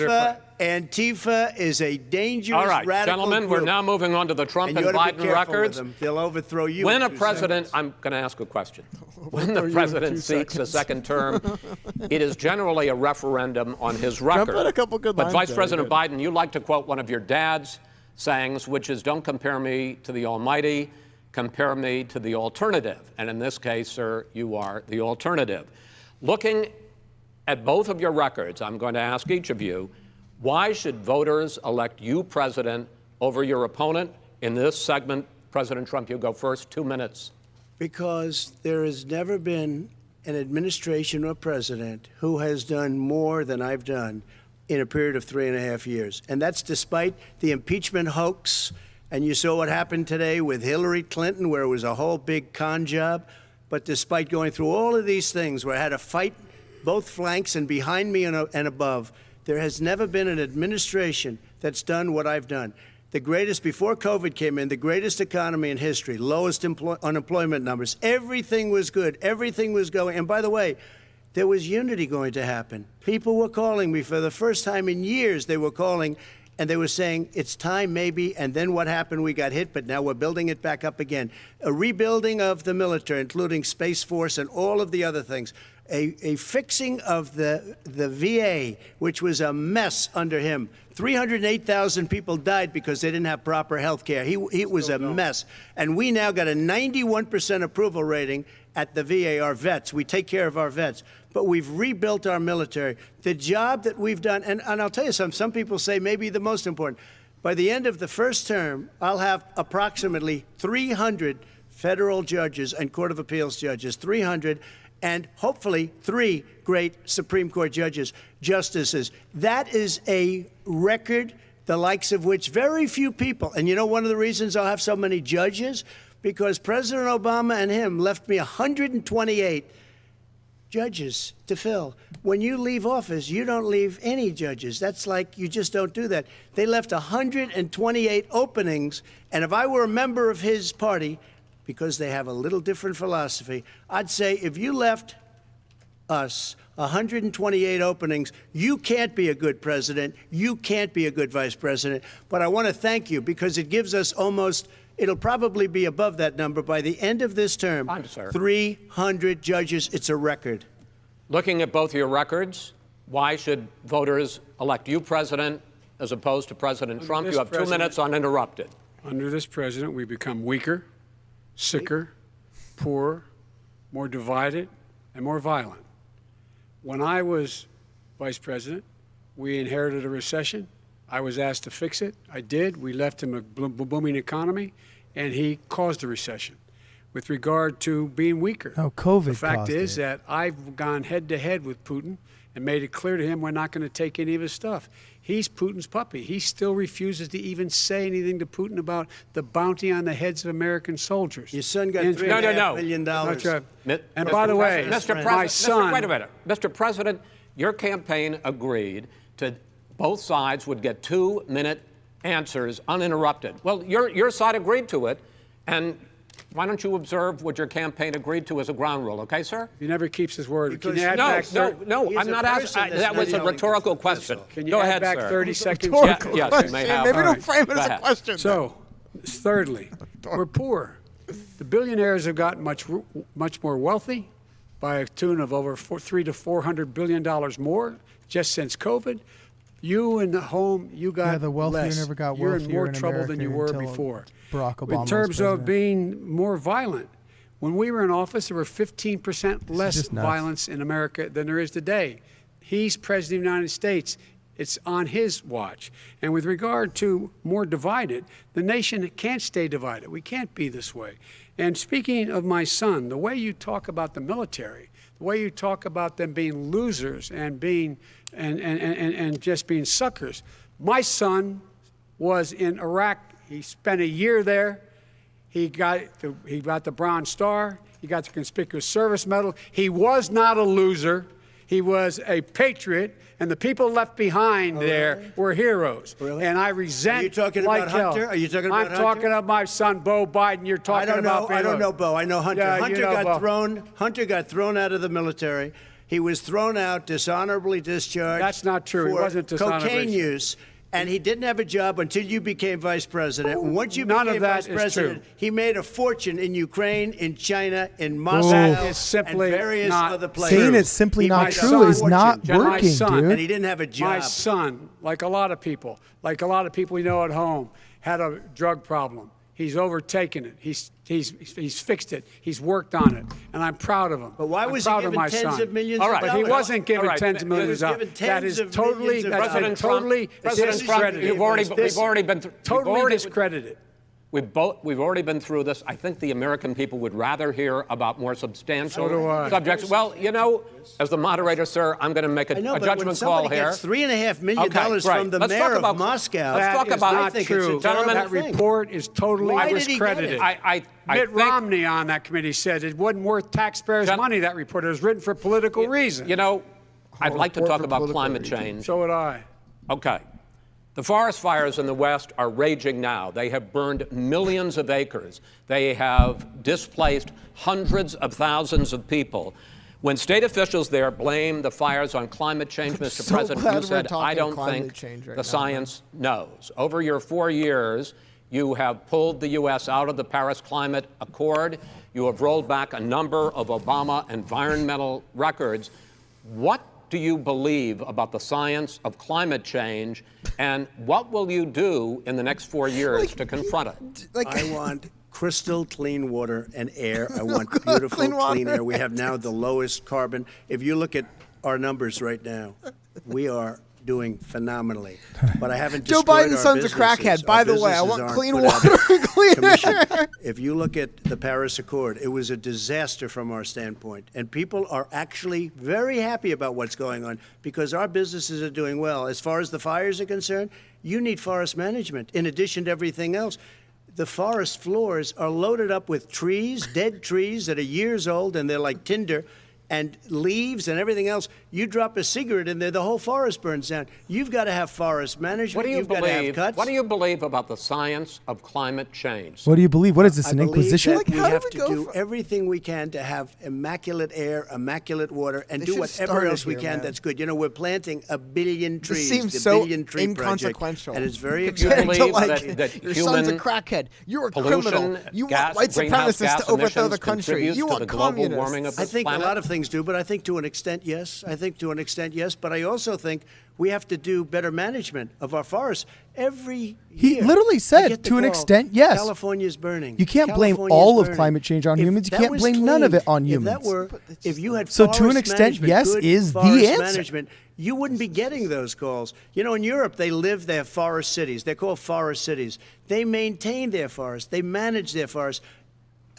Antifa is a dangerous All right, radical gentlemen, group. we're now moving on to the Trump And and you ought to be Biden careful with records. them. They'll overthrow you. When in a 2 president, seconds. I'm going to ask a question. When the president seeks a second term, it is generally a referendum on his record. had a couple good But lines Vice there, President good. Biden, you like to quote one of your dad's sayings, which is, "Don't compare me to the Almighty, compare me to the alternative." And in this case, sir, you are the alternative. Looking at both of your records, I'm going to ask each of you, why should voters elect you president over your opponent? In this segment, President Trump, you go first, 2 minutes. Because there has never been an administration or president who has done more than I've done in a period of 3.5 years. And that's despite the impeachment hoax. And you saw what happened today with Hillary Clinton, where it was a whole big con job. But despite going through all of these things, where I had to fight both flanks and behind me and above, There has never been an administration that's done what I've done. The greatest, before COVID came in, the greatest economy in history, lowest unemployment numbers. Everything was good. Everything was going. And by the way, there was unity going to happen. People were calling me for the first time in years. They were calling, and they were saying, it's time maybe. And then what happened? We got hit, but now we're building it back up again. A rebuilding of the military, including Space Force and all of the other things. A fixing of the VA, which was a mess under him. 308,000 people died because they didn't have proper health care. It was a mess. And we now got a 91% approval rating at the VA, our vets. We take care of our vets. But we've rebuilt our military. The job that we've done, and I'll tell you something, some people say maybe the most important. By the end of the first term, I'll have approximately 300 federal judges and Court of Appeals judges, 300, and hopefully 3 great Supreme Court justices. That is a record, the likes of which very few people, and you know one of the reasons I'll have so many judges? Because President Obama and him left me 128 judges to fill. When you leave office, you don't leave any judges. That's like, you just don't do that. They left 128 openings, and if I were a member of his party, because they have a little different philosophy, I'd say if you left us 128 openings, you can't be a good president, you can't be a good vice president. But I want to thank you because it gives us almost, it'll probably be above that number by the end of this term. 300 judges, it's a record. Looking at both your records, why should voters elect you president as opposed to President Trump? You have 2 minutes uninterrupted. Under this president, we become weaker, sicker, poorer, more divided, and more violent. When I was vice president, we inherited a recession. I was asked to fix it. I did. We left him a booming economy, and he caused a recession. With regard to being weaker, COVID the fact caused is it. that I've gone head-to-head with Putin and made it clear to him we're not going to take any of his stuff. He's Putin's puppy. He still refuses to even say anything to Putin about the bounty on the heads of American soldiers. Your son got $3.5 million. And by the way, my son... Wait a minute. Mr. President, your campaign agreed to both sides would get 2-minute answers uninterrupted. Well, your side agreed to it, and why don't you observe what your campaign agreed to as a ground rule, okay, sir? He never keeps his word. No, I'm not asking. That was a rhetorical question. Can you Go add ahead, back sir. 30 seconds? Yes, you may have. Maybe don't frame it as a question. So, thirdly, we're poor. The billionaires have gotten much more wealthy by a tune of over $300 to $400 billion more just since COVID. You in the home, you got the wealthier less. never got You're in wealthier more in trouble than you were America before. Barack Obama In terms was of president. being more violent, when we were in office, there were 15% less just nuts. violence in America than there is today. He's president of the United States. It's on his watch. And with regard to more divided, the nation can't stay divided. We can't be this way. And speaking of my son, the way you talk about the military, the way you talk about them being losers and being and just being suckers. My son was in Iraq. He spent a year there. He got the Bronze Star. He got the Conspicuous Service Medal. He was not a loser. He was a patriot, and the people left behind there were heroes. Really? And I resent. Are you talking like about hell. Hunter? Are you talking about I'm Hunter? talking about my son, Bo Biden. You're talking about. I don't know Bo. I know Hunter. Yeah, Hunter you know Bo. Hunter got thrown out of the military. He was thrown out, dishonorably discharged. That's not true. He For wasn't dishonorably cocaine use. And he didn't have a job until you became vice president. And once you None became of that vice is president, true. he made a fortune in Ukraine, in China, in Moscow, That is simply and various not other places. Saying it's simply He not might true son- is not Fortune. My working, son- dude. And he didn't have a job. My son, like a lot of people we know at home, had a drug problem. He's overtaken it. He's fixed it. He's worked on it, and I'm proud of him. But why was he I'm proud of given my tens son. of millions All of right. dollars? But he wasn't given All right. tens of millions of He was dollars. given That is tens of totally, millions of that's been dollars. totally President Trump, discredited. you've already been Totally discredited. We've already been through this. I think the American people would rather hear about more substantial So do I. subjects. Well, you know, as the moderator, sir, I'm going to make a I know, but when judgment call somebody here. gets $3.5 million Okay, right. from the Let's mayor talk of about- Moscow, let's talk That is about- not I think it's a true. terrible That thing. report is totally Why did he get discredited. it? I Mitt think, Romney on that committee said it wasn't worth taxpayers' money, that report. It was written for political reasons. You know, I'd like to talk about climate change. So would I. Okay. The forest fires in the West are raging now. They have burned millions of acres. They have displaced hundreds of thousands of people. When state officials there blame the fires on climate change, Mr. President, you said, I don't think the science knows. Over your 4 years, you have pulled the U.S. out of the Paris Climate Accord. You have rolled back a number of Obama environmental records. What do you believe about the science of climate change, and what will you do in the next 4 years to confront it? I want crystal clean water and air. I want beautiful clean air. We have now the lowest carbon. If you look at our numbers right now, we are doing phenomenally. But I haven't Joe destroyed Biden's our son's a businesses. crackhead. By Our the way, I businesses want aren't clean put water out and clean commission. air. If you look at the Paris Accord, it was a disaster from our standpoint. And people are actually very happy about what's going on because our businesses are doing well. As far as the fires are concerned, you need forest management in addition to everything else. The forest floors are loaded up with trees, dead trees that are years old, and they're like tinder, and leaves and everything else. You drop a cigarette in there, the whole forest burns down. You've got to have forest management. What do you You've got to have cuts. What do you believe about the science of climate change? What do you believe? What is this, an inquisition? That we how have did to we go do from- everything we can to have immaculate air, immaculate water, and They do should whatever start it else we here, can man. that's good. You know, we're planting 1 billion trees. seems the so billion tree project, inconsequential. and it's very You exciting. believe like, that your son's a human crackhead. You're a pollution, criminal. You gas, want white greenhouse supremacists gas to overthrow emissions the country. contributes You to want the global communists. warming of I this think planet? a lot of things do, but I think to an extent, yes. I think to an extent, yes. But I also think we have to do better management of our forests. Every He year, literally I said, get the to an call, extent, yes. California's burning. You can't blame California's all of burning. climate change on If humans. You that can't was blame none of it on If that humans. were, if you had So to an forest extent, management, yes good is the forest answer. management, you wouldn't be getting those calls. You know, in Europe, they have forest cities. They're called forest cities. They maintain their forests. They manage their forests.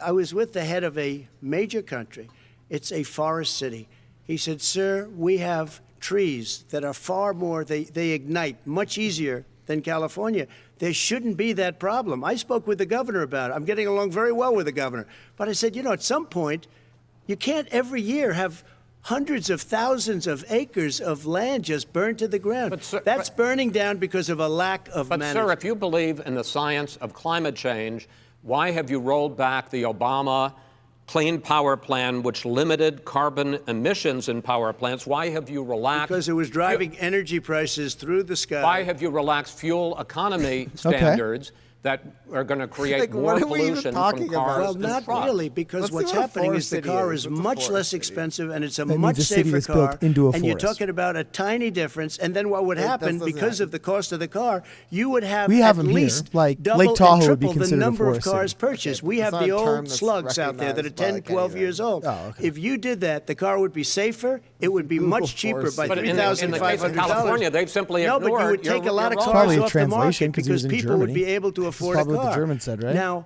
I was with the head of a major country. It's a forest city. He said, sir, we have trees that are far more, they ignite much easier than California. There shouldn't be that problem. I spoke with the governor about it. I'm getting along very well with the governor. But I said, you know, at some point, you can't every year have hundreds of thousands of acres of land just burned to the ground. But, sir, That's burning down because of a lack of But, management. sir, if you believe in the science of climate change, why have you rolled back the Obama Clean Power Plan, which limited carbon emissions in power plants? Why have you relaxed? Because it was driving energy prices through the sky. Why have you relaxed fuel economy standards that are going to create Like, more what are we even pollution talking from about? cars Well, and not trucks? really, because Let's what's see what a happening forest is the city car is. is What's a much forest less city? expensive and it's a That much means a city safer is built car. into a and you're forest. talking about a tiny difference. And then what would happen doesn't because happen. of the cost of the car, you would have We have at them here, least like double Lake Tahoe and would be triple the considered a number of forest cars city. purchased. We It's have not the a term old that's slugs out there that are recognized by, 10, like, 12 any years old. Oh, okay. If you did that, the car would be safer. It would be much cheaper forest by city. But in the case of $3,500. California, they've simply No, but you ignored would take your a lot of your cars Probably a off the market translation 'cause he was because in people would Germany. be able to afford probably a what the car. German said, right? Now,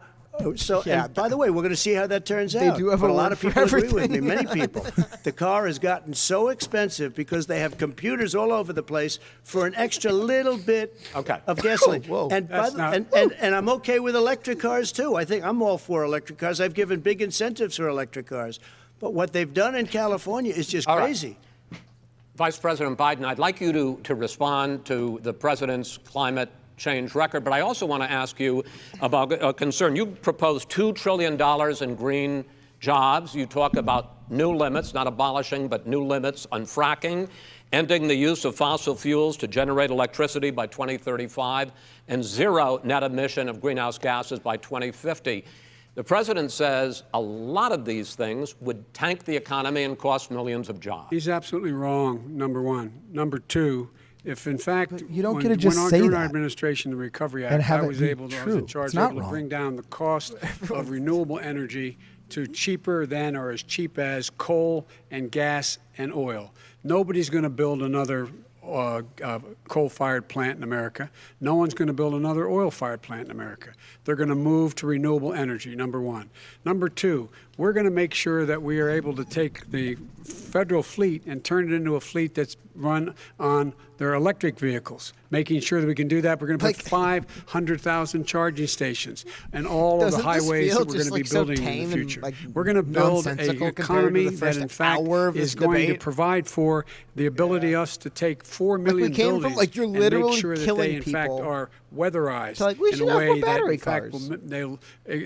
Yeah. and by the way, we're going to see how that turns They out. do have but a a lot word of for people agree with me. everything. Many people. The car has gotten so expensive because they have computers all over the place for an extra little bit Okay. of gasoline. Whoa. And, by That's the, not- and I'm okay with electric cars too. I think I'm all for electric cars. I've given big incentives for electric cars. But what they've done in California is just All right. crazy. Vice President Biden, I'd like you to respond to the president's climate change record, but I also want to ask you about a concern. You proposed $2 trillion in green jobs. You talk about new limits, not abolishing, but new limits on fracking, ending the use of fossil fuels to generate electricity by 2035, and zero net emission of greenhouse gases by 2050. The president says a lot of these things would tank the economy and cost millions of jobs. He's absolutely wrong, number one. Number two, if in fact, you don't when, get to just say during our that administration, the Recovery and Act, have I it was be able to, I was true. in charge, It's not able to wrong. bring down the cost of renewable energy to cheaper than or as cheap as coal and gas and oil. Nobody's going to build another coal-fired plant in America. No one's going to build another oil-fired plant in America. They're going to move to renewable energy, number one. Number two, we're going to make sure that we are able to take the federal fleet and turn it into a fleet that's run on their electric vehicles. Making sure that we can do that, we're going to put 500,000 charging stations and all of the highways that we're going to be building in the future. We're going to build an economy that, in fact, is going to provide for the ability us to take 4 million buildings and make sure that they, in fact, are weatherized in a way that, in fact,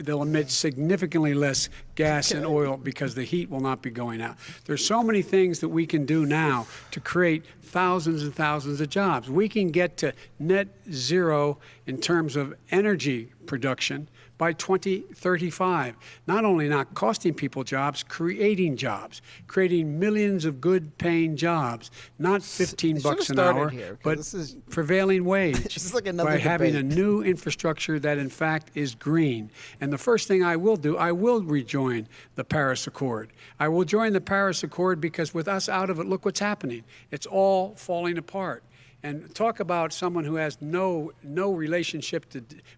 they'll emit significantly less gas and oil because the heat will not be going out. There's so many things that we can do now to create thousands and thousands of jobs. We can get to net zero in terms of energy production by 2035. Not only not costing people jobs, creating millions of good paying jobs, not $15 an hour, but prevailing wage by having a new infrastructure that in fact is green. And the first thing I will do, I will rejoin the Paris Accord. I will join the Paris Accord because with us out of it, look what's happening. It's all falling apart. And talk about someone who has no relationship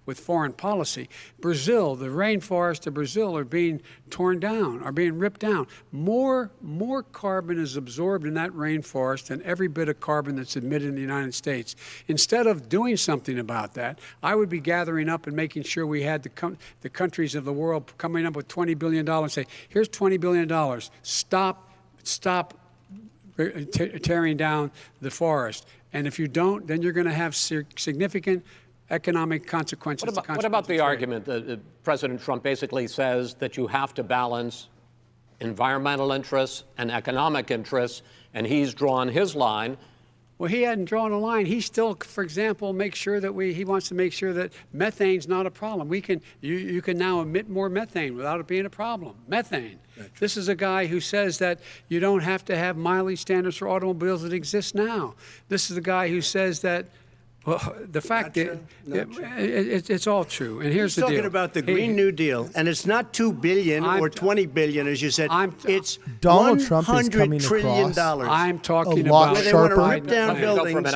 with foreign policy. Brazil, the rainforests of Brazil are being torn down, are being ripped down. More carbon is absorbed in that rainforest than every bit of carbon that's emitted in the United States. Instead of doing something about that, I would be gathering up and making sure we had the countries of the world coming up with $20 billion and say, here's $20 billion. Stop tearing down the forest. And if you don't, then you're going to have significant economic consequences. What about the argument that President Trump basically says that you have to balance environmental interests and economic interests, and he's drawn his line? Well, he hadn't drawn a line. He still, for example, makes sure that he wants to make sure that methane's not a problem. You can now emit more methane without it being a problem. Methane. This is a guy who says that you don't have to have mileage standards for automobiles that exist now. This is a guy who says that, well, the fact that it's all true. And here's the deal. He's talking about the Green New Deal, and it's not $2 billion or $20 billion, as you said. It's Donald Trump is coming $100 trillion. I'm talking about where they want to rip down buildings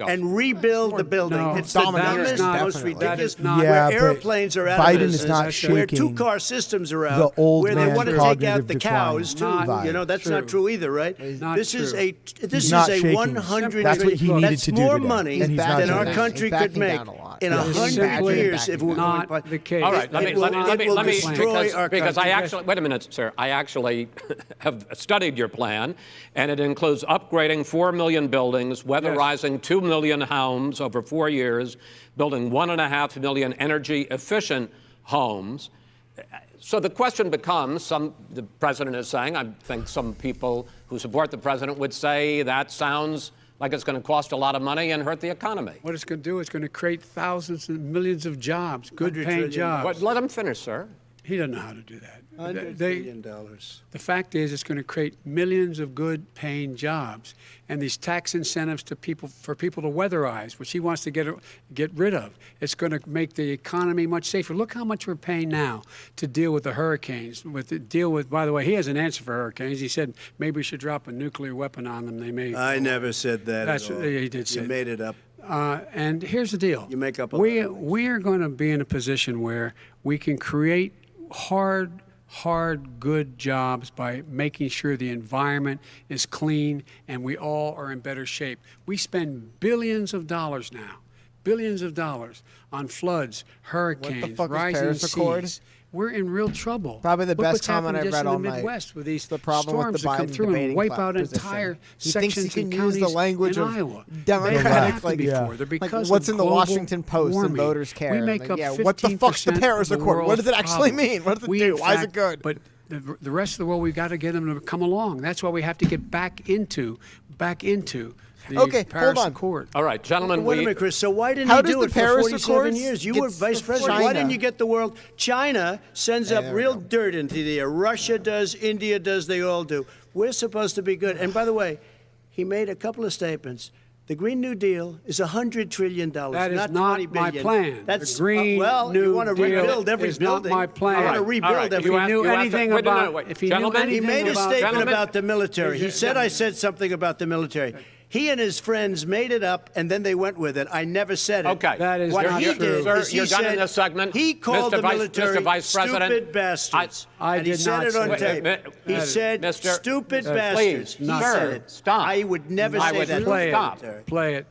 and rebuild the building. It's the dumbest, most ridiculous. Where airplanes are out of business, where two-car systems are out, where they want to take out the cows too. You know, that's not true either, right? This is a $100 trillion. That's what he needed to do. That's more money than our country could make in 100 years if we not the case. All right, let me destroy our because I actually wait a minute, sir. I actually have studied your plan, and it includes upgrading 4 million buildings, weatherizing 2 million homes over 4 years, building 1.5 million energy-efficient homes. So the question becomes: the president is saying, I think some people who support the president would say that sounds like it's going to cost a lot of money and hurt the economy. What it's going to do is going to create thousands and millions of jobs, good-paying jobs. Let him finish, sir. He doesn't know how to do that. $100 billion. The fact is, it's going to create millions of good-paying jobs, and these tax incentives for people to weatherize, which he wants to get rid of. It's going to make the economy much safer. Look how much we're paying now to deal with the hurricanes. By the way, he has an answer for hurricanes. He said maybe we should drop a nuclear weapon on them. They may. I never said that. That's what he did say. You made it up. And here's the deal. You make up a we are going to be in a position where we can create hard, good jobs by making sure the environment is clean and we all are in better shape. We spend billions of dollars now, on floods, hurricanes, rising seas. We're in real trouble. Probably the best comment I've read all night. Midwest with these the problem storms with the that come Biden through and wipe out position. entire he sections thinks he can and use the language in of Iowa. Democratic, They're because what's of in the Washington Post warming. and voters care. We make up 15% what the fuck's the Paris of the Accord? What does it world's actually problem. mean? What does it do? Why is it good? But the rest of the world, we've got to get them to come along. That's why we have to get back into the Paris Accord. All right, gentlemen. Wait a minute, Chris. So why didn't he do it for 47 years? You were vice president. Why didn't you get the world? China sends up real dirt into the air. Russia does. India does. They all do. We're supposed to be good. And by the way, he made a couple of statements. The Green New Deal is $100 trillion. That is not not $20 my billion. plan. That's the Green New you want to rebuild Deal every is building. Not my plan. You want to rebuild every. If he knew anything about, he made a statement about the military. He said I said something about the military. He and his friends made it up, and then they went with it. I never said it. Okay. That is what not he true. did Sir, is he you're done in said this segment. he called the military Mr. Vice President, stupid bastards. I and he did said not it on say tape. that. He said Mr. stupid Please, bastards. He sir, said it. stop. I would never I say would that. Play Stop. it. Play it.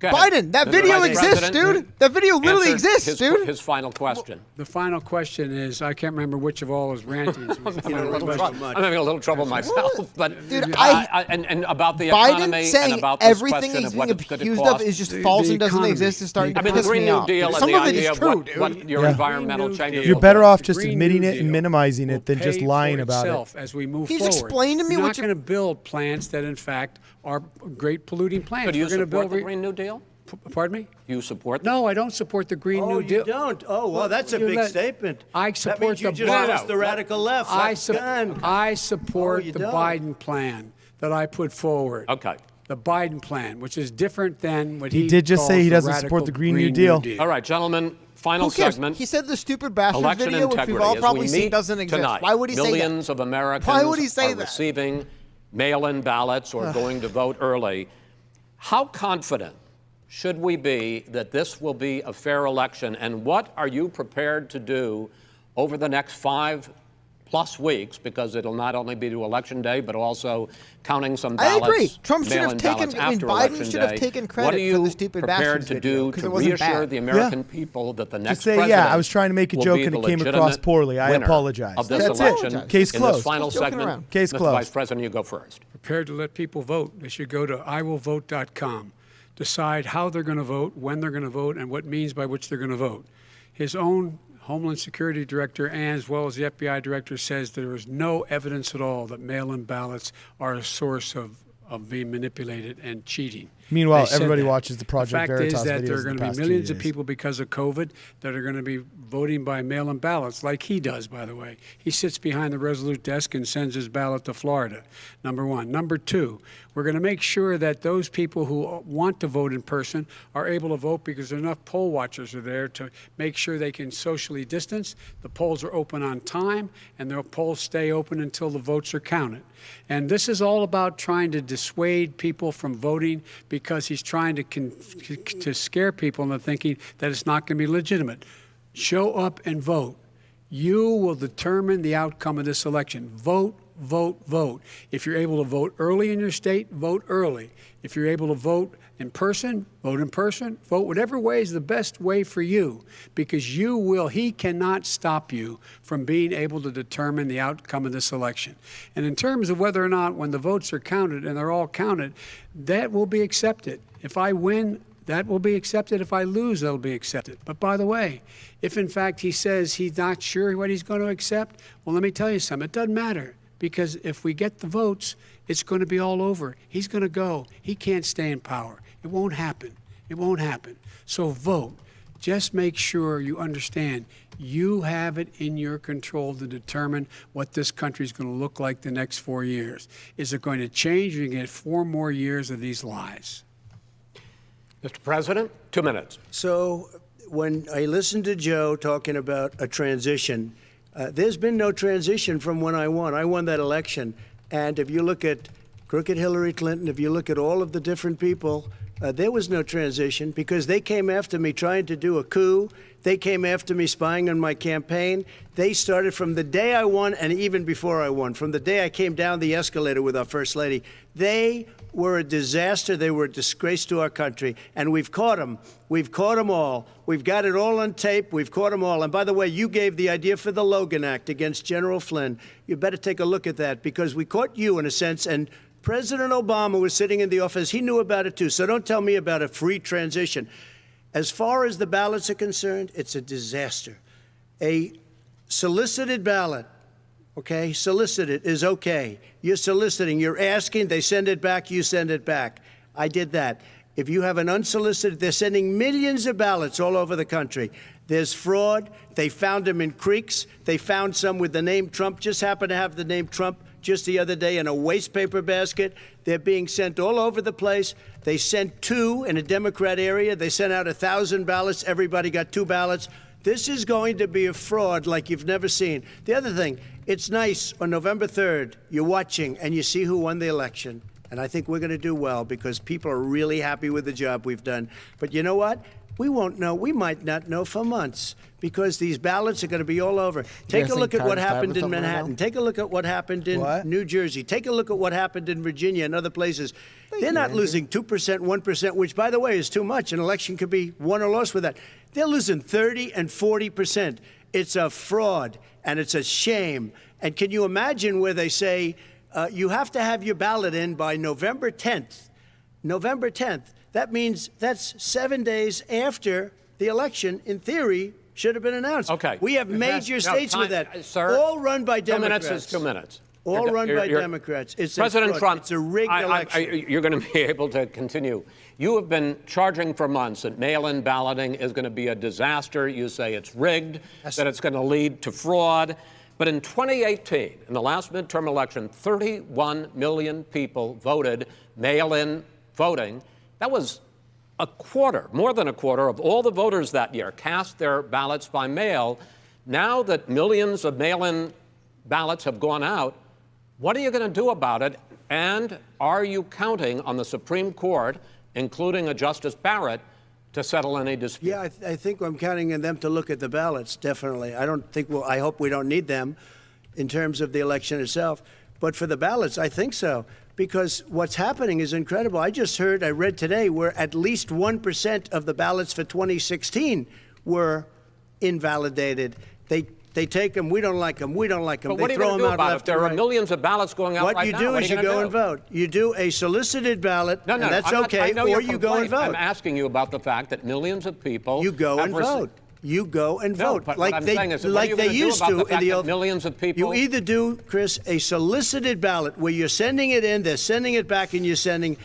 Go ahead. Biden, that Mr. video Vice exists, President, dude. That video literally answer exists, dude. His final question. The final question is, I can't remember which of all his rantings. was the I'm final question. having a little trouble myself, but Dude, and about the economy Biden saying and about this everything question he's of what being it's going to accused cost. of is just false and doesn't economy. exist is starting to I mean, the piss Green me New off. Deal Some and the of it idea is of true, dude. what your Yeah. environmental changes. You're will better be. off just Green admitting New it and Deal minimizing will it than just pay lying for about it. itself as we move He's forward. explained to me We're what not you're- going to build plants that, in fact, are great polluting plants. So do you We're going to support build the Green New Deal? Pardon me? Do you support? No, I don't support the Green Oh, New Deal. you don't? Oh, well, that's a You big let- statement. I That support means you the just Biden. lost the radical left. I Like, support you the don't. Biden plan that I put forward. Okay. The Biden plan, which is different than what He did just calls say he the doesn't support radical the Green New Deal. All right, gentlemen. Final Who cares? segment. He said the stupid bastard Election video, which integrity. we've all As probably we seen meet doesn't exist. tonight, Why would he say that? millions of Americans Why would he say are that? receiving mail-in ballots or going to vote early. How confident should we be that this will be a fair election, and what are you prepared to do over the next 5+ weeks, because it'll not only be to Election Day, but also counting some ballots. I agree. Trump should have mail-in taken. ballots I mean, after Biden Election should have Day. taken What credit are you for the stupid prepared bastards to video do because to it wasn't reassure bad. the American people that the next say, president yeah, I was trying to make a will joke be and the it came across legitimate poorly. I winner apologize. of this That's election. it. Case In closed. this final Just joking segment, around. Case Mr. closed. Vice President, you go first. Prepared to let people vote. They should go to iwillvote.com, decide how they're going to vote, when they're going to vote, and what means by which they're going to vote. His own Homeland Security Director, and as well as the FBI Director, says there is no evidence at all that mail-in ballots are a source of being manipulated and cheating. Meanwhile, They said everybody that. watches the Project Veritas The fact is that videos there are the going to be past 2 millions of days. people because of COVID that are going to be voting by mail-in ballots, like he does, by the way. He sits behind the Resolute desk and sends his ballot to Florida, number one. Number two, we're going to make sure that those people who want to vote in person are able to vote because enough poll watchers are there to make sure they can socially distance. The polls are open on time, and the polls stay open until the votes are counted. And this is all about trying to dissuade people from voting because he's trying to scare people into thinking that it's not going to be legitimate. Show up and vote. You will determine the outcome of this election. Vote, vote, vote. If you're able to vote early in your state, vote early. If you're able to vote in person, vote in person. Vote whatever way is the best way for you, because he cannot stop you from being able to determine the outcome of this election. And in terms of whether or not when the votes are counted, and they're all counted, that will be accepted. If I win, that will be accepted. If I lose, that'll be accepted. But by the way, if in fact he says he's not sure what he's going to accept, well, let me tell you something. It doesn't matter, because if we get the votes, it's going to be all over. He's going to go. He can't stay in power. It won't happen. It won't happen. So vote. Just make sure you understand you have it in your control to determine what this country is going to look like the next 4 years. Is it going to change, or you get 4 more years of these lies? Mr. President, 2 minutes. So when I listened to Joe talking about a transition, there's been no transition from when I won. I won that election. And if you look at crooked Hillary Clinton, if you look at all of the different people, there was no transition because they came after me trying to do a coup. They came after me spying on my campaign. They started from the day I won and even before I won, from the day I came down the escalator with our First Lady. They were a disaster. They were a disgrace to our country. And we've caught them. We've caught them all. We've got it all on tape. We've caught them all. And by the way, you gave the idea for the Logan Act against General Flynn. You better take a look at that, because we caught you in a sense. And President Obama was sitting in the office. He knew about it, too. So don't tell me about a free transition. As far as the ballots are concerned, it's a disaster. A solicited ballot, okay, solicited is okay. You're soliciting, you're asking, they send it back, you send it back. I did that. If you have an unsolicited, they're sending millions of ballots all over the country. There's fraud. They found them in creeks. They found some with the name Trump, just happened to have the name Trump just the other day in a waste paper basket. They're being sent all over the place. They sent 2 in a Democrat area. They sent out 1,000 ballots. Everybody got 2 ballots. This is going to be a fraud like you've never seen. The other thing, it's nice on November 3rd, you're watching and you see who won the election. And I think we're going to do well because people are really happy with the job we've done. But you know what? We won't know. We might not know for months because these ballots are going to be all over. Take a look at what happened in Manhattan. Take a look at what happened in New Jersey. Take a look at what happened in Virginia and other places. They're not losing 2%, 1%, which, by the way, is too much. An election could be won or lost with that. They're losing 30 and 40%. It's a fraud, and it's a shame. And can you imagine where they say you have to have your ballot in by November 10th? November 10th. That means that's 7 days after the election, in theory, should have been announced. Okay. We have major states with that. Sir, all run by Democrats. 2 minutes is 2 minutes. All run by Democrats. It's President Trump, it's a rigged election. You're going to be able to continue. You have been charging for months that mail-in balloting is going to be a disaster. You say it's rigged, that it's going to lead to fraud. But in 2018, in the last midterm election, 31 million people voted mail-in voting. That was a quarter, more than a quarter of all the voters that year cast their ballots by mail. Now that millions of mail-in ballots have gone out, what are you going to do about it? And are you counting on the Supreme Court, including a Justice Barrett, to settle any dispute? Yeah, I think I'm counting on them to look at the ballots, definitely. I hope we don't need them in terms of the election itself. But for the ballots, I think so. Because what's happening is incredible. I read today, where at least 1% of the ballots for 2016 were invalidated. They take them, we don't like them, we don't like them. But what they are you throw going to do them out about it? left If there and are right. millions of ballots going out right now, What you do is you go and vote. You do a solicited ballot, and that's okay, or you go and vote. I'm asking you about the fact that millions of people You go and vote. You go and vote. But like what I'm they, saying is, like they used to in the old. Millions of people. You either do, Chris, a solicited ballot where you're sending it in, they're sending it back, and you're sending.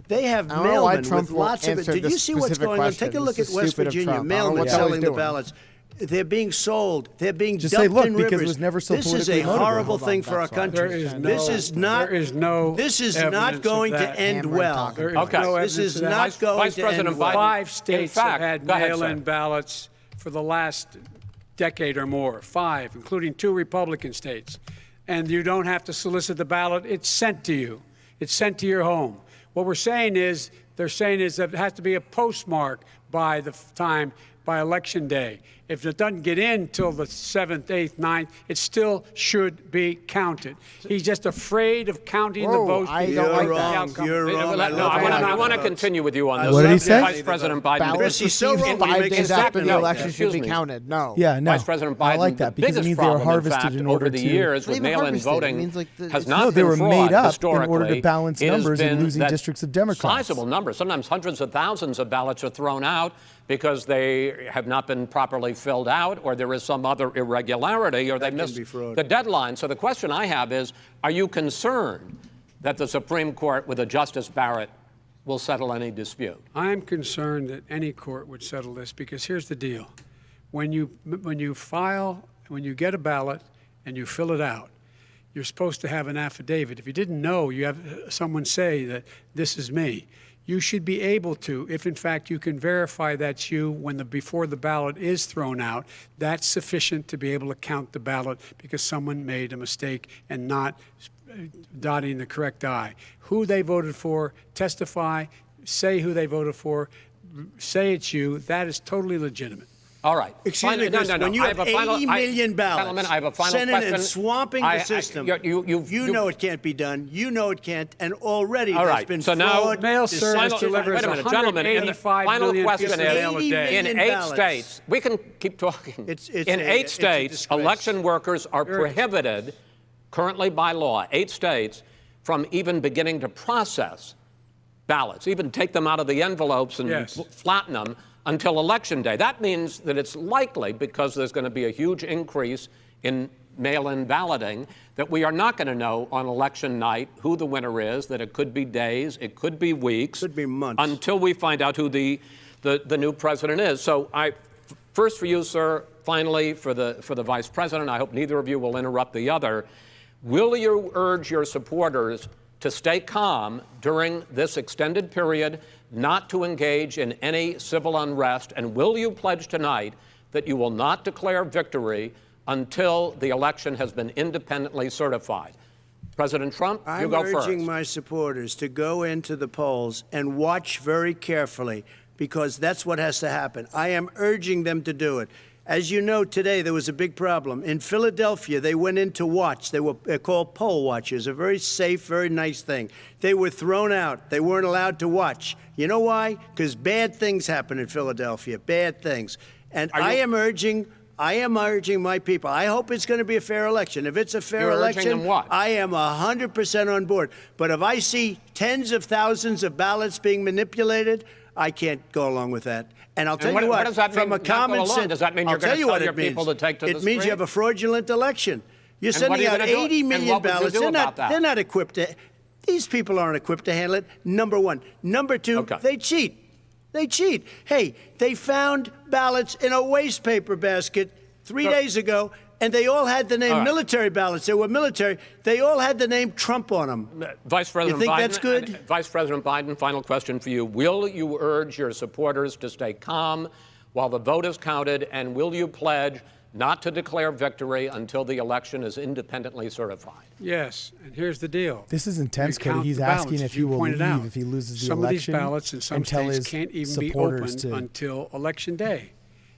They have mailmen with lots of it. Did you see what's going on? Take a look at West Virginia. Mailmen selling the ballots. They're being sold. They're being dumped in rivers. Because it was never so this is a horrible thing for our country. This is not going to end well. This is not going to end well. 5 states have had mail-in ballots for the last decade or more. 5, including 2 Republican states. And you don't have to solicit the ballot. It's sent to you. It's sent to your home. What they're saying is that it has to be a postmark by the time, by Election Day. If it doesn't get in till the 7th, 8th, 9th, it still should be counted. He's just afraid of counting the votes. You're wrong. I want to continue with you on this. What did he say? Vice President Biden. He's so wrong. 5 days after the election should be counted. No. Yeah, no. Vice President Biden. I like that because it means they were harvested in order over the years with mail-in voting has not no, they were been made fraud, up in order to balance numbers and losing that districts of Democrats. Sizable numbers. Sometimes hundreds of thousands of ballots are thrown out because they have not been properly filled out, or there is some other irregularity, or they missed the deadline. So the question I have is, are you concerned that the Supreme Court, with a Justice Barrett, will settle any dispute? I'm concerned that any court would settle this, because here's the deal. When you get a ballot and you fill it out, you're supposed to have an affidavit. If you didn't know, you have someone say that this is me. You should be able to, if in fact you can verify that's you before the ballot is thrown out, that's sufficient to be able to count the ballot because someone made a mistake and not dotting the correct I. Who they voted for, testify, say who they voted for, say it's you. That is totally legitimate. All right. Excuse me, Chris, when you have 80 million ballots I have a final sending question. and swamping the system, you know it can't be done. You know it can't, and already there's been so fraud. Now, mail service delivers wait a minute, gentlemen. The final question is: in 8 states, we can keep talking. In 8 states, election workers are prohibited, currently by law, 8 states, from even beginning to process ballots, even take them out of the envelopes and flatten them until Election Day. That means that it's likely, because there's going to be a huge increase in mail-in balloting, that we are not going to know on election night who the winner is, that it could be days, it could be weeks. Could be months. Until we find out who the new president is. So first for you, sir, finally for the vice president, I hope neither of you will interrupt the other. Will you urge your supporters to stay calm during this extended period, not to engage in any civil unrest? And will you pledge tonight that you will not declare victory until the election has been independently certified? President Trump, you I'm go first. urging my supporters to go into the polls and watch very carefully, because that's what has to happen. I am urging them to do it. As you know, today there was a big problem. In Philadelphia, they went in to watch. They're called poll watchers, a very safe, very nice thing. They were thrown out. They weren't allowed to watch. You know why? Because bad things happen in Philadelphia, bad things. And I am urging my people. I hope it's going to be a fair election. If it's a fair election, I am 100% on board. But if I see tens of thousands of ballots being manipulated, I can't go along with that. And I'll tell you what, does that from mean, a common sense, does that mean you're going to tell your people to take to the street? It means you have a fraudulent election. You're sending out 80 million ballots. They're not equipped to. These people aren't equipped to handle it. Number one. Number two, they cheat. They cheat. Hey, they found ballots in a waste paper basket 3 days ago, and they all had the name military ballots. They were military. They all had the name Trump on them. Vice President you think Biden, that's good? Vice President Biden, final question for you. Will you urge your supporters to stay calm while the vote is counted, and will you pledge not to declare victory until the election is independently certified? Yes, and here's the deal. This is intense, Cody. He's asking if he will leave if he loses the election. Some of these ballots in some states can't even be opened to until Election Day.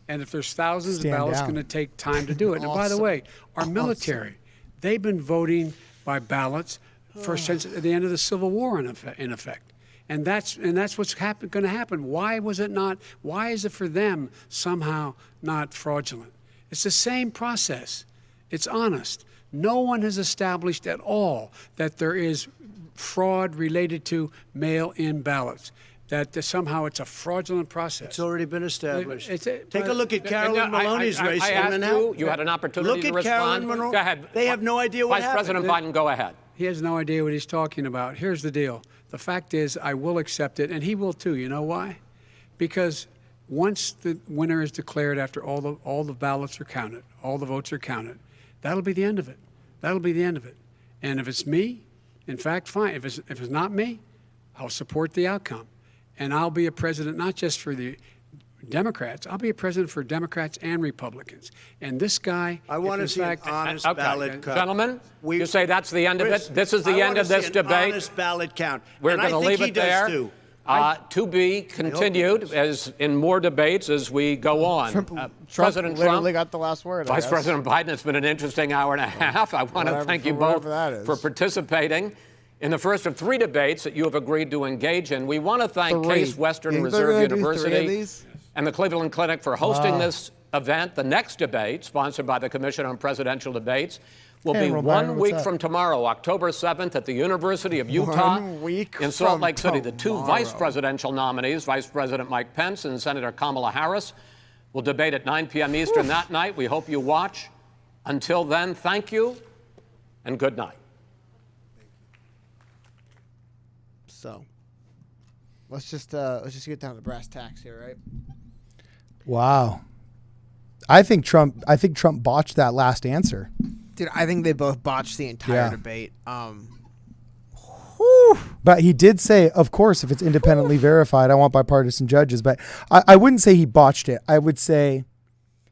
And if there's thousands of ballots, it's going to take time to do it. And by the way, our military, they've been voting by ballots since the end of the Civil War, in effect. And that's what's going to happen. Why was it not? Why is it for them somehow not fraudulent? It's the same process. It's honest. No one has established at all that there is fraud related to mail-in ballots, that somehow it's a fraudulent process. It's already been established. Take a look at Carolyn Maloney's race. I asked you had an opportunity to respond. Look at Carolyn Maloney. Go ahead. They have no idea what happened. Vice President Biden, go ahead. He has no idea what he's talking about. Here's the deal. The fact is, I will accept it, and he will too. You know why? Because once the winner is declared, after all the ballots are counted, all the votes are counted, that'll be the end of it. That'll be the end of it. And if it's me, in fact, fine. If it's not me, I'll support the outcome. And I'll be a president not just for the Democrats. I'll be a president for Democrats and Republicans. And this guy, I want to see an honest ballot count. Gentlemen, you say that's the end of it? This is the end of this debate? Honest ballot count. We're going to leave it there. To be continued as in more debates as we go on. President Trump literally got the last word. Vice President Biden, it's been an interesting hour and a half. I want to thank you both for participating in the first of 3 debates that you have agreed to engage in. We want to thank Case Western Reserve University and the Cleveland Clinic for hosting this event. The next debate, sponsored by the Commission on Presidential Debates, will be 1 week from tomorrow, October 7th, at the University of Utah in Salt Lake City. The 2 vice presidential nominees, Vice President Mike Pence and Senator Kamala Harris, will debate at 9 p.m. Eastern that night. We hope you watch. Until then, thank you and good night. So, let's just get down to brass tacks here, right? Wow. I think Trump botched that last answer. Dude, I think they both botched the entire debate. But he did say, of course, if it's independently verified, I want bipartisan judges. But I wouldn't say he botched it. I would say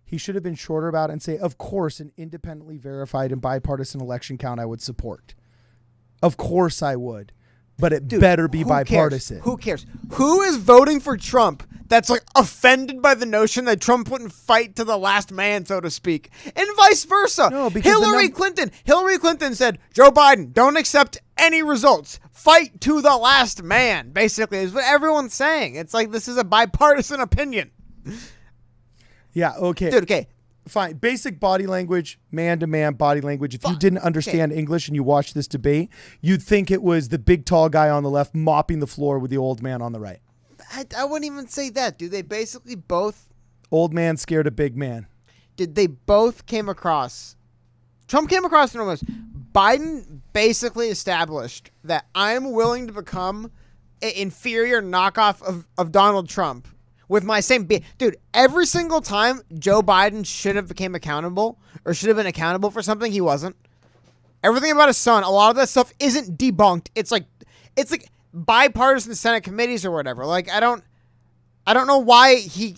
he should have been shorter about it and say, of course, an independently verified and bipartisan election count I would support. Of course I would. But it better be bipartisan. Who cares? Who is voting for Trump that's like offended by the notion that Trump wouldn't fight to the last man, so to speak, and vice versa? No, because Hillary Clinton said, Joe Biden, don't accept any results. Fight to the last man, basically, is what everyone's saying. It's like this is a bipartisan opinion. Yeah, okay. Dude, okay. Fine. Basic body language, man-to-man body language. If you didn't understand English and you watched this debate, you'd think it was the big, tall guy on the left mopping the floor with the old man on the right. I wouldn't even say that, dude. They basically both... Old man scared a big man. They both came across... Trump came across in almost... Biden basically established that I'm willing to become an inferior knockoff of Donald Trump with my same... Dude, every single time Joe Biden should have became accountable or should have been accountable for something, he wasn't. Everything about his son, a lot of that stuff isn't debunked. It's like bipartisan Senate committees or whatever. Like, I don't know why he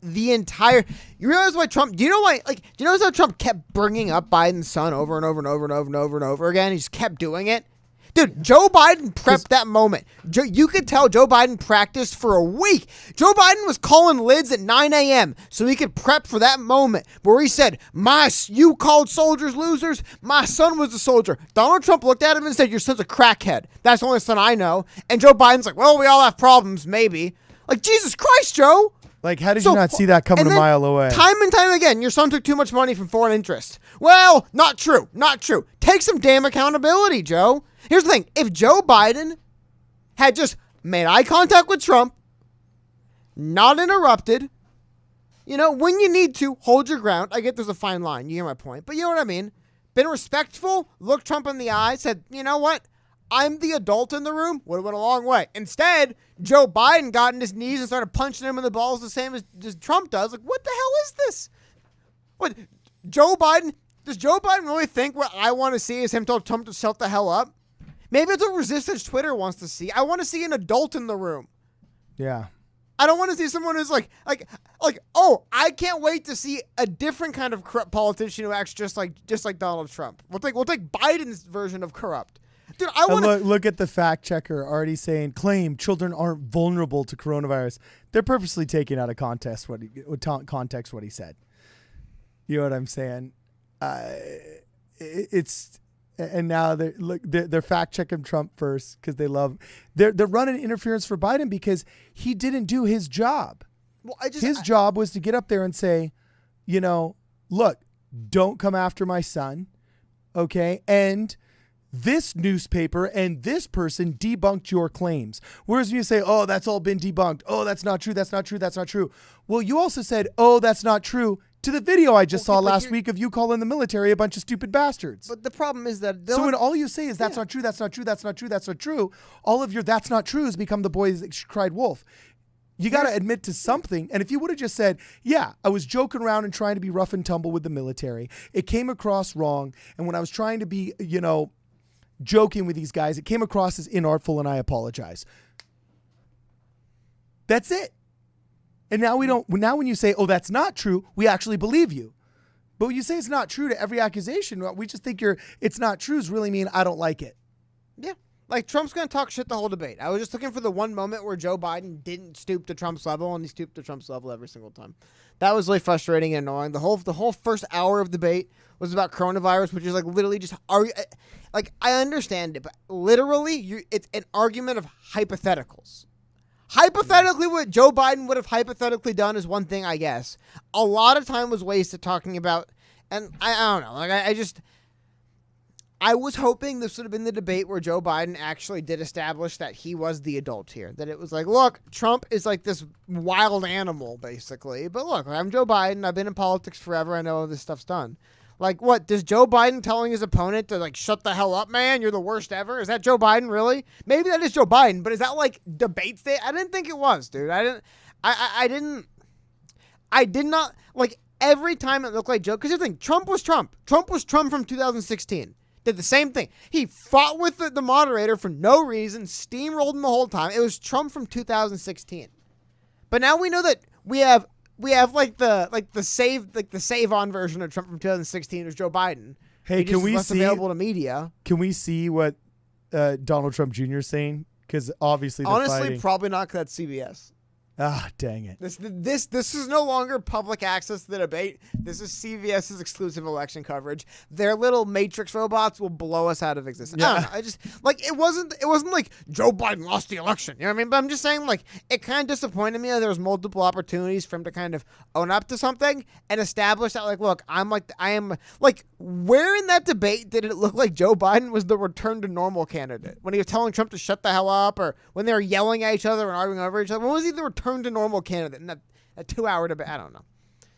the entire. You realize why Trump? Do you know why? Like, do you notice how Trump kept bringing up Biden's son over and over and over and over and over and over again? He just kept doing it. Dude, Joe Biden prepped that moment. You could tell Joe Biden practiced for a week. Joe Biden was calling lids at 9 a.m. so he could prep for that moment where he said, you called soldiers losers. My son was a soldier. Donald Trump looked at him and said, your son's a crackhead. That's the only son I know. And Joe Biden's like, well, we all have problems, maybe. Like, Jesus Christ, Joe. Like, how did you not see that coming a mile away? Time and time again, your son took too much money from foreign interests. Well, not true. Not true. Take some damn accountability, Joe. Here's the thing. If Joe Biden had just made eye contact with Trump, not interrupted, when you need to, hold your ground. I get there's a fine line. You hear my point. But you know what I mean? Been respectful, looked Trump in the eye, said, you know what? I'm the adult in the room. Would have went a long way. Instead, Joe Biden got on his knees and started punching him in the balls the same as Trump does. Like, what the hell is this? What, Joe Biden? Does Joe Biden really think what I want to see is him tell Trump to shut the hell up? Maybe it's what Resistance Twitter wants to see. I want to see an adult in the room. Yeah. I don't want to see someone who's like, oh, I can't wait to see a different kind of corrupt politician who acts just like Donald Trump. We'll take Biden's version of corrupt. Dude, I want to look at the fact checker already saying, claim children aren't vulnerable to coronavirus. They're purposely taking out of context what he said. You know what I'm saying? And now they're fact checking Trump first because they're running interference for Biden because he didn't do his job. Well, his job was to get up there and say, look, don't come after my son, okay? And this newspaper and this person debunked your claims. Whereas when you say, oh, that's all been debunked. Oh, that's not true. That's not true. That's not true. Well, you also said, oh, that's not true to the video I just saw last week of you calling the military a bunch of stupid bastards. But the problem is that... So when all you say is that's not true, that's not true, that's not true, that's not true, all of your that's not trues become the boys that cried wolf. You got to admit to something. And if you would have just said, yeah, I was joking around and trying to be rough and tumble with the military. It came across wrong. And when I was trying to be, joking with these guys, it came across as inartful and I apologize. That's it. And now when you say, oh, that's not true, we actually believe you. But when you say it's not true to every accusation, we just think it's not trues really mean I don't like it. Yeah. Like, Trump's going to talk shit the whole debate. I was just looking for the one moment where Joe Biden didn't stoop to Trump's level, and he stooped to Trump's level every single time. That was really frustrating and annoying. The whole first hour of debate was about coronavirus, which is like literally just like, I understand it, but literally it's an argument of hypotheticals. Hypothetically, what Joe Biden would have hypothetically done is one thing, I guess. A lot of time was wasted talking about, and I don't know. Like, I was hoping this would have been the debate where Joe Biden actually did establish that he was the adult here. That it was like, look, Trump is like this wild animal, basically. But look, I'm Joe Biden. I've been in politics forever. I know how this stuff's done. Like, what? Does Joe Biden telling his opponent to, like, shut the hell up, man? You're the worst ever? Is that Joe Biden, really? Maybe that is Joe Biden, but is that, like, debate state? I didn't think it was, dude. I did not, like, every time it looked like Joe, because you think, Trump was Trump. Trump was Trump from 2016. Did the same thing. He fought with the moderator for no reason, steamrolled him the whole time. It was Trump from 2016. But now we know that we have the save on version of Trump from 2016 was Joe Biden. Hey, can we less see available to media? Can we see what Donald Trump Jr. is saying? Because obviously, honestly, probably not. Because that's CBS. Ah, dang it. This is no longer public access to the debate. This is CBS's exclusive election coverage. Their little Matrix robots will blow us out of existence. Yeah. I don't know. I just, like, it wasn't like Joe Biden lost the election. You know what I mean? But I'm just saying, like, it kind of disappointed me that there was multiple opportunities for him to kind of own up to something and establish that, like, look, I am where in that debate did it look like Joe Biden was the return to normal candidate? When he was telling Trump to shut the hell up, or when they were yelling at each other and arguing over each other? When was he the return to normal candidate in that 2-hour debate? I don't know.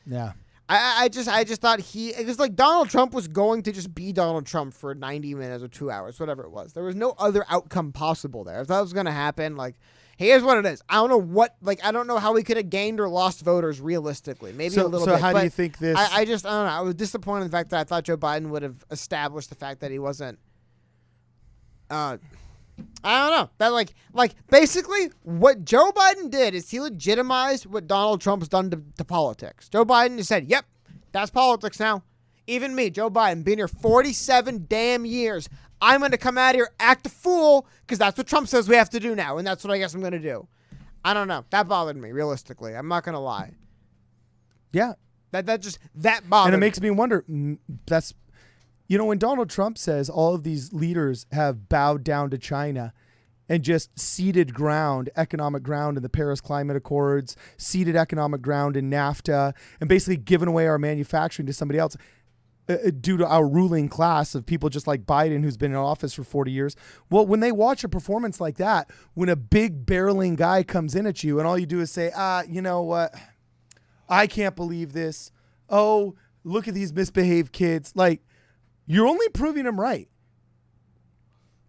Yeah. I just thought it was like Donald Trump was going to just be Donald Trump for 90 minutes or 2 hours, whatever it was. There was no other outcome possible there. If that was going to happen, like, here's what it is. I don't know how we could have gained or lost voters realistically. Maybe a little bit. So how do you think this? I don't know. I was disappointed in the fact that I thought Joe Biden would have established the fact that he wasn't I don't know. That like basically what Joe Biden did is he legitimized what Donald Trump's done to politics. Joe Biden just said, "Yep, that's politics now." Even me, Joe Biden, being here 47 damn years, I'm going to come out here, act a fool, because that's what Trump says we have to do now, and that's what I guess I'm going to do. I don't know. That bothered me, realistically. I'm not going to lie. Yeah. That bothered me. And it makes me wonder, that's, when Donald Trump says all of these leaders have bowed down to China and just ceded ground, economic ground in the Paris Climate Accords, ceded economic ground in NAFTA, and basically given away our manufacturing to somebody else, due to our ruling class of people just like Biden, who's been in office for 40 years. Well, when they watch a performance like that, when a big barreling guy comes in at you and all you do is say, you know what? I can't believe this. Oh, look at these misbehaved kids. Like, you're only proving them right.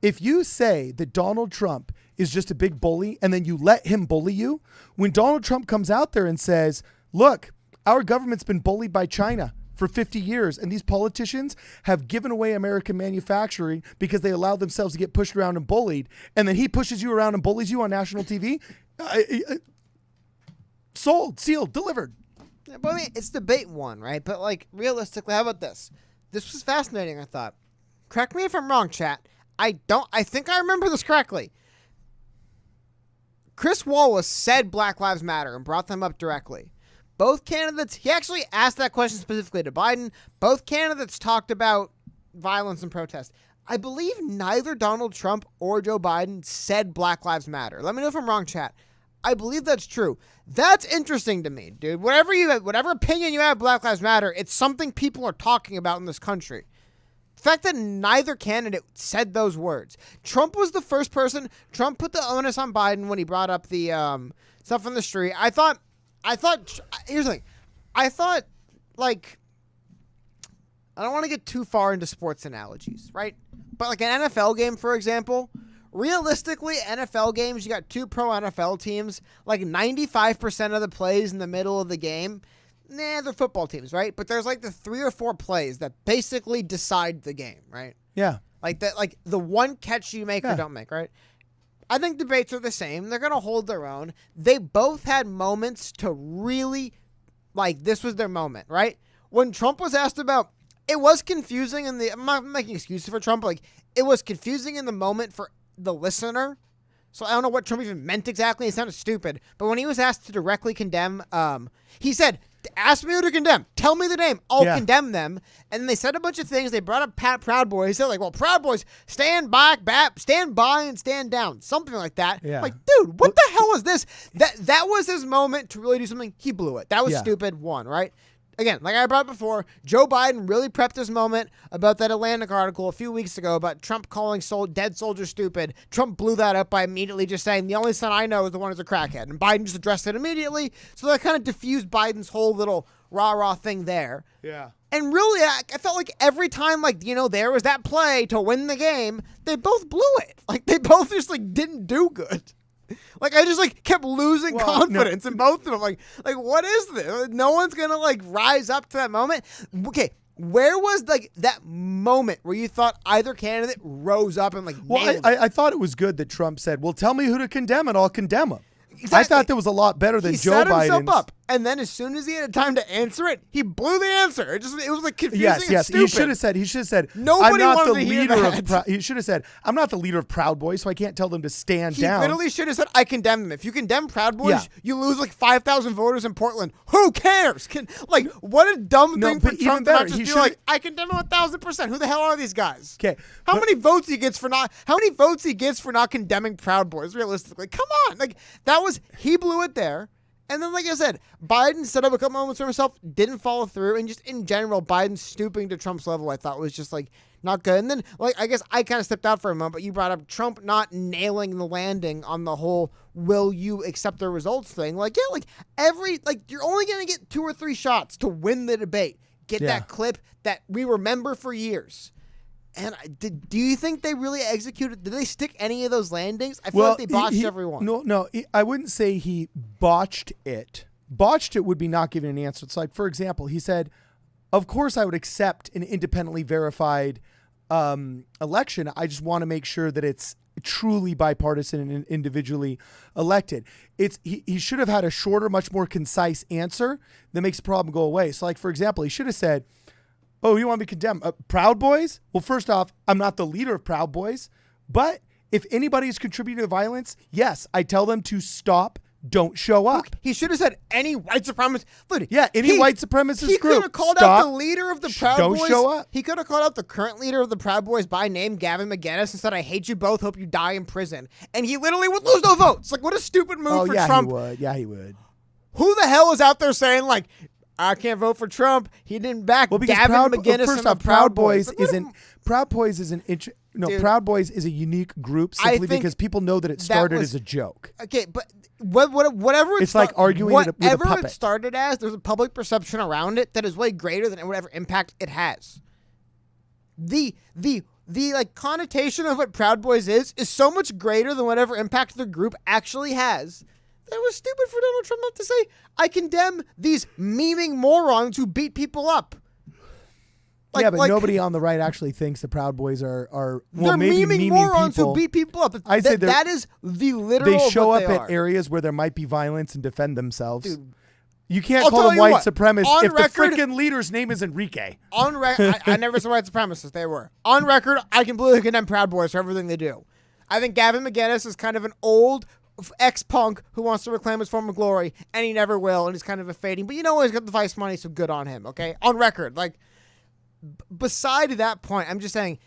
If you say that Donald Trump is just a big bully and then you let him bully you, when Donald Trump comes out there and says, look, our government's been bullied by China for 50 years, and these politicians have given away American manufacturing because they allowed themselves to get pushed around and bullied, and then he pushes you around and bullies you on national TV, sold, sealed, delivered. Yeah, but I mean, it's debate one, right? But like realistically, how about this? This was fascinating, I thought. Correct me if I'm wrong, chat. I think I remember this correctly. Chris Wallace said Black Lives Matter and brought them up directly. Both candidates, he actually asked that question specifically to Biden. Both candidates talked about violence and protest. I believe neither Donald Trump or Joe Biden said Black Lives Matter. Let me know if I'm wrong, chat. I believe that's true. That's interesting to me, dude. Whatever opinion you have of Black Lives Matter, it's something people are talking about in this country. The fact that neither candidate said those words. Trump was the first person. Trump put the onus on Biden when he brought up the stuff on the street. I thought, here's the thing. I thought, like, I don't want to get too far into sports analogies, right? But like an NFL game, for example, realistically, NFL games, you got two pro NFL teams, like 95% of the plays in the middle of the game, they're football teams, right? But there's like the 3 or 4 plays that basically decide the game, right? Yeah. Like that, like the one catch you make or don't make, right? I think debates are the same. They're going to hold their own. They both had moments to really, like, this was their moment, right? When Trump was asked about, it was confusing in the, I'm not making excuses for Trump, like, it was confusing in the moment for the listener. So I don't know what Trump even meant exactly. It sounded stupid. But when he was asked to directly condemn, he said, ask me who to condemn. Tell me the name. I'll condemn them. And then they said a bunch of things. They brought up Proud Boys. He said, like, well, Proud Boys, stand by and stand down. Something like that. Yeah. Like, dude, what the hell is this? That was his moment to really do something. He blew it. That was stupid. One, right? Again, like I brought up before, Joe Biden really prepped his moment about that Atlantic article a few weeks ago about Trump calling dead soldiers stupid. Trump blew that up by immediately just saying, the only son I know is the one who's a crackhead. And Biden just addressed it immediately. So that kind of diffused Biden's whole little rah-rah thing there. Yeah. And really, I felt like every time, like, there was that play to win the game, they both blew it. Like, they both just, like, didn't do good. Like, I just, like, kept losing confidence in both of them. Like, what is this? No one's going to, like, rise up to that moment. Okay, where was, like, that moment where you thought either candidate rose up and, like, nailed it? I thought it was good that Trump said, well, tell me who to condemn and I'll condemn him. Exactly. I thought that was a lot better than Joe Biden's. He set himself up, and then as soon as he had time to answer it, he blew the answer. It was like confusing and stupid. He should have said, nobody I'm not wanted the to hear leader that. of he should have said, I'm not the leader of Proud Boys, so I can't tell them to stand down. He literally should have said, I condemn them. If you condemn Proud Boys, you lose like 5,000 voters in Portland. Who cares? What a dumb thing for Trump to not just be like, I condemn them 1,000%. Who the hell are these guys? Okay. How many votes he gets for not condemning Proud Boys, realistically? Come on. Like, he blew it there. And then, like I said, Biden set up a couple moments for himself, didn't follow through, and just in general, Biden stooping to Trump's level, I thought was just like not good. And then, like, I guess I kind of stepped out for a moment, but you brought up Trump not nailing the landing on the whole "will you accept the results" thing. Like, yeah, like you're only gonna get 2 or 3 shots to win the debate. Get that clip that we remember for years. And do you think they really executed? Did they stick any of those landings? I feel like they botched every one. No, I wouldn't say he botched it. Botched it would be not giving an answer. It's like, for example, he said, of course I would accept an independently verified election. I just want to make sure that it's truly bipartisan and individually elected. He should have had a shorter, much more concise answer that makes the problem go away. So, like, for example, he should have said, oh, you want me to condemn Proud Boys? Well, first off, I'm not the leader of Proud Boys, but if anybody is contributing to violence, yes, I tell them to stop. Don't show up. Look, he should have said any white supremacist. Look, yeah, any white supremacist he group. He could have called out the leader of the Proud Boys. Don't show up. He could have called out the current leader of the Proud Boys by name, Gavin McInnes, and said, I hate you both, hope you die in prison. And he literally would lose no votes. Like, what a stupid move for Trump. He would. Yeah, he would. Who the hell is out there saying, like, I can't vote for Trump? He didn't back Gavin McInnes first and off, the Proud Boys. Proud Boys Proud Boys is a unique group simply because people know that it started as a joke. Okay, but whatever it's like arguing with a puppet. Whatever it started as, there's a public perception around it that is way greater than whatever impact it has. The like connotation of what Proud Boys is so much greater than whatever impact the group actually has. That was stupid for Donald Trump not to say, I condemn these memeing morons who beat people up. But nobody on the right actually thinks the Proud Boys are they're memeing morons who beat people up. I'd say that is the literal. They show up at areas where there might be violence and defend themselves. Dude, you can't call them white supremacists if the freaking leader's name is Enrique. On record, I never said white supremacists. They were on record. I completely condemn Proud Boys for everything they do. I think Gavin McInnes is kind of an old ex-punk who wants to reclaim his former glory, and he never will, and he's kind of a fading. But you know, he's got the vice money, so good on him. Okay, on record, like. Beside that point, I'm just saying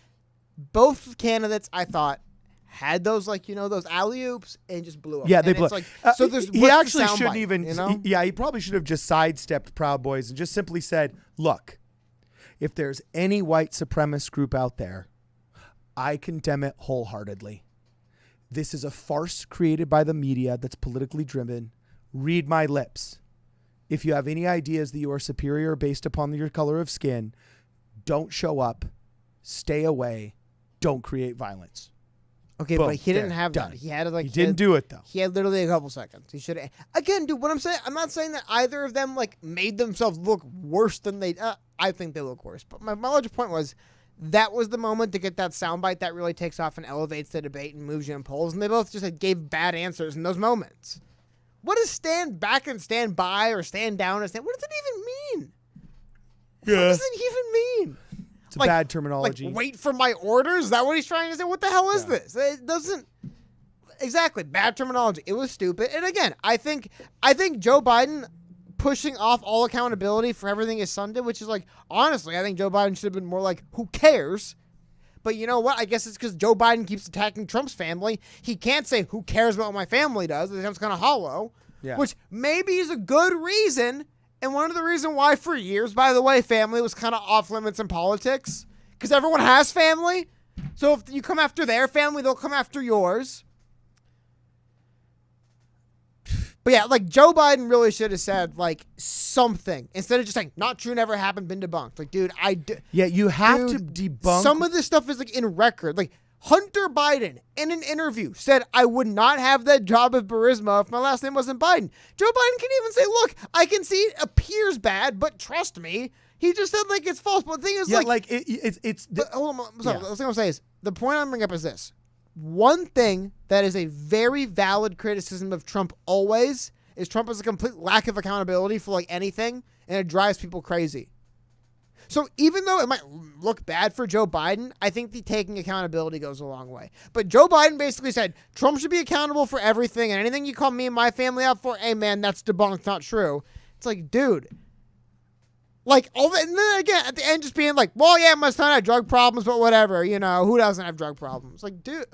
both candidates I thought had those those alley-oops and just blew up. Yeah, they blew up. Like, so he actually shouldn't even, he probably should have just sidestepped Proud Boys and just simply said, look, if there's any white supremacist group out there, I condemn it wholeheartedly. This is a farce created by the media that's politically driven. Read my lips. If you have any ideas that you are superior based upon your color of skin, don't show up, stay away, don't create violence. Okay, but he didn't have that. He had he didn't do it though. He had literally a couple seconds. He should have. Again, dude, what I'm saying, I'm not saying that either of them made themselves look worse than they. I think they look worse. But my larger point was that was the moment to get that soundbite that really takes off and elevates the debate and moves you in polls. And they both just gave bad answers in those moments. What does stand back and stand by or stand down and stand? What does it even mean? Yeah. What does it even mean? It's a bad terminology. Like, wait for my orders? Is that what he's trying to say? What the hell is this? It doesn't... Exactly. Bad terminology. It was stupid. And again, I think Joe Biden pushing off all accountability for everything his son did, which is honestly, I think Joe Biden should have been more who cares? But you know what? I guess it's because Joe Biden keeps attacking Trump's family. He can't say, who cares about what my family does? It sounds kind of hollow. Yeah. Which maybe is a good reason. And one of the reasons why for years, by the way, family was kind of off limits in politics. Because everyone has family. So if you come after their family, they'll come after yours. But yeah, Joe Biden really should have said something instead of just saying not true, never happened, been debunked. Dude, yeah, you have to debunk. Some of this stuff is in record. Hunter Biden in an interview said, I would not have that job of Burisma if my last name wasn't Biden. Joe Biden can even say, look, I can see it appears bad, but trust me. He just said it's false. But the thing is hold on. Sorry, the thing I'm saying is the point I'm bringing up is this. One thing that is a very valid criticism of Trump always is Trump has a complete lack of accountability for anything, and it drives people crazy. So even though it might look bad for Joe Biden, I think the taking accountability goes a long way. But Joe Biden basically said Trump should be accountable for everything, and anything you call me and my family out for, hey man, that's debunked, not true. It's dude. All that, and then again, at the end, just being well, yeah, my son had drug problems, but whatever, who doesn't have drug problems? Dude,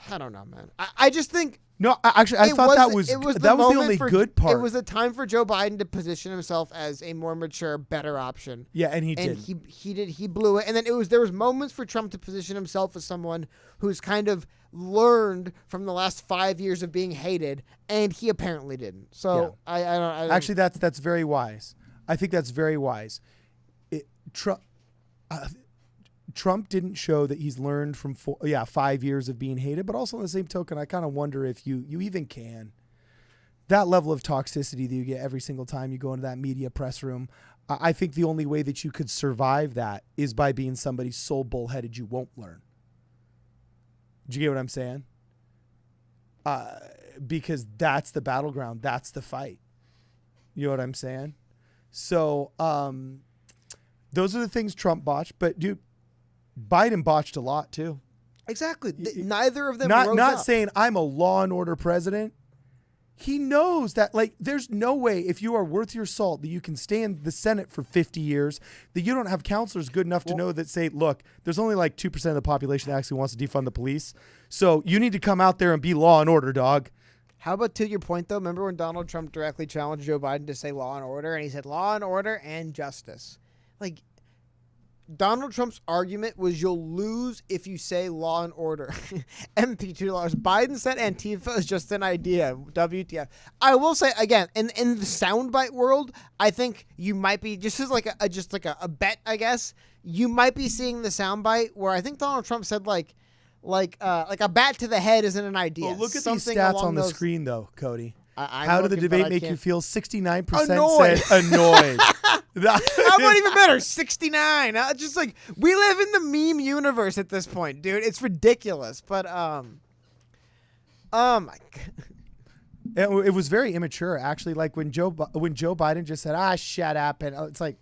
I don't know, man. I just think. No, actually, I thought that was the only good part. It was the time for Joe Biden to position himself as a more mature, better option. Yeah, and he did. He blew it. And then there was moments for Trump to position himself as someone who's kind of learned from the last 5 years of being hated, and he apparently didn't. So yeah. I don't. Actually, that's very wise. I think that's very wise. Trump didn't show that he's learned from 5 years of being hated, but also on the same token, I kind of wonder if you even can. That level of toxicity that you get every single time you go into that media press room, I think the only way that you could survive that is by being somebody so bullheaded you won't learn. Do you get what I'm saying? Because that's the battleground. That's the fight. You know what I'm saying? So those are the things Trump botched. But, dude, Biden botched a lot, too. Exactly. Neither of them not up. saying I'm a law and order president. He knows that, like, there's no way if you are worth your salt that you can stay in the Senate for 50 years, that you don't have counselors good enough to know that say, look, there's only like 2% of the population that actually wants to defund the police. So you need to come out there and be law and order, dog. How about, to your point, though, remember when Donald Trump directly challenged Joe Biden to say law and order, and he said law and order and justice? Like, Donald Trump's argument was you'll lose if you say law and order. MP2. Biden said Antifa is just an idea. WTF. I will say, again, in the soundbite world, I think you might be, just as like a bet, I guess, you might be seeing the soundbite where I think Donald Trump said like a bat to the head isn't an idea. Well, look at these stats on the screen, though, Cody. How did the debate make you feel? 69% annoyed. said annoyed. How about even better? 69. Just like, we live in the meme universe at this point, dude. It's ridiculous. But oh my God. It was very immature, actually. Like when Joe Biden just said, shut up, and it's like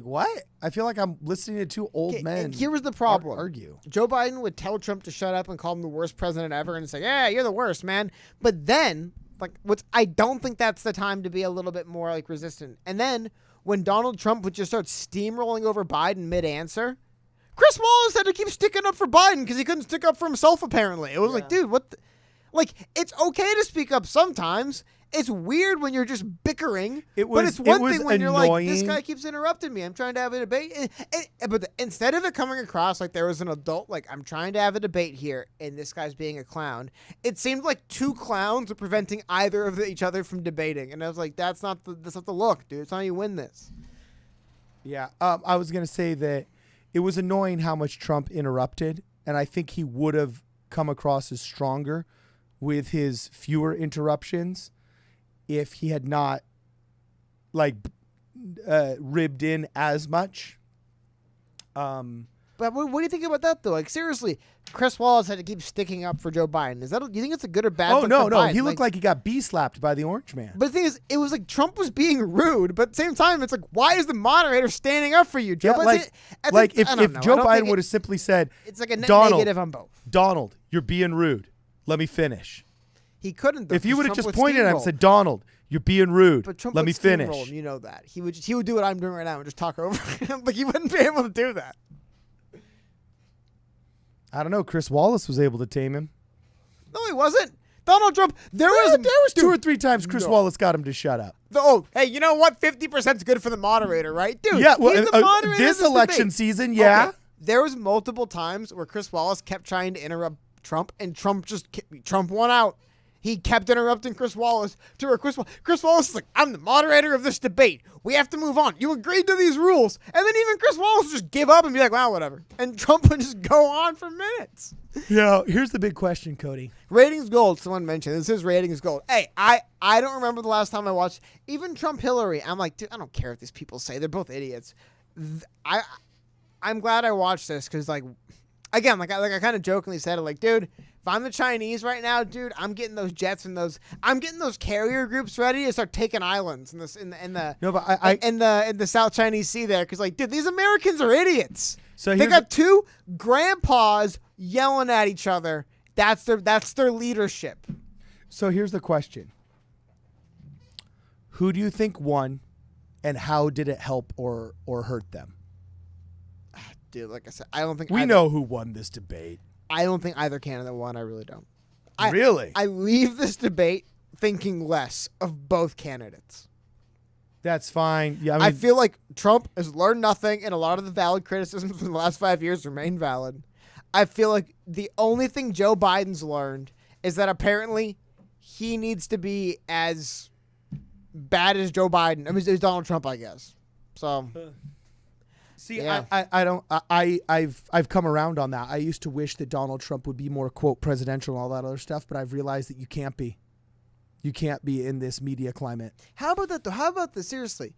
what? I feel like I'm listening to two old men. And here was the problem. Argue. Joe Biden would tell Trump to shut up and call him the worst president ever and say, yeah, you're the worst, man. But then, I don't think that's the time to be a little bit more like resistant. And then when Donald Trump would just start steamrolling over Biden mid-answer, Chris Wallace had to keep sticking up for Biden because he couldn't stick up for himself, apparently. It was like, dude, what? It's okay to speak up sometimes. It's weird when you're just bickering, but it's one thing when you're like, this guy keeps interrupting me. I'm trying to have a debate. But instead of it coming across like there was an adult, like, I'm trying to have a debate here, and this guy's being a clown, it seemed like two clowns were preventing either of each other from debating. And I was like, that's not the look, dude. It's not how you win this. Yeah. I was going to say that it was annoying how much Trump interrupted, and I think he would have come across as stronger with his fewer interruptions if he had not ribbed in as much. But what do you think about that, though? Like, seriously, Chris Wallace had to keep sticking up for Joe Biden. Do you think it's a good or bad thing for Biden? He looked like he got bee-slapped by the orange man. But the thing is, it was like Trump was being rude, but at the same time, it's like, why is the moderator standing up for you, Joe? Yeah, if Joe Biden would have simply said, it's like a negative on both. Donald, you're being rude. Let me finish. He couldn't, though. If you would have just pointed at him and said, Donald, you're being rude. But Trump let me finish. Him, you know that. He would do what I'm doing right now and just talk over him. Like, he wouldn't be able to do that. I don't know. Chris Wallace was able to tame him. No, he wasn't. Donald Trump, there was 2 or 3 times Chris Wallace got him to shut up. Oh, hey, you know what? 50% is good for the moderator, right? Dude, yeah, well, he's the moderator this election debate. Season, yeah. Okay. There was multiple times where Chris Wallace kept trying to interrupt Trump, and Trump won out. He kept interrupting Chris Wallace to where Chris Wallace is like, I'm the moderator of this debate. We have to move on. You agreed to these rules. And then even Chris Wallace would just give up and be like, wow, whatever. And Trump would just go on for minutes. Yeah, here's the big question, Cody. Ratings gold, someone mentioned. This is ratings gold. Hey, I don't remember the last time I watched even Trump Hillary. I'm like, dude, I don't care what these people say. They're both idiots. I'm glad I watched this because, like, again, like I kind of jokingly said it, like, dude, if I'm the Chinese right now, dude, I'm getting those jets and I'm getting those carrier groups ready to start taking islands in the South Chinese Sea there, because, like, dude, these Americans are idiots. So they got two grandpas yelling at each other. That's their leadership. So here's the question: who do you think won, and how did it help or hurt them? Dude, like I said, I don't think we know who won this debate. I don't think either candidate won. I really don't. Really? I leave this debate thinking less of both candidates. That's fine. Yeah, I feel like Trump has learned nothing, and a lot of the valid criticisms from the last 5 years remain valid. I feel like the only thing Joe Biden's learned is that apparently he needs to be as bad as Joe Biden. I mean, as Donald Trump, I guess. So... See, yeah. I've come around on that. I used to wish that Donald Trump would be more, quote, presidential and all that other stuff, but I've realized that you can't be. You can't be in this media climate. How about that, though? How about this? Seriously,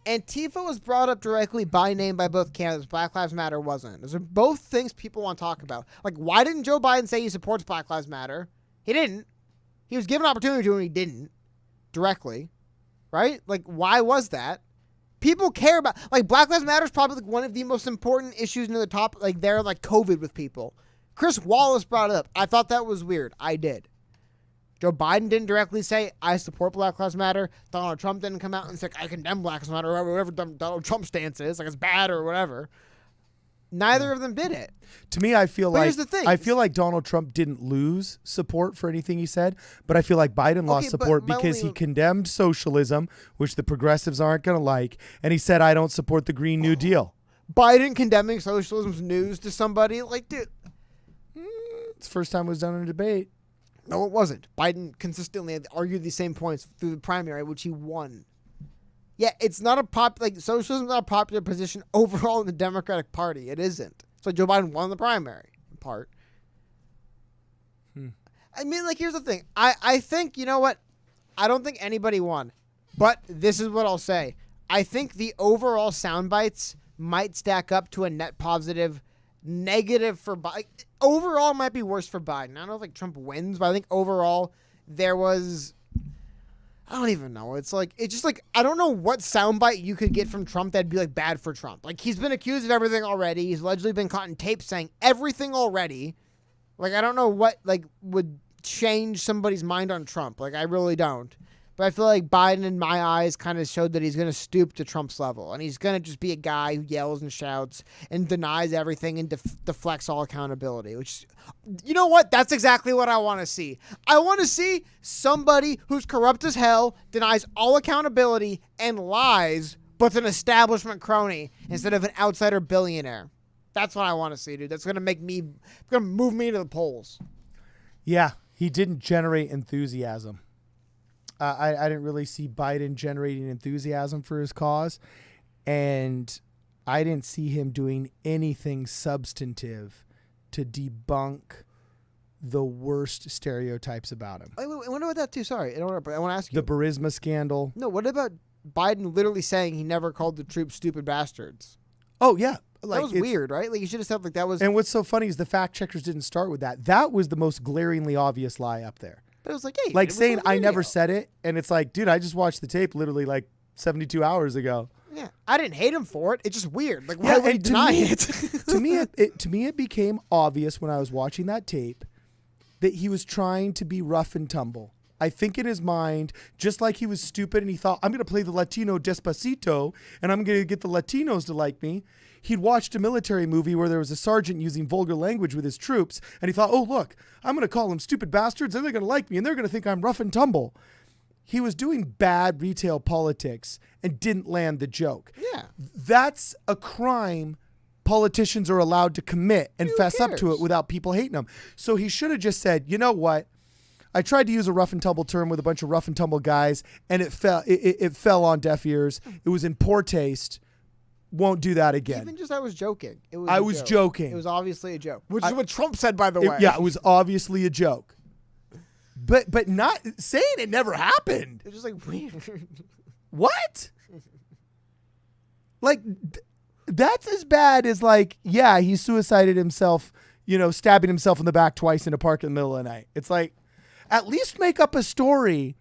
Antifa was brought up directly by name by both candidates. Black Lives Matter wasn't. Those are both things people want to talk about. Like, why didn't Joe Biden say he supports Black Lives Matter? He didn't. He was given an opportunity to, and he didn't directly, right? Like, why was that? People care about, like, Black Lives Matter is probably like one of the most important issues near the top. Like, they're like COVID with people. Chris Wallace brought it up. I thought that was weird. I did. Joe Biden didn't directly say, I support Black Lives Matter. Donald Trump didn't come out and say, I condemn Black Lives Matter, or whatever Donald Trump's stance is, like it's bad or whatever. Neither of them did it. To me, I feel But like here's the thing. I feel like Donald Trump didn't lose support for anything he said, but I feel like Biden lost support because he condemned socialism, which the progressives aren't going to like, and he said, I don't support the Green New Deal. Biden condemning socialism's news to somebody? Like, dude. It's the first time it was done in a debate. No, it wasn't. Biden consistently argued these same points through the primary, which he won. Yeah, it's not a socialism's not a popular position overall in the Democratic Party. It isn't. So Joe Biden won the primary, in part. I mean, like, here's the thing. I think, you know what? I don't think anybody won. But this is what I'll say. I think the overall sound bites might stack up to a net positive. Negative for Biden. Overall, it might be worse for Biden. I don't know if like Trump wins, but I think overall there was. I don't even know. It's just like I don't know what soundbite you could get from Trump that'd be like bad for Trump. Like he's been accused of everything already. He's allegedly been caught in tape saying everything already. Like I don't know what like would change somebody's mind on Trump. Like I really don't. But I feel like Biden, in my eyes, kind of showed that he's going to stoop to Trump's level. And he's going to just be a guy who yells and shouts and denies everything and deflects all accountability. Which, you know what? That's exactly what I want to see. I want to see somebody who's corrupt as hell, denies all accountability, and lies, but's an establishment crony instead of an outsider billionaire. That's what I want to see, dude. That's going to move me to the polls. Yeah, he didn't generate enthusiasm. I didn't really see Biden generating enthusiasm for his cause, and I didn't see him doing anything substantive to debunk the worst stereotypes about him. Wait, what about that too? Sorry, I want to ask you. The Burisma scandal. No, what about Biden literally saying he never called the troops stupid bastards? Oh, yeah. Like, that was weird, right? Like, you should have said like that was... And what's so funny is the fact checkers didn't start with that. That was the most glaringly obvious lie up there. But it was like, hey, like saying I never said it, and it's like, dude, I just watched the tape literally like 72 hours ago. Yeah, I didn't hate him for it. It's just weird. Like, why would he deny it? To me, it became obvious when I was watching that tape that he was trying to be rough and tumble. I think in his mind, just like he was stupid and he thought, I'm going to play the Latino Despacito and I'm going to get the Latinos to like me. He'd watched a military movie where there was a sergeant using vulgar language with his troops, and he thought, oh, look, I'm going to call them stupid bastards, and they're going to like me, and they're going to think I'm rough and tumble. He was doing bad retail politics and didn't land the joke. Yeah. That's a crime politicians are allowed to commit and fess up to it without people hating them. So he should have just said, you know what? I tried to use a rough and tumble term with a bunch of rough and tumble guys, and it fell on deaf ears. It was in poor taste. Won't do that again. Even just I was joking. I was joking. It was obviously a joke, which is what Trump said, by the way. Yeah, it was obviously a joke. But not saying it never happened. It's just like weird. What? Like that's as bad as like, yeah, he suicided himself, stabbing himself in the back twice in a park in the middle of the night. It's like, at least make up a story.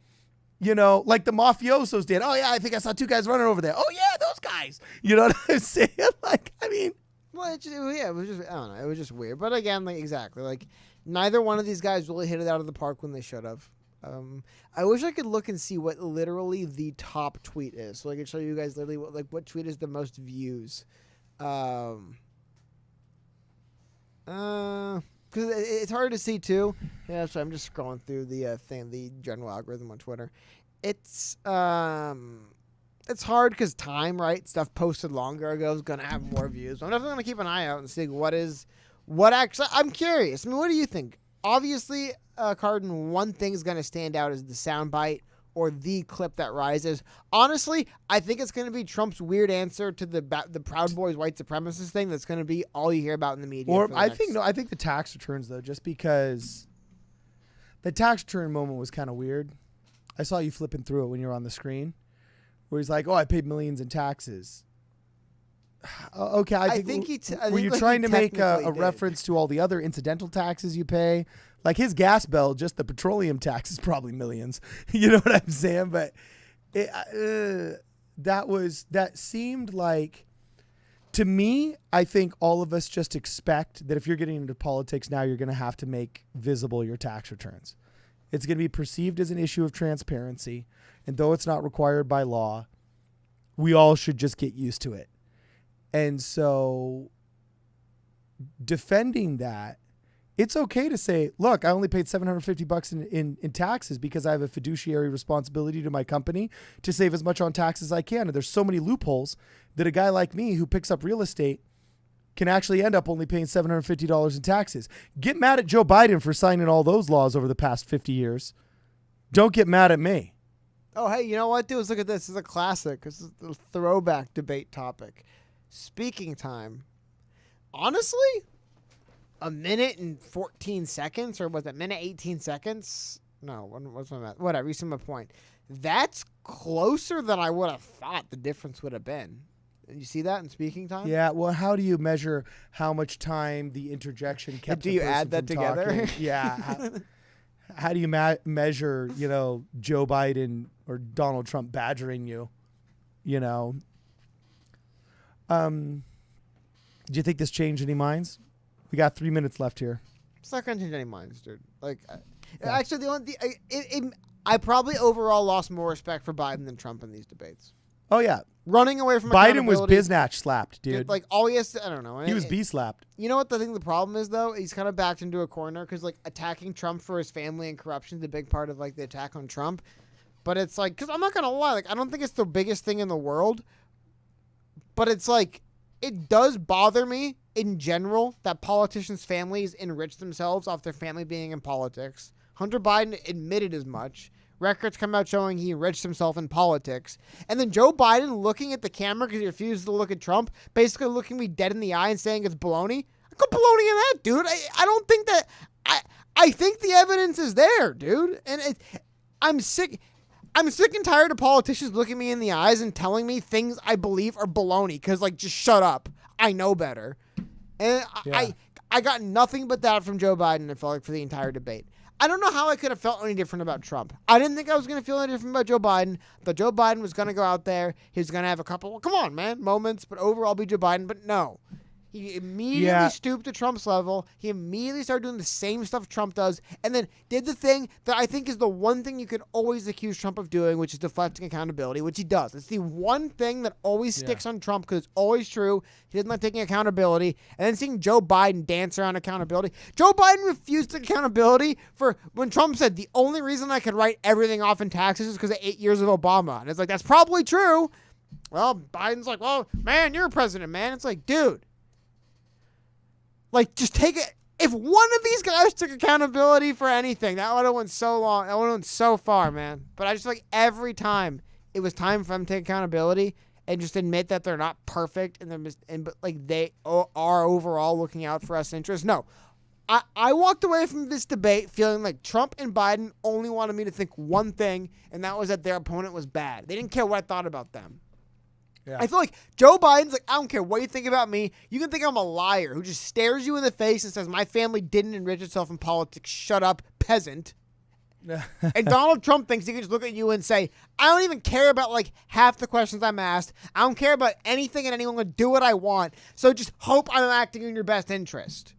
Like the mafiosos did. Oh, yeah, I think I saw two guys running over there. Oh, yeah, those guys. You know what I'm saying? Like, I mean. Well, it was just, I don't know. It was just weird. But again, like, exactly. Like, neither one of these guys really hit it out of the park when they should have. I wish I could look and see what literally the top tweet is. So I could show you guys literally what tweet is the most views. Because it's hard to see too. Yeah, so I'm just scrolling through the general algorithm on Twitter. It's hard because time, right? Stuff posted longer ago is gonna have more views. I'm definitely gonna keep an eye out and see what actually. I'm curious. I mean, what do you think? Obviously, Cardin, one thing is gonna stand out is the soundbite or the clip that rises. Honestly, I think it's going to be Trump's weird answer to the Proud Boys white supremacist thing that's going to be all you hear about in the media. Or I think the tax returns, though, just because the tax return moment was kind of weird. I saw you flipping through it when you were on the screen where he's like, "Oh, I paid millions in taxes." Okay, I think were you trying to make a reference to all the other incidental taxes you pay? Like his gas bill, just the petroleum tax is probably millions. You know what I'm saying? But that seemed like, to me, I think all of us just expect that if you're getting into politics now, you're going to have to make visible your tax returns. It's going to be perceived as an issue of transparency. And though it's not required by law, we all should just get used to it. And so defending that, it's okay to say, look, I only paid $750 in taxes because I have a fiduciary responsibility to my company to save as much on taxes as I can. And there's so many loopholes that a guy like me who picks up real estate can actually end up only paying $750 in taxes. Get mad at Joe Biden for signing all those laws over the past 50 years. Don't get mad at me. Oh, hey, you know what, dudes? Look at this. This is a classic. This is a throwback debate topic. Speaking time. Honestly, a minute and 14 seconds, or was it minute 18 seconds? No, what's my math? Whatever, you see my point. That's closer than I would have thought the difference would have been. You see that in speaking time? Yeah, well, how do you measure how much time the interjection kept? Do you add that together? Yeah. How do you measure, Joe Biden or Donald Trump badgering you, Do you think this changed any minds? We got 3 minutes left here. It's not going to change any minds, dude. Actually, the only I probably overall lost more respect for Biden than Trump in these debates. Oh, yeah. Running away from Biden was biznatch slapped, dude. Like, all he has to, I don't know. He was B-slapped. You know what the problem is, though? He's kind of backed into a corner because, attacking Trump for his family and corruption is a big part of, the attack on Trump. But it's because I'm not going to lie, I don't think it's the biggest thing in the world. But it's it does bother me in general that politicians' families enrich themselves off their family being in politics. Hunter Biden admitted as much. Records come out showing he enriched himself in politics. And then Joe Biden looking at the camera because he refuses to look at Trump, basically looking me dead in the eye and saying it's baloney. I go baloney in that, dude. I don't think that... I think the evidence is there, dude. And I'm sick and tired of politicians looking me in the eyes and telling me things I believe are baloney because, just shut up. I know better. And yeah. I got nothing but that from Joe Biden, I felt like, for the entire debate. I don't know how I could have felt any different about Trump. I didn't think I was going to feel any different about Joe Biden. I thought Joe Biden was going to go out there. He was going to have a couple, come on, man, moments, but overall be Joe Biden. But no. He immediately stooped to Trump's level. He immediately started doing the same stuff Trump does, and then did the thing that I think is the one thing you could always accuse Trump of doing, which is deflecting accountability, which he does. It's the one thing that always sticks on Trump because it's always true. He doesn't like taking accountability. And then seeing Joe Biden dance around accountability. Joe Biden refused accountability for when Trump said, the only reason I could write everything off in taxes is because of 8 years of Obama. And it's that's probably true. Well, Biden's well, man, you're a president, man. It's dude. Just take it. If one of these guys took accountability for anything, that would have went so long. That would have went so far, man. But I just every time it was time for them to take accountability and just admit that they're not perfect but they are overall looking out for us interests. No, I walked away from this debate feeling like Trump and Biden only wanted me to think one thing, and that was that their opponent was bad. They didn't care what I thought about them. Yeah. I feel like Joe Biden's I don't care what you think about me. You can think I'm a liar who just stares you in the face and says, my family didn't enrich itself in politics. Shut up, peasant. And Donald Trump thinks he can just look at you and say, I don't even care about half the questions I'm asked. I don't care about anything and anyone. I'm going to do what I want. So just hope I'm acting in your best interest.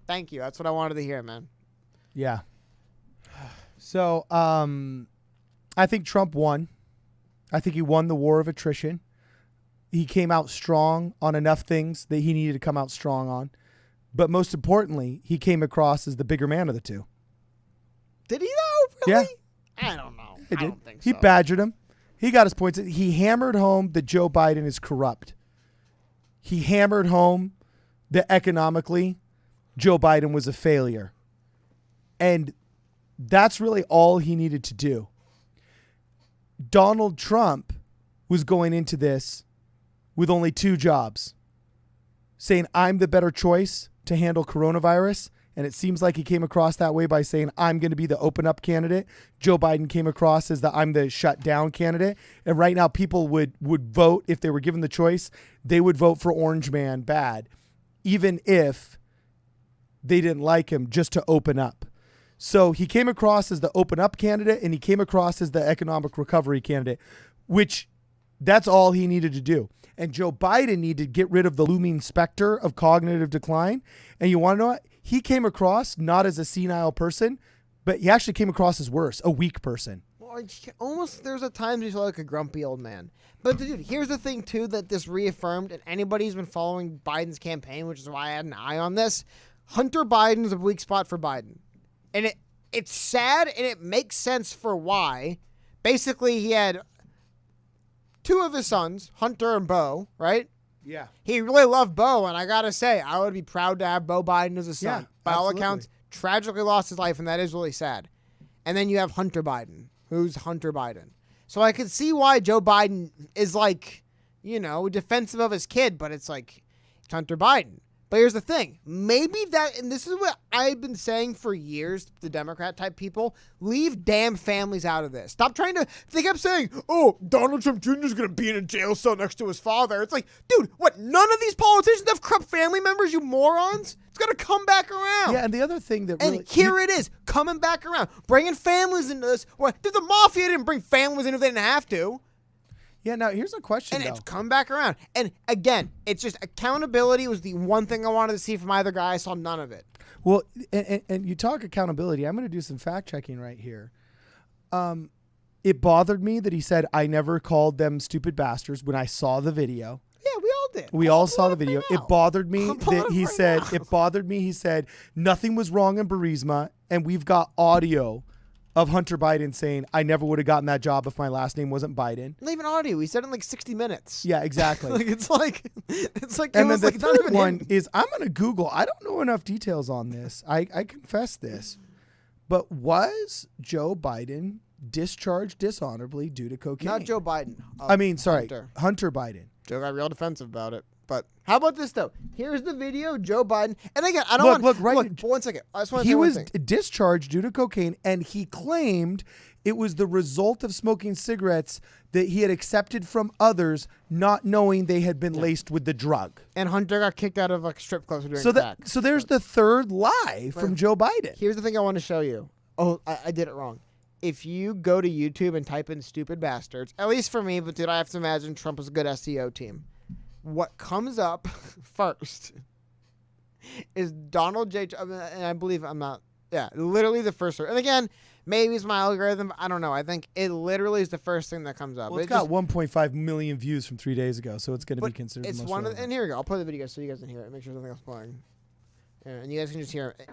Thank you. That's what I wanted to hear, man. Yeah. So I think Trump won. I think he won the war of attrition. He came out strong on enough things that he needed to come out strong on. But most importantly, he came across as the bigger man of the two. Did he though? Really? Yeah. I don't know. He did. I don't think so. He badgered him. He got his points. He hammered home that Joe Biden is corrupt. He hammered home that economically Joe Biden was a failure. And that's really all he needed to do. Donald Trump was going into this with only two jobs, saying I'm the better choice to handle coronavirus And it seems like he came across that way by saying, I'm going to be the open up candidate. Joe Biden came across as I'm the shut down candidate. And right now people would vote, if they were given the choice, they would vote for Orange Man bad, even if they didn't like him, just to open up. So he came across as the open up candidate, and he came across as the economic recovery candidate, which that's all he needed to do. And Joe Biden needed to get rid of the looming specter of cognitive decline. And you want to know what? He came across not as a senile person, but he actually came across as worse, a weak person. Well, almost there's a time he's like a grumpy old man. But dude, here's the thing too that this reaffirmed, and anybody who's been following Biden's campaign, which is why I had an eye on this, Hunter Biden's a weak spot for Biden. And it's sad, and it makes sense for why. Basically, he had two of his sons, Hunter and Beau, right? Yeah. He really loved Beau, and I got to say, I would be proud to have Beau Biden as a son. Yeah, By all absolutely. accounts, tragically lost his life, and that is really sad. And then you have Hunter Biden, who's Hunter Biden. So I could see why Joe Biden is like, defensive of his kid, but it's like, it's Hunter Biden. But here's the thing. Maybe that, and this is what I've been saying for years, the Democrat type people, leave damn families out of this. Stop trying to, they kept saying, oh, Donald Trump Jr. is going to be in a jail cell next to his father. It's like, dude, what, none of these politicians have corrupt family members, you morons? It's going to come back around. Yeah, and the other thing that really... And here it is, coming back around, bringing families into this. Well, the mafia didn't bring families in if they didn't have to. Yeah, now here's a question, And though. it's come back around. And again, it's just accountability was the one thing I wanted to see from either guy. I saw none of it. Well, and you talk accountability. I'm going to do some fact checking right here. It bothered me that he said, I never called them stupid bastards when I saw the video. Yeah, we all did. We all saw the video. It bothered me that he said, he said nothing was wrong in Burisma, and we've got audio of Hunter Biden saying, I never would have gotten that job if my last name wasn't Biden. Not even audio. He said it in like 60 minutes. Yeah, exactly. It's like, and then the third one is, I'm going to Google. I don't know enough details on this. I confess this. But was Joe Biden discharged dishonorably due to cocaine? Not Joe Biden. Hunter Biden. Joe got real defensive about it. But how about this, though? Here's the video, Joe Biden. And again, I don't want... Look, 1 second. I just want to say one thing. He was discharged due to cocaine, and he claimed it was the result of smoking cigarettes that he had accepted from others, not knowing they had been laced with the drug. And Hunter got kicked out of a strip club for doing crack. So there's the third lie from Joe Biden. Here's the thing I want to show you. Oh, I did it wrong. If you go to YouTube and type in stupid bastards, at least for me, but dude, I have to imagine Trump is a good SEO team. What comes up first is Donald J. And I believe I'm not. Yeah, literally the first. And again, maybe it's my algorithm. I don't know. I think it literally is the first thing that comes up. Well, it's got 1.5 million views from 3 days ago, so it's going to be considered it's the most one relevant. And here we go. I'll play the video so you guys can hear it. Make sure nothing else playing. Yeah, and you guys can just hear it.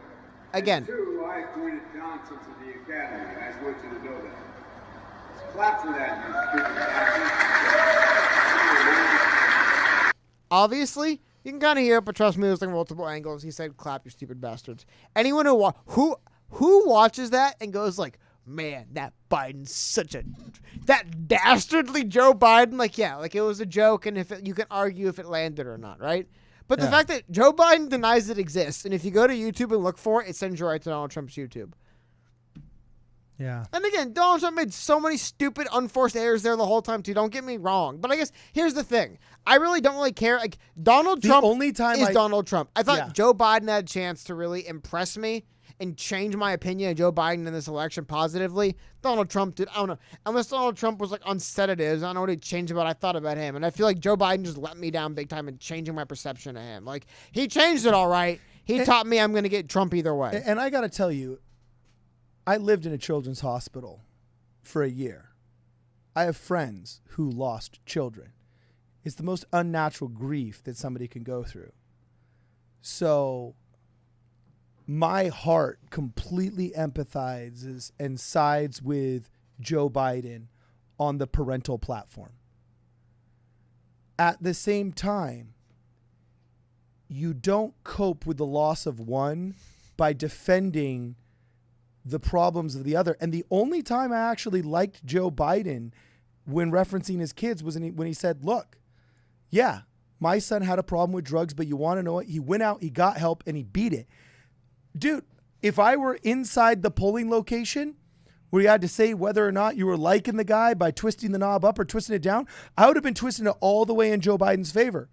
Again. Two, I appointed Johnson to the academy. I just want you to know that. Let's clap for that, you stupid bastard. Obviously, you can kind of hear it, but trust me, there's like multiple angles. He said, "Clap, you stupid bastards." Anyone who watches that and goes like, "Man, that Biden's that dastardly Joe Biden," like yeah, like it was a joke, and you can argue if it landed or not, right? But the fact that Joe Biden denies it exists, and if you go to YouTube and look for it, it sends you right to Donald Trump's YouTube. Yeah. And again, Donald Trump made so many stupid, unforced errors there the whole time, too. Don't get me wrong. But I guess here's the thing. I really don't really care. Like, Donald Trump is Donald Trump. I thought Joe Biden had a chance to really impress me and change my opinion of Joe Biden in this election positively. Donald Trump did. I don't know. Unless Donald Trump was like on sedatives, I don't know what he'd changed about I thought about him. And I feel like Joe Biden just let me down big time in changing my perception of him. Like, he changed it all right. He taught me I'm going to get Trump either way. And I got to tell you, I lived in a children's hospital for a year. I have friends who lost children. It's the most unnatural grief that somebody can go through. So my heart completely empathizes and sides with Joe Biden on the parental platform. At the same time, you don't cope with the loss of one by defending the problems of the other. And the only time I actually liked Joe Biden when referencing his kids was when he said, look, yeah, my son had a problem with drugs, but you want to know what? He went out, he got help, and he beat it. dude, if I were inside the polling location where you had to say whether or not you were liking the guy by twisting the knob up or twisting it down, I would have been twisting it all the way in Joe Biden's favor.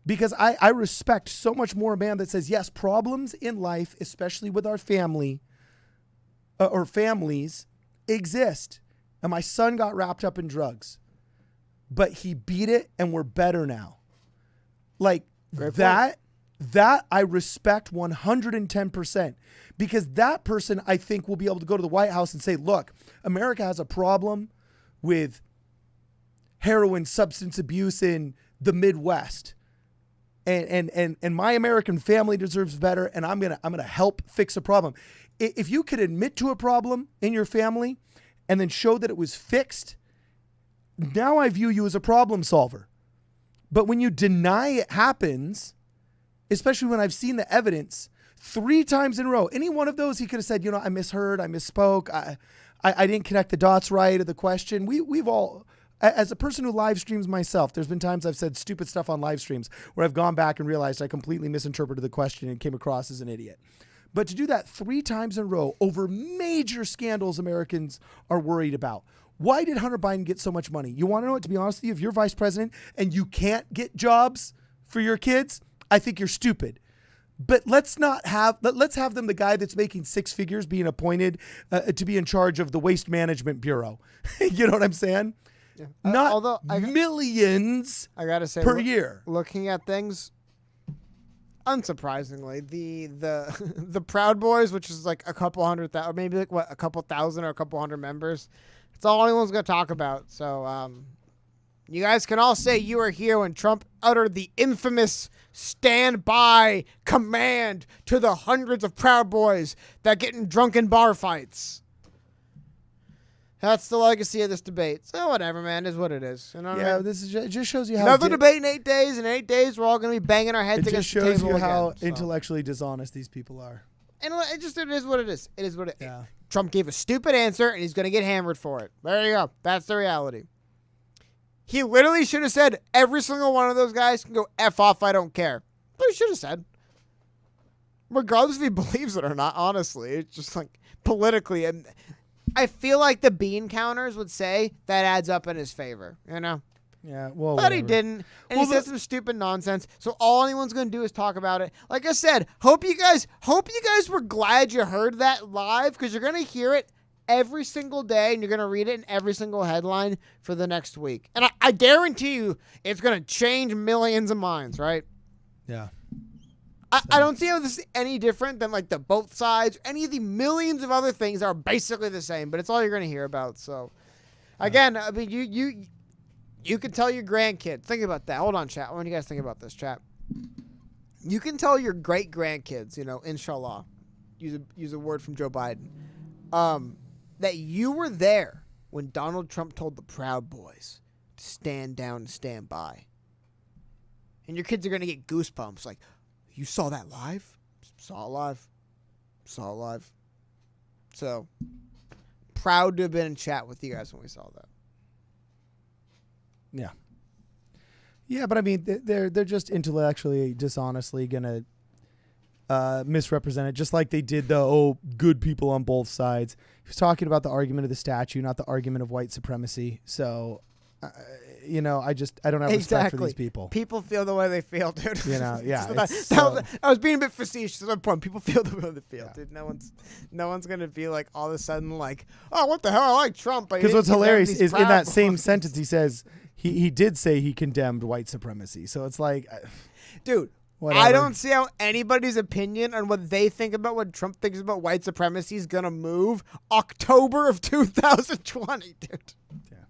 Because I respect so much more a man that says, yes, problems in life, especially with our family or families, exist. And my son got wrapped up in drugs, but he beat it and we're better now. Like that I respect 110%, because that person, I think, will be able to go to the White House and say, look, America has a problem with heroin substance abuse in the Midwest. And my American family deserves better, and I'm gonna help fix a problem. If you could admit to a problem in your family and then show that it was fixed, now I view you as a problem solver. But when you deny it happens, especially when I've seen the evidence 3 times in a row, any one of those he could have said, I misheard, I misspoke, I didn't connect the dots right of the question. We've all, as a person who live streams myself, there's been times I've said stupid stuff on live streams where I've gone back and realized I completely misinterpreted the question and came across as an idiot. But to do that 3 times in a row over major scandals Americans are worried about. Why did Hunter Biden get so much money? You want to know what? To be honest with you, if you're vice president and you can't get jobs for your kids, I think you're stupid. But let's have them, the guy that's making 6 figures being appointed to be in charge of the Waste Management Bureau. You know what I'm saying? Yeah. Not millions I gotta say, per year. Looking at things, unsurprisingly, the Proud Boys, which is like a couple hundred thousand, or maybe like a couple thousand or a couple hundred members, it's all anyone's gonna talk about. So you guys can all say you were here when Trump uttered the infamous stand by command to the hundreds of Proud Boys that get in drunken bar fights. That's the legacy of this debate. So whatever, man, is what it is. You know what I mean? This is it just shows you how another debate in 8 days. In 8 days, we're all going to be banging our heads against the table. It just shows you how intellectually dishonest these people are. And it is what it is. It is what it is. Yeah. Trump gave a stupid answer, and he's going to get hammered for it. There you go. That's the reality. He literally should have said, every single one of those guys can go F off, I don't care. But he should have said. Regardless if he believes it or not, honestly. It's just like politically. And I feel like the bean counters would say that adds up in his favor, you know? Yeah, well, but he didn't, and he said some stupid nonsense. So all anyone's going to do is talk about it. Like I said, hope you guys were glad you heard that live, because you're going to hear it every single day, and you're going to read it in every single headline for the next week. And I guarantee you, it's going to change millions of minds, right? Yeah. I don't see how this is any different than like the both sides, any of the millions of other things that are basically the same, but it's all you're going to hear about. So, again, I mean, you can tell your grandkids. Think about that. Hold on, chat. What do you guys think about this, chat? You can tell your great grandkids, inshallah, use a word from Joe Biden, that you were there when Donald Trump told the Proud Boys to stand down and stand by. And your kids are going to get goosebumps like, you saw that live? Saw it live. So, proud to have been in chat with you guys when we saw that. Yeah. Yeah, but I mean, they're just intellectually, dishonestly going to misrepresent it, just like they did the, good people on both sides. He was talking about the argument of the statue, not the argument of white supremacy. So, I don't have respect for these people. People feel the way they feel, dude. Yeah. I was being a bit facetious at that point. People feel the way they feel, dude. No one's gonna be like all of a sudden like, oh, what the hell? I like Trump. Because what's hilarious is in that same sentence he says he did say he condemned white supremacy. So it's like, dude. Whatever. I don't see how anybody's opinion on what they think about what Trump thinks about white supremacy is gonna move October of 2020, dude.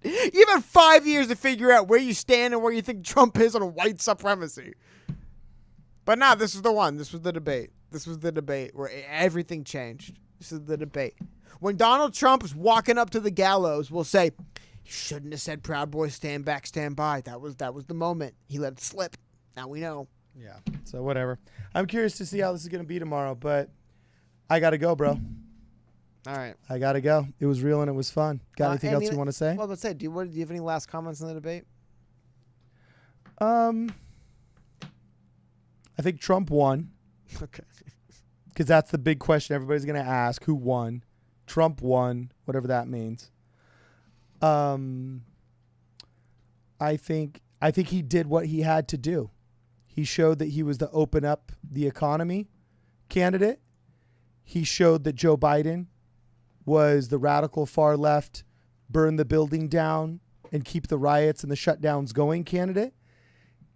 You've had 5 years to figure out where you stand and where you think Trump is on white supremacy. But now this is the one. This was the debate. This was the debate where everything changed. This is the debate. When Donald Trump is walking up to the gallows, we'll say, you shouldn't have said Proud Boys stand back, stand by. That was the moment. He let it slip. Now we know. Yeah. So whatever. I'm curious to see how this is going to be tomorrow, but I got to go, bro. All right. I got to go. It was real and it was fun. Got anything else you want to say? Well, let's say, do you have any last comments on the debate? I think Trump won. Okay. because that's the big question everybody's going to ask. Who won? Trump won, whatever that means. I think he did what he had to do. He showed that he was the open up the economy candidate. He showed that Joe Biden was the radical far left, burn the building down and keep the riots and the shutdowns going candidate.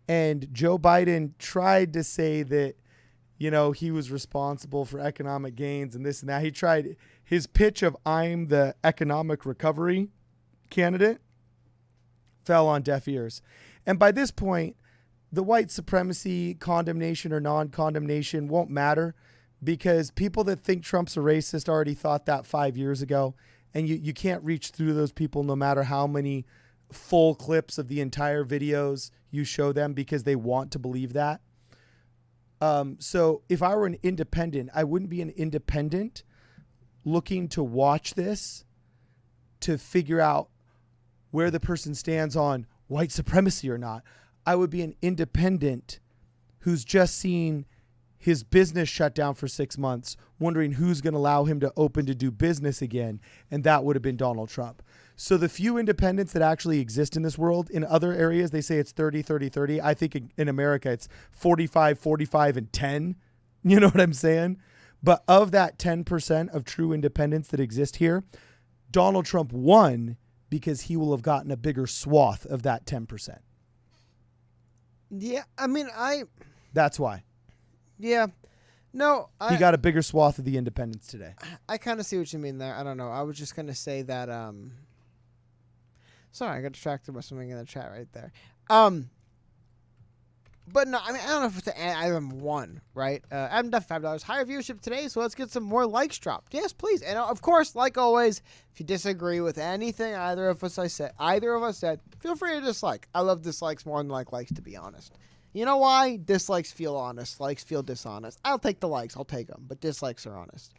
And Joe Biden tried to say that, you know, he was responsible for economic gains and this and that. He tried his pitch of I'm the economic recovery candidate fell on deaf ears. And by this point, the white supremacy condemnation or non-condemnation won't matter, because people that think Trump's a racist already thought that 5 years ago. And you can't reach through those people no matter how many full clips of the entire videos you show them, because they want to believe that. So if I were an independent, I wouldn't be an independent looking to watch this to figure out where the person stands on white supremacy or not. I would be an independent who's just seen his business shut down for 6 months, wondering who's going to allow him to open to do business again. And that would have been Donald Trump. So the few independents that actually exist in this world, in other areas, they say it's 30, 30, 30. I think in America, it's 45, 45, and 10. You know what I'm saying? But of that 10% of true independents that exist here, Donald Trump won because he will have gotten a bigger swath of that 10%. Yeah, I mean, That's why. Yeah. No, he got a bigger swath of the independents today. I kind of see what you mean there. I don't know. I was just going to say that, sorry, I got distracted by something in the chat right there. But no, I mean, I don't know if it's item one, right? Adam Duff, $5. Higher viewership today, so let's get some more likes dropped. Yes, please. And of course, like always, if you disagree with anything either of us said, feel free to dislike. I love dislikes more than likes, to be honest. You know why? Dislikes feel honest. Likes feel dishonest. I'll take the likes. I'll take them. But dislikes are honest.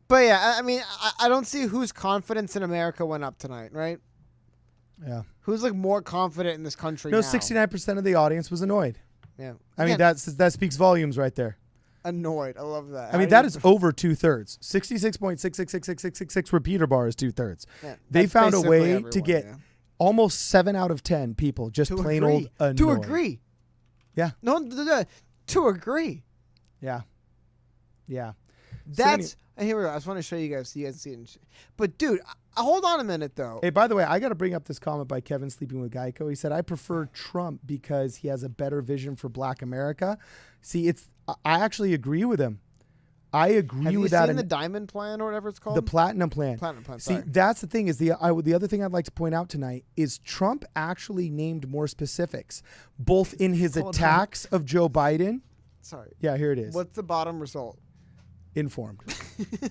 But yeah, I mean, I don't see whose confidence in America went up tonight, right? Yeah. Who's like more confident in this country now? No, 69% of the audience was annoyed. Yeah. I mean, that speaks volumes right there. Annoyed. I love that. I mean, that is over 2/3. 66.6666666 repeater bar is 2/3. Yeah, they found a way everyone, to get almost 7 out of 10 people just plain old annoyed. To agree. Yeah. No, to agree. Yeah. Yeah. That's and here we go. I just want to show you guys so you guys see it. But dude, hold on a minute though. Hey, by the way, I got to bring up this comment by Kevin Sleeping with Geico. He said, "I prefer Trump because he has a better vision for Black America." See, I actually agree with him. I agree with that. Have you seen the Diamond Plan or whatever it's called? The Platinum Plan. Platinum Plan. See, that's the thing is the other thing I'd like to point out tonight is Trump actually named more specifics, both in his attacks of Joe Biden. Sorry. Yeah, here it is. What's the bottom result? Informed.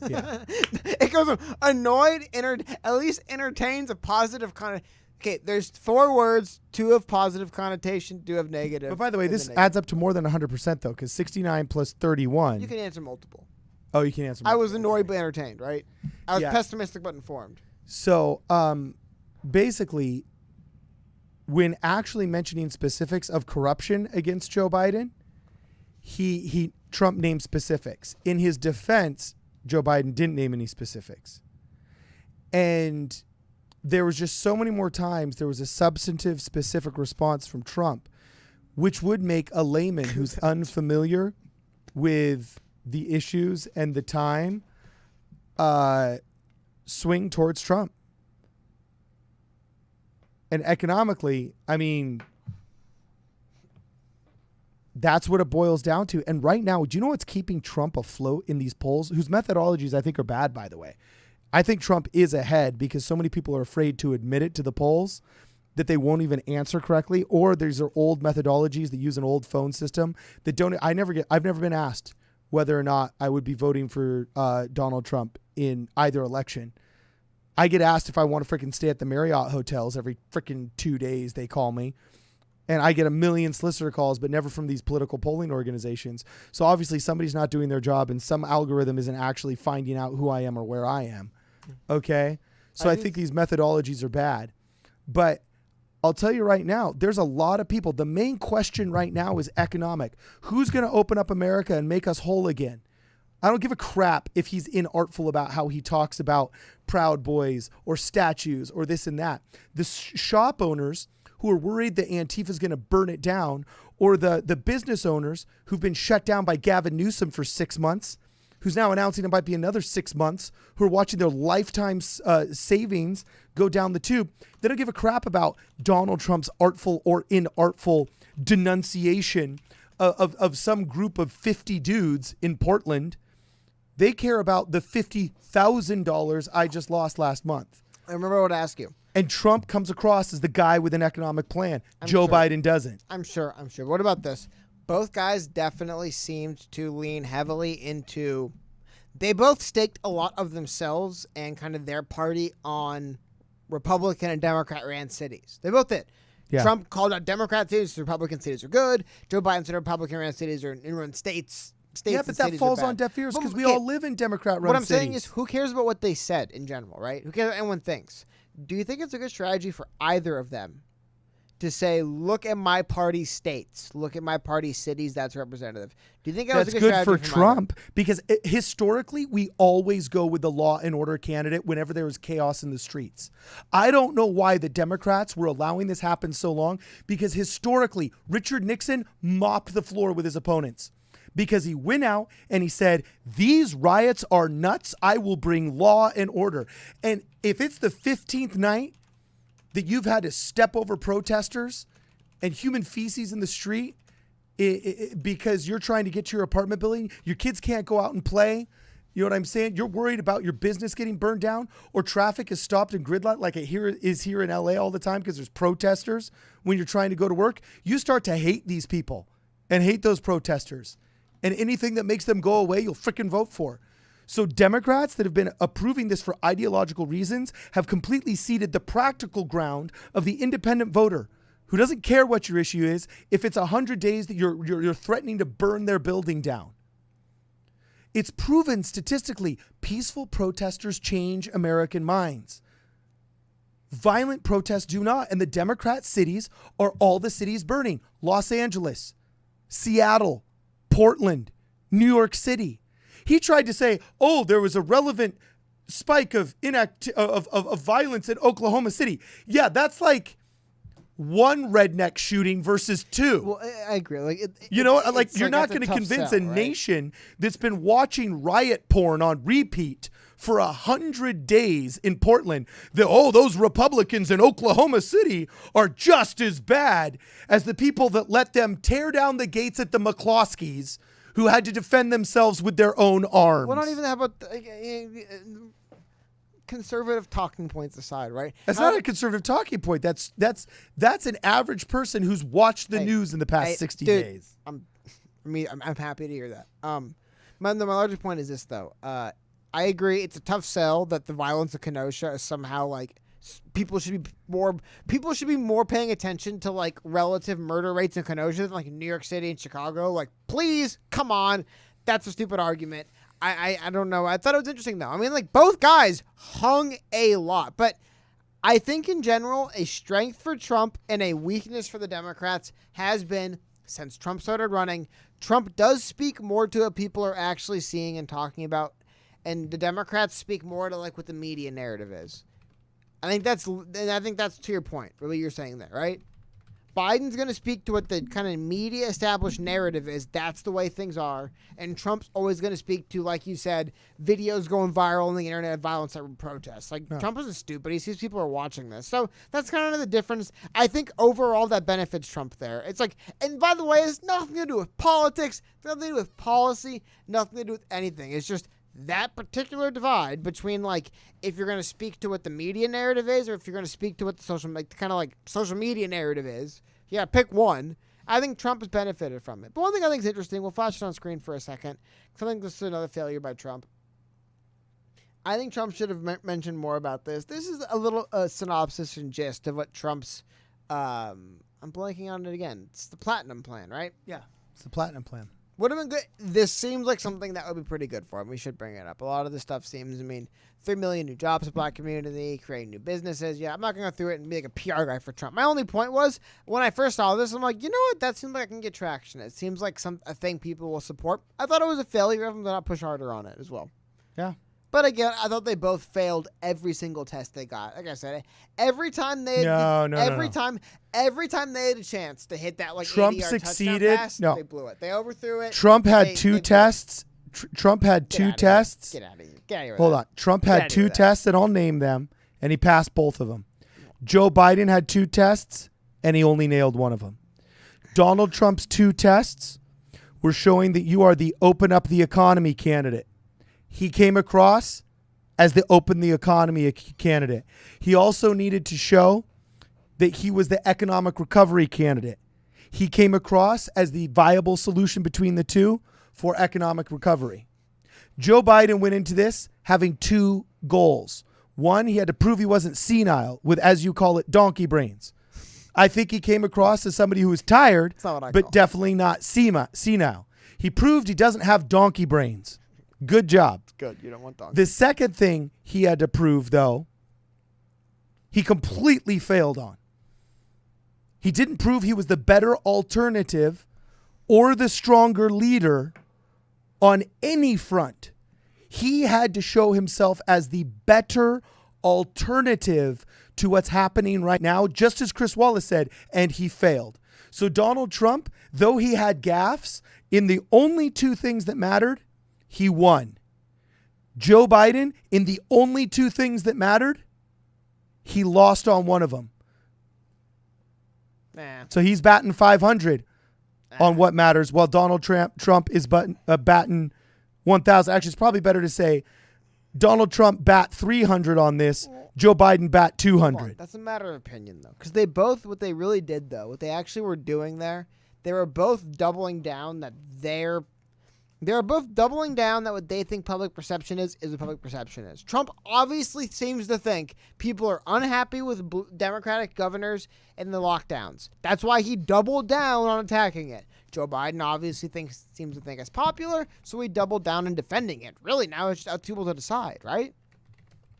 Yeah. It goes from annoyed, at least entertains a positive kind. Okay, there's 4 words, 2 have positive connotation, 2 have negative. But by the way, this adds up to more than 100% though, because 69 plus 31. You can answer multiple. Oh, you can answer multiple. I was annoyed but entertained, right? I was pessimistic but informed. So basically, when actually mentioning specifics of corruption against Joe Biden, Trump named specifics. In his defense, Joe Biden didn't name any specifics. And there was just so many more times there was a substantive, specific response from Trump, which would make a layman who's unfamiliar with the issues and the time swing towards Trump. And economically, I mean, that's what it boils down to. And right now, do you know what's keeping Trump afloat in these polls, whose methodologies I think are bad, by the way? I think Trump is ahead because so many people are afraid to admit it to the polls that they won't even answer correctly, or these are old methodologies that use an old phone system that don't. I've never been asked whether or not I would be voting for Donald Trump in either election. I get asked if I want to freaking stay at the Marriott hotels every freaking 2 days. They call me. And I get a million solicitor calls, but never from these political polling organizations. So obviously somebody's not doing their job and some algorithm isn't actually finding out who I am or where I am. Okay? So I think these methodologies are bad. But I'll tell you right now, there's a lot of people. The main question right now is economic. Who's going to open up America and make us whole again? I don't give a crap if he's inartful about how he talks about Proud Boys or statues or this and that. The shop owners who are worried that Antifa is going to burn it down, or the business owners who've been shut down by Gavin Newsom for 6 months, who's now announcing it might be another 6 months, who are watching their lifetime savings go down the tube. They don't give a crap about Donald Trump's artful or inartful denunciation of some group of 50 dudes in Portland. They care about the $50,000 I just lost last month. I remember what I asked you. And Trump comes across as the guy with an economic plan. Joe Biden doesn't. I'm sure. What about this? Both guys definitely seemed to lean heavily into... They both staked a lot of themselves and kind of their party on Republican and Democrat-ran cities. They both did. Yeah. Trump called out Democrat cities. Republican cities are good. Joe Biden said Republican-ran cities are in states. Yeah, but that falls on deaf ears because we all live in Democrat-run cities. What I'm saying is, who cares about what they said in general, right? Who cares what anyone thinks? Do you think it's a good strategy for either of them to say, look at my party states, look at my party cities that's representative? Do you think that's good for Trump? Because historically, we always go with the law and order candidate whenever there is chaos in the streets. I don't know why the Democrats were allowing this happen so long, because historically, Richard Nixon mopped the floor with his opponents. Because he went out and he said, these riots are nuts. I will bring law and order. And if it's the 15th night that you've had to step over protesters and human feces in the street because you're trying to get to your apartment building, your kids can't go out and play. You know what I'm saying? You're worried about your business getting burned down, or traffic is stopped in gridlock like it is here in LA all the time because there's protesters when you're trying to go to work. You start to hate these people and hate those protesters. And anything that makes them go away, you'll frickin' vote for. So Democrats that have been approving this for ideological reasons have completely ceded the practical ground of the independent voter who doesn't care what your issue is if it's 100 days that you're threatening to burn their building down. It's proven statistically, peaceful protesters change American minds. Violent protests do not. And the Democrat cities are all the cities burning. Los Angeles, Seattle, Portland, New York City. He tried to say, oh, there was a relevant spike of violence in Oklahoma City. Yeah, that's like one redneck shooting versus two. Well, I agree. Like, you're not going to convince a nation that's been watching riot porn on repeat for 100 days in Portland that, oh, those Republicans in Oklahoma City are just as bad as the people that let them tear down the gates at the McCloskeys, who had to defend themselves with their own arms. Well, not even that, but conservative talking points aside, right? That's not a conservative talking point. That's an average person who's watched the news in the past 60 days. I'm happy to hear that. My larger point is this, though. I agree. It's a tough sell that the violence of Kenosha is somehow like people should be more paying attention to like relative murder rates in Kenosha than like New York City and Chicago. Like, please, come on. That's a stupid argument. I don't know. I thought it was interesting, though. I mean, like, both guys hung a lot. But I think in general, a strength for Trump and a weakness for the Democrats has been, since Trump started running, Trump does speak more to what people are actually seeing and talking about. And the Democrats speak more to like what the media narrative is. I think that's to your point, what you're saying there, right? Biden's going to speak to what the kind of media established narrative is. That's the way things are. And Trump's always going to speak to, like you said, videos going viral on the internet of violence at protests. Like, no. Trump isn't stupid. He sees people are watching this. So that's kind of the difference. I think overall that benefits Trump there. It's like, and by the way, it's nothing to do with politics, nothing to do with policy, nothing to do with anything. It's just that particular divide between, like, if you're going to speak to what the media narrative is or if you're going to speak to what the social media narrative is. Yeah, pick one. I think Trump has benefited from it. But one thing I think is interesting, we'll flash it on screen for a second, because I think this is another failure by Trump. I think Trump should have mentioned more about this. This is a little synopsis and gist of what Trump's, I'm blanking on it again. It's the Platinum Plan, right? Yeah, it's the Platinum Plan. Would have been good. This seems like something that would be pretty good for him. We should bring it up. A lot of this stuff seems, 3 million new jobs in the black community, creating new businesses. Yeah, I'm not going to go through it and be like a PR guy for Trump. My only point was, when I first saw this, I'm like, you know what? That seems like I can get traction. It seems like a thing people will support. I thought it was a failure of them to not push harder on it as well. Yeah. But again, I thought they both failed every single test they got. Like I said, every time they every time they had a chance to hit that Trump 80-yard succeeded. Pass, No, they blew it. They overthrew it. Trump had two tests. Trump had two tests. Get out of here. Get out of here. Hold on. Trump had two tests, and I'll name them, and he passed both of them. Joe Biden had two tests, and he only nailed one of them. Donald Trump's two tests were showing that you are the open up the economy candidate. He came across as the open the economy candidate. He also needed to show that he was the economic recovery candidate. He came across as the viable solution between the two for economic recovery. Joe Biden went into this having two goals. One, he had to prove he wasn't senile with, as you call it, donkey brains. I think he came across as somebody who was tired, but definitely not senile. He proved he doesn't have donkey brains. Good job. Good. You don't want donkey. The second thing he had to prove, though, he completely failed on. He didn't prove he was the better alternative or the stronger leader on any front. He had to show himself as the better alternative to what's happening right now, just as Chris Wallace said, and he failed. So Donald Trump, though he had gaffes in the only two things that mattered, he won. Joe Biden, in the only two things that mattered, he lost on one of them. So he's batting 500 on what matters, while Donald Trump is batting 1,000. Actually, it's probably better to say Donald Trump bat 300 on this, Joe Biden bat 200. That's a matter of opinion, though, because they both, what they really did, though, what they actually were doing there, they were both doubling down that they're both doubling down that what they think public perception is what public perception is. Trump obviously seems to think people are unhappy with Democratic governors and the lockdowns. That's why he doubled down on attacking it. Joe Biden obviously seems to think it's popular, so he doubled down in defending it. Really, now it's just up to people to decide, right?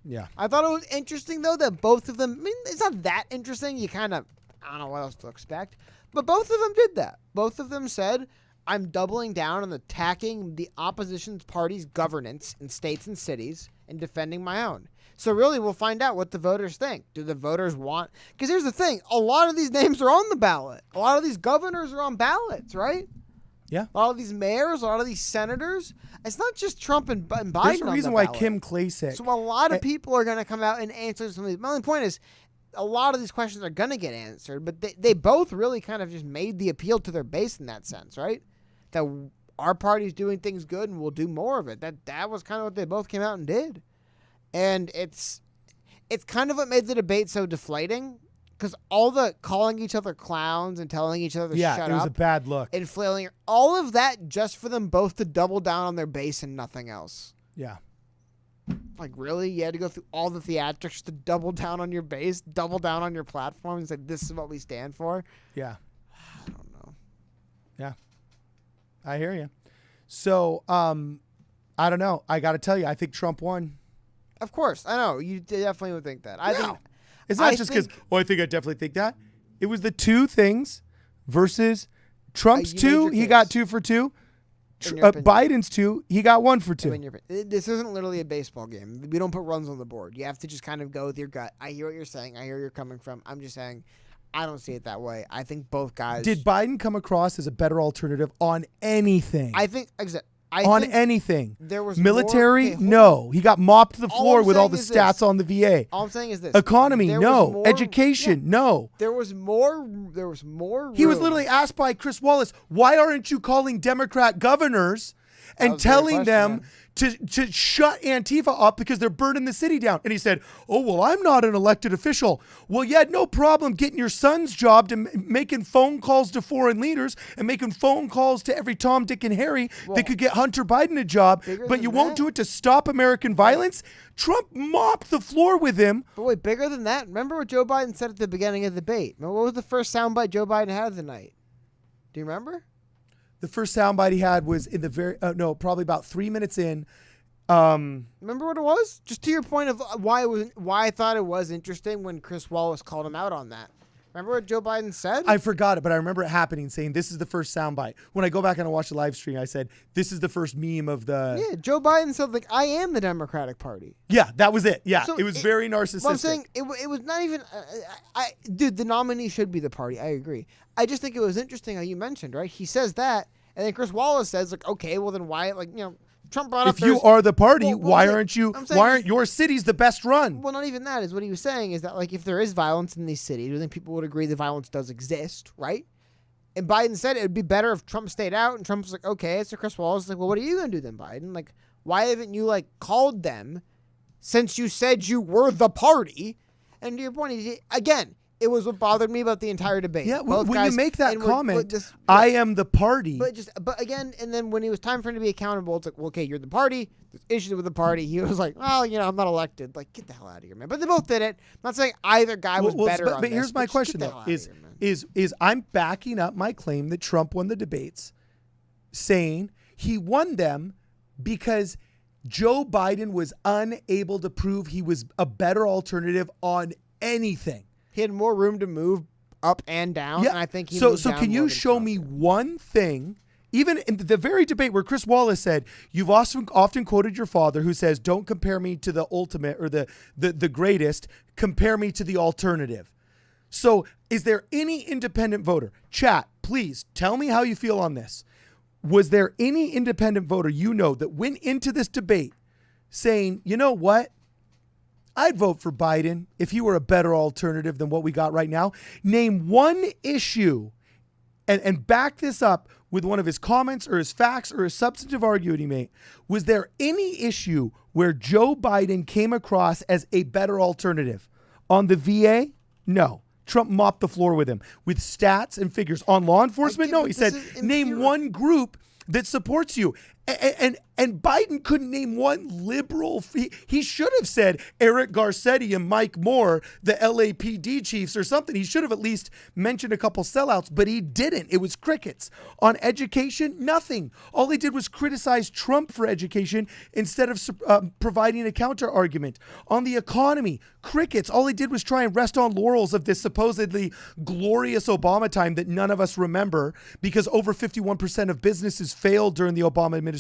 Yeah. I thought it was interesting, though, that both of them, it's not that interesting. You kind of, I don't know what else to expect. But both of them did that. Both of them said, I'm doubling down on attacking the opposition party's governance in states and cities and defending my own. So really, we'll find out what the voters think. Do the voters want... Because here's the thing. A lot of these names are on the ballot. A lot of these governors are on ballots, right? Yeah. A lot of these mayors, a lot of these senators. It's not just Trump and Biden There's a on reason the why ballot. Kim Klacik... So a lot of people are going to come out and answer some of these. My only point is, a lot of these questions are going to get answered, but they both really kind of just made the appeal to their base in that sense, right? That our party's doing things good and we'll do more of it. That was kind of what they both came out and did. And it's kind of what made the debate so deflating, because all the calling each other clowns and telling each other to shut up. Yeah, it was a bad look. And flailing, all of that just for them both to double down on their base and nothing else. Yeah. Like, really? You had to go through all the theatrics to double down on your base, double down on your platform, and say, this is what we stand for? Yeah. I don't know. Yeah. I hear you. So, I don't know. I got to tell you, I think Trump won. Of course. I know. You definitely would think that. I think it's not just because, I think I definitely think that. It was the two things versus Trump's two. He got 2 for 2. Biden's 2. He got 1 for 2. This isn't literally a baseball game. We don't put runs on the board. You have to just kind of go with your gut. I hear what you're saying. I hear where you're coming from. I'm just saying, I don't see it that way. I think both guys. Did Biden come across as a better alternative on anything? I think anything. There was military. No, he got mopped to the floor with all the stats on the VA. All I'm saying is this: economy. No, education. No. There was more. He was literally asked by Chris Wallace, "Why aren't you calling Democrat governors and telling them to shut Antifa up because they're burning the city down?" And he said, "Oh, well, I'm not an elected official." Well, you had no problem getting your son's job to making phone calls to foreign leaders and making phone calls to every Tom, Dick, and Harry that could get Hunter Biden a job, but you won't do it to stop American violence? Trump mopped the floor with him. But wait, bigger than that, remember what Joe Biden said at the beginning of the debate? Remember what was the first soundbite Joe Biden had of the night? Do you remember? The first soundbite he had was in the probably about 3 minutes in. Remember what it was? Just to your point of why I thought it was interesting when Chris Wallace called him out on that. Remember what Joe Biden said? I forgot it, but I remember it happening, saying this is the first soundbite. When I go back and I watch the live stream, I said this is the first meme of the. Yeah, Joe Biden said like, "I am the Democratic Party." Yeah, that was it. Yeah, So it was very narcissistic. Well, I'm saying it was not even. Dude, the nominee should be the party. I agree. I just think it was interesting how you mentioned, right? He says that, and then Chris Wallace says like, "Okay, well then why Trump brought up if you are the party, well, why aren't your cities the best run?" Well, not even that is what he was saying is that like if there is violence in these cities, I think people would agree the violence does exist, right? And Biden said it would be better if Trump stayed out, and Trump's like, okay. So Chris Wallace is like, well, what are you gonna do then, Biden? Like, why haven't you like called them since you said you were the party? And to your point, again, it was what bothered me about the entire debate. Yeah, when you make that comment, I am the party. But again, and then when it was time for him to be accountable, it's like, well, okay, you're the party. There's issues with the party. He was like, well, I'm not elected. Like, get the hell out of here, man. But they both did it. I'm not saying either guy was better on this. But here's my question, though, is I'm backing up my claim that Trump won the debates, saying he won them because Joe Biden was unable to prove he was a better alternative on anything. He had more room to move up and down, and I think he moved So down can you show me one thing, even in the very debate where Chris Wallace said, you've often quoted your father who says, don't compare me to the ultimate or the greatest, compare me to the alternative. So is there any independent voter? Chat, please tell me how you feel on this. Was there any independent voter that went into this debate saying, you know what? I'd vote for Biden if he were a better alternative than what we got right now. Name one issue and back this up with one of his comments or his facts or his substantive argument he made. Was there any issue where Joe Biden came across as a better alternative? On the VA? No. Trump mopped the floor with him. With stats and figures. On law enforcement? No. He said, name one group that supports you. And Biden couldn't name one liberal. He should have said Eric Garcetti and Mike Moore, the LAPD chiefs or something. He should have at least mentioned a couple sellouts, but he didn't. It was crickets. On education, nothing. All he did was criticize Trump for education instead of providing a counter argument. On the economy, crickets. All he did was try and rest on laurels of this supposedly glorious Obama time that none of us remember, because over 51% of businesses failed during the Obama administration,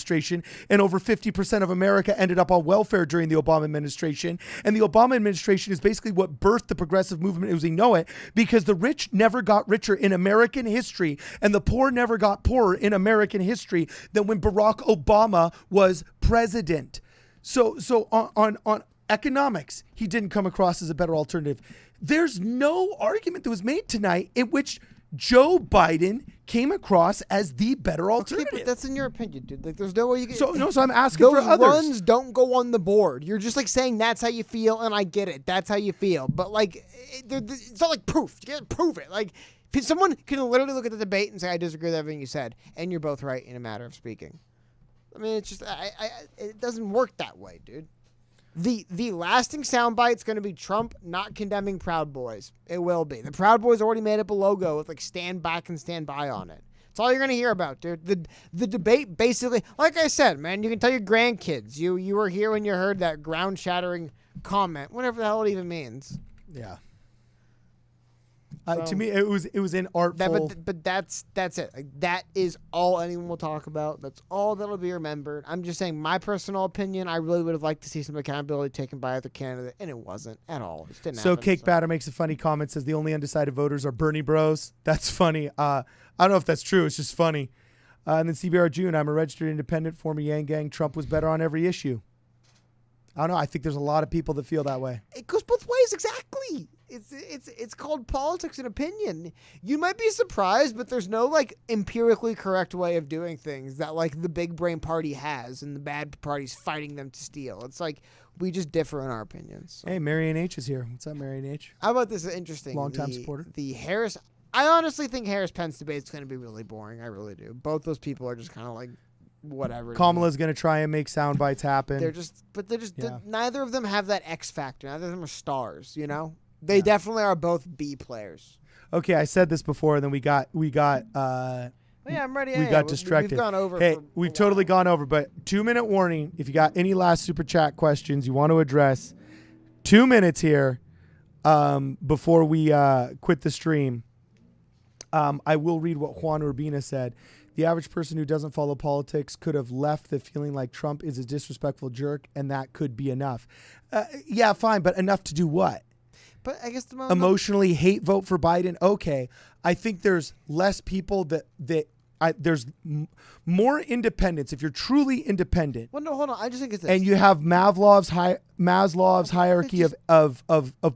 and over 50% of America ended up on welfare during the Obama administration. And the Obama administration is basically what birthed the progressive movement as we know it, because the rich never got richer in American history and the poor never got poorer in American history than when Barack Obama was president. So on economics, he didn't come across as a better alternative. There's no argument that was made tonight in which Joe Biden came across as the better alternative. Okay, but that's in your opinion, dude. Like, there's no way you can. So I'm asking for others. Those runs don't go on the board. You're just like saying that's how you feel, and I get it. That's how you feel. But like, it's not like proof. You can't prove it. Like, someone can literally look at the debate and say, I disagree with everything you said, and you're both right in a matter of speaking. I mean, it's just, it doesn't work that way, dude. The lasting soundbite's going to be Trump not condemning Proud Boys. It will be. The Proud Boys already made up a logo with like stand back and stand by on it. That's all you're going to hear about, dude. The debate basically, like I said, man, you can tell your grandkids. You were here when you heard that ground-shattering comment, whatever the hell it even means. Yeah. To me, it was inartful. But that's it. Like, that is all anyone will talk about. That's all that'll be remembered. I'm just saying, my personal opinion, I really would have liked to see some accountability taken by either candidate, and it wasn't at all. It didn't happen. Cake Batter makes a funny comment, says the only undecided voters are Bernie bros. That's funny. I don't know if that's true. It's just funny. And then CBR June, I'm a registered independent, former Yang Gang. Trump was better on every issue. I don't know. I think there's a lot of people that feel that way. It goes both ways, exactly. It's called politics and opinion. You might be surprised, but there's no like empirically correct way of doing things that like the big brain party has and the bad party's fighting them to steal. It's like we just differ in our opinions. So. Hey, Marion H is here. What's up, Marion H? How about this? Interesting. Longtime supporter. The Harris. I honestly think Harris-Pence debate is going to be really boring. I really do. Both those people are just kind of like whatever. Kamala's going to try and make sound bites happen. Neither of them have that X factor. Neither of them are stars, you know? They definitely are both B players. Okay, I said this before, and then we got. Wait, Yeah, I'm ready. We got distracted. We've gone over. Hey, we've totally gone over, but 2-minute warning. If you got any last super chat questions you want to address, 2 minutes here before we quit the stream. I will read what Juan Urbina said. The average person who doesn't follow politics could have left the feeling like Trump is a disrespectful jerk, and that could be enough. Yeah, fine, but enough to do what? But I guess Emotionally hate vote for Biden. Okay, I think there's less people there's more independence. If you're truly independent. Well, no, hold on. I just think it's this. And you have Maslow's hierarchy of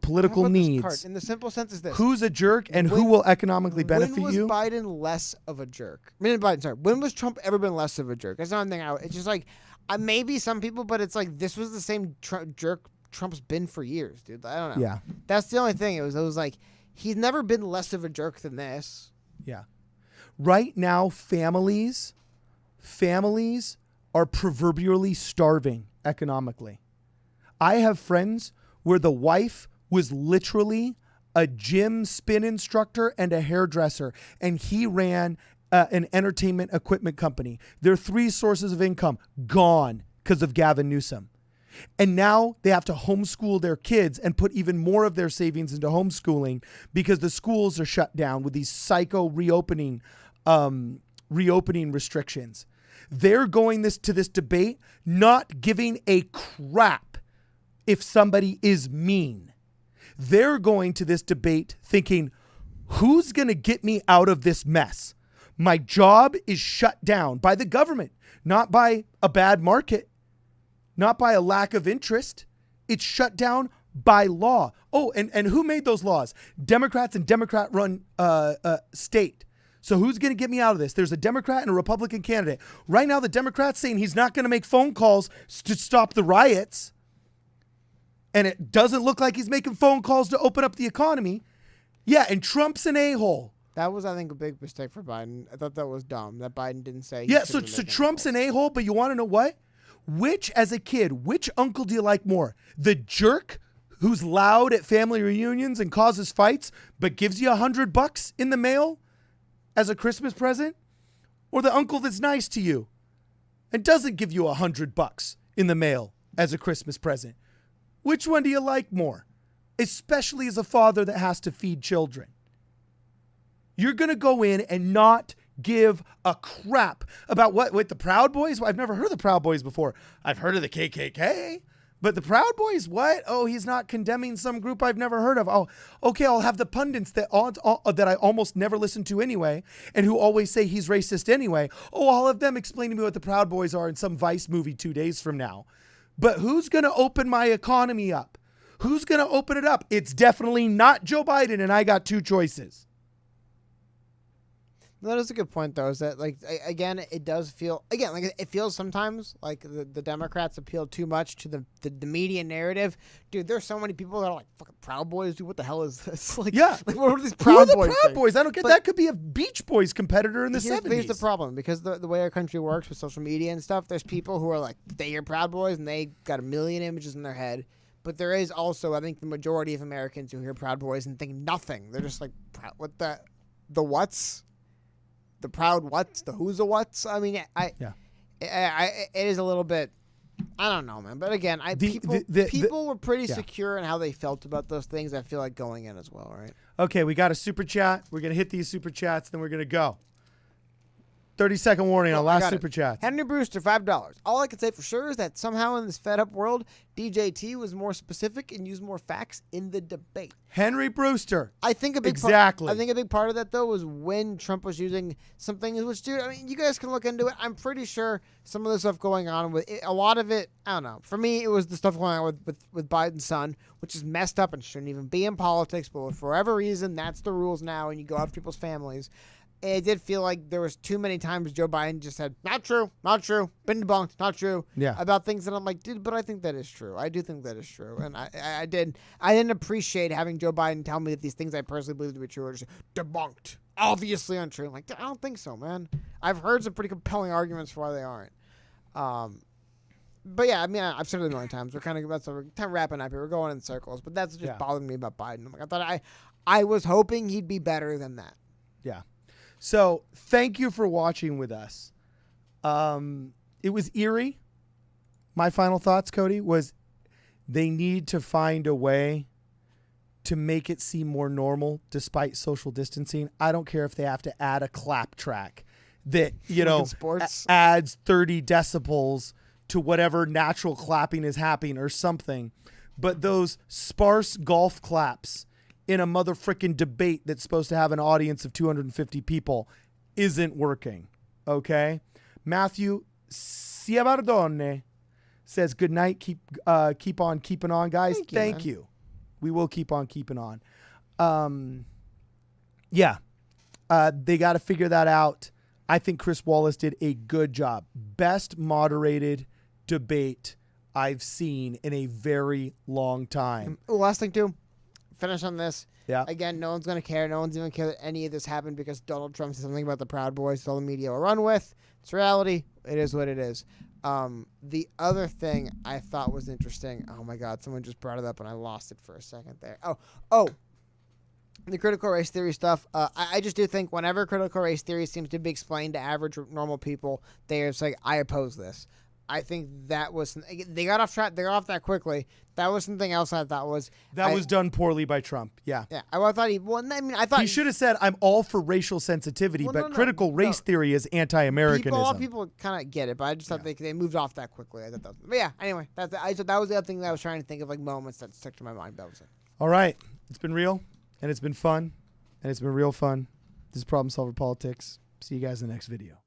political needs. In the simple sense is this. Who's a jerk and who will economically benefit you? When was Biden less of a jerk? When was Trump ever been less of a jerk? That's not a thing. It's just like maybe some people, but it's like this was the same jerk Trump's been for years, dude. I don't know. Yeah. That's the only thing. It was like he's never been less of a jerk than this. Yeah. Right now, families are proverbially starving economically. I have friends where the wife was literally a gym spin instructor and a hairdresser, and he ran an entertainment equipment company. Their 3 sources of income gone because of Gavin Newsom. And now they have to homeschool their kids and put even more of their savings into homeschooling because the schools are shut down with these psycho reopening restrictions. They're going to this debate not giving a crap if somebody is mean. They're going to this debate thinking, who's going to get me out of this mess? My job is shut down by the government, not by a bad market. Not by a lack of interest. It's shut down by law. Oh, and who made those laws? Democrats and Democrat-run state. So who's going to get me out of this? There's a Democrat and a Republican candidate. Right now, the Democrat's saying he's not going to make phone calls to stop the riots. And it doesn't look like he's making phone calls to open up the economy. Yeah, and Trump's an a-hole. That was, I think, a big mistake for Biden. I thought that was dumb, that Biden didn't say. Yeah, so Trump's an a-hole, but you want to know what? As a kid, which uncle do you like more? The jerk who's loud at family reunions and causes fights, but gives you $100 in the mail as a Christmas present? Or the uncle that's nice to you and doesn't give you $100 in the mail as a Christmas present? Which one do you like more? Especially as a father that has to feed children. You're going to go in and not give a crap about what the Proud Boys. Well, I've never heard of the Proud Boys before. I've heard of the KKK, but the Proud Boys, what? Oh, he's not condemning some group I've never heard of. Oh, okay, I'll have the pundits that I almost never listen to anyway, and who always say he's racist anyway. Oh, I'll have them explain to me what the Proud Boys are in some Vice movie 2 days from now. But who's going to open my economy up? Who's going to open it up? It's definitely not Joe Biden, and I got 2 choices. That is a good point, though, is that, like, again, it does feel, again, like, it feels sometimes like the Democrats appeal too much to the media narrative. Dude, there's so many people that are like, fucking Proud Boys, dude, what the hell is this? Like, yeah. Like, what are these Proud Boys? Who are the Proud Boys? I don't get that. Could be a Beach Boys competitor in the 70s. Here's the problem, because the way our country works with social media and stuff, there's people who are like, they hear Proud Boys, and they got a million images in their head. But there is also, I think, the majority of Americans who hear Proud Boys and think nothing. They're just like, what the what's? The proud what's, the who's a what's. I mean, it is a little bit, I don't know, man. But again, people were pretty secure in how they felt about those things. I feel like going in as well, right? Okay, we got a super chat. We're gonna hit these super chats, then we're gonna go. 30-second warning on last super chat. Henry Brewster, $5. All I can say for sure is that somehow in this fed-up world, DJT was more specific and used more facts in the debate. Henry Brewster. I think a big exactly. I think a big part of that, though, was when Trump was using something which, dude, I mean, you guys can look into it. I'm pretty sure some of the stuff going on with it, a lot of it, I don't know. For me, it was the stuff going on with Biden's son, which is messed up and shouldn't even be in politics. But for whatever reason, that's the rules now, and you go after people's families. It did feel like there was too many times Joe Biden just said, not true, been debunked, not true, about things that I'm like, dude, but I think that is true. I do think that is true. And I didn't appreciate having Joe Biden tell me that these things I personally believe to be true are just debunked, obviously untrue. I'm like, I don't think so, man. I've heard some pretty compelling arguments for why they aren't. But yeah, I mean, I've said it a million times. We're kind of wrapping up here. We're going in circles, but that's just bothering me about Biden. I'm like, I was hoping he'd be better than that. Yeah. So thank you for watching with us. It was eerie. My final thoughts, Cody, was they need to find a way to make it seem more normal despite social distancing. I don't care if they have to add a clap track that, adds 30 decibels to whatever natural clapping is happening or something. But those sparse golf claps in a motherfucking debate that's supposed to have an audience of 250 people isn't working. Okay? Matthew Ciabardone says, good night. Keep on keeping on, guys. Thank you. We will keep on keeping on. They got to figure that out. I think Chris Wallace did a good job. Best moderated debate I've seen in a very long time. Last thing, too. Finish on this. Yeah. Again, no one's going to care. No one's even care that any of this happened because Donald Trump said something about the Proud Boys that all the media will run with. It's reality. It is what it is. The other thing I thought was interesting. Oh, my God. Someone just brought it up, and I lost it for a second there. Oh. The critical race theory stuff. I just do think whenever critical race theory seems to be explained to average normal people, they're just like, I oppose this. I think that was they got off track. They got off that quickly. That was something else I thought was was done poorly by Trump. Yeah. Yeah. I thought I thought he should have said, "I'm all for racial sensitivity," but critical race theory is anti-Americanism. A lot of people kind of get it, but I just thought they moved off that quickly. I thought that. But yeah. Anyway, that was the other thing that I was trying to think of, like moments that stuck to my mind. That was it. All right, it's been real, and it's been fun, and it's been real fun. This is Problem Solver Politics. See you guys in the next video.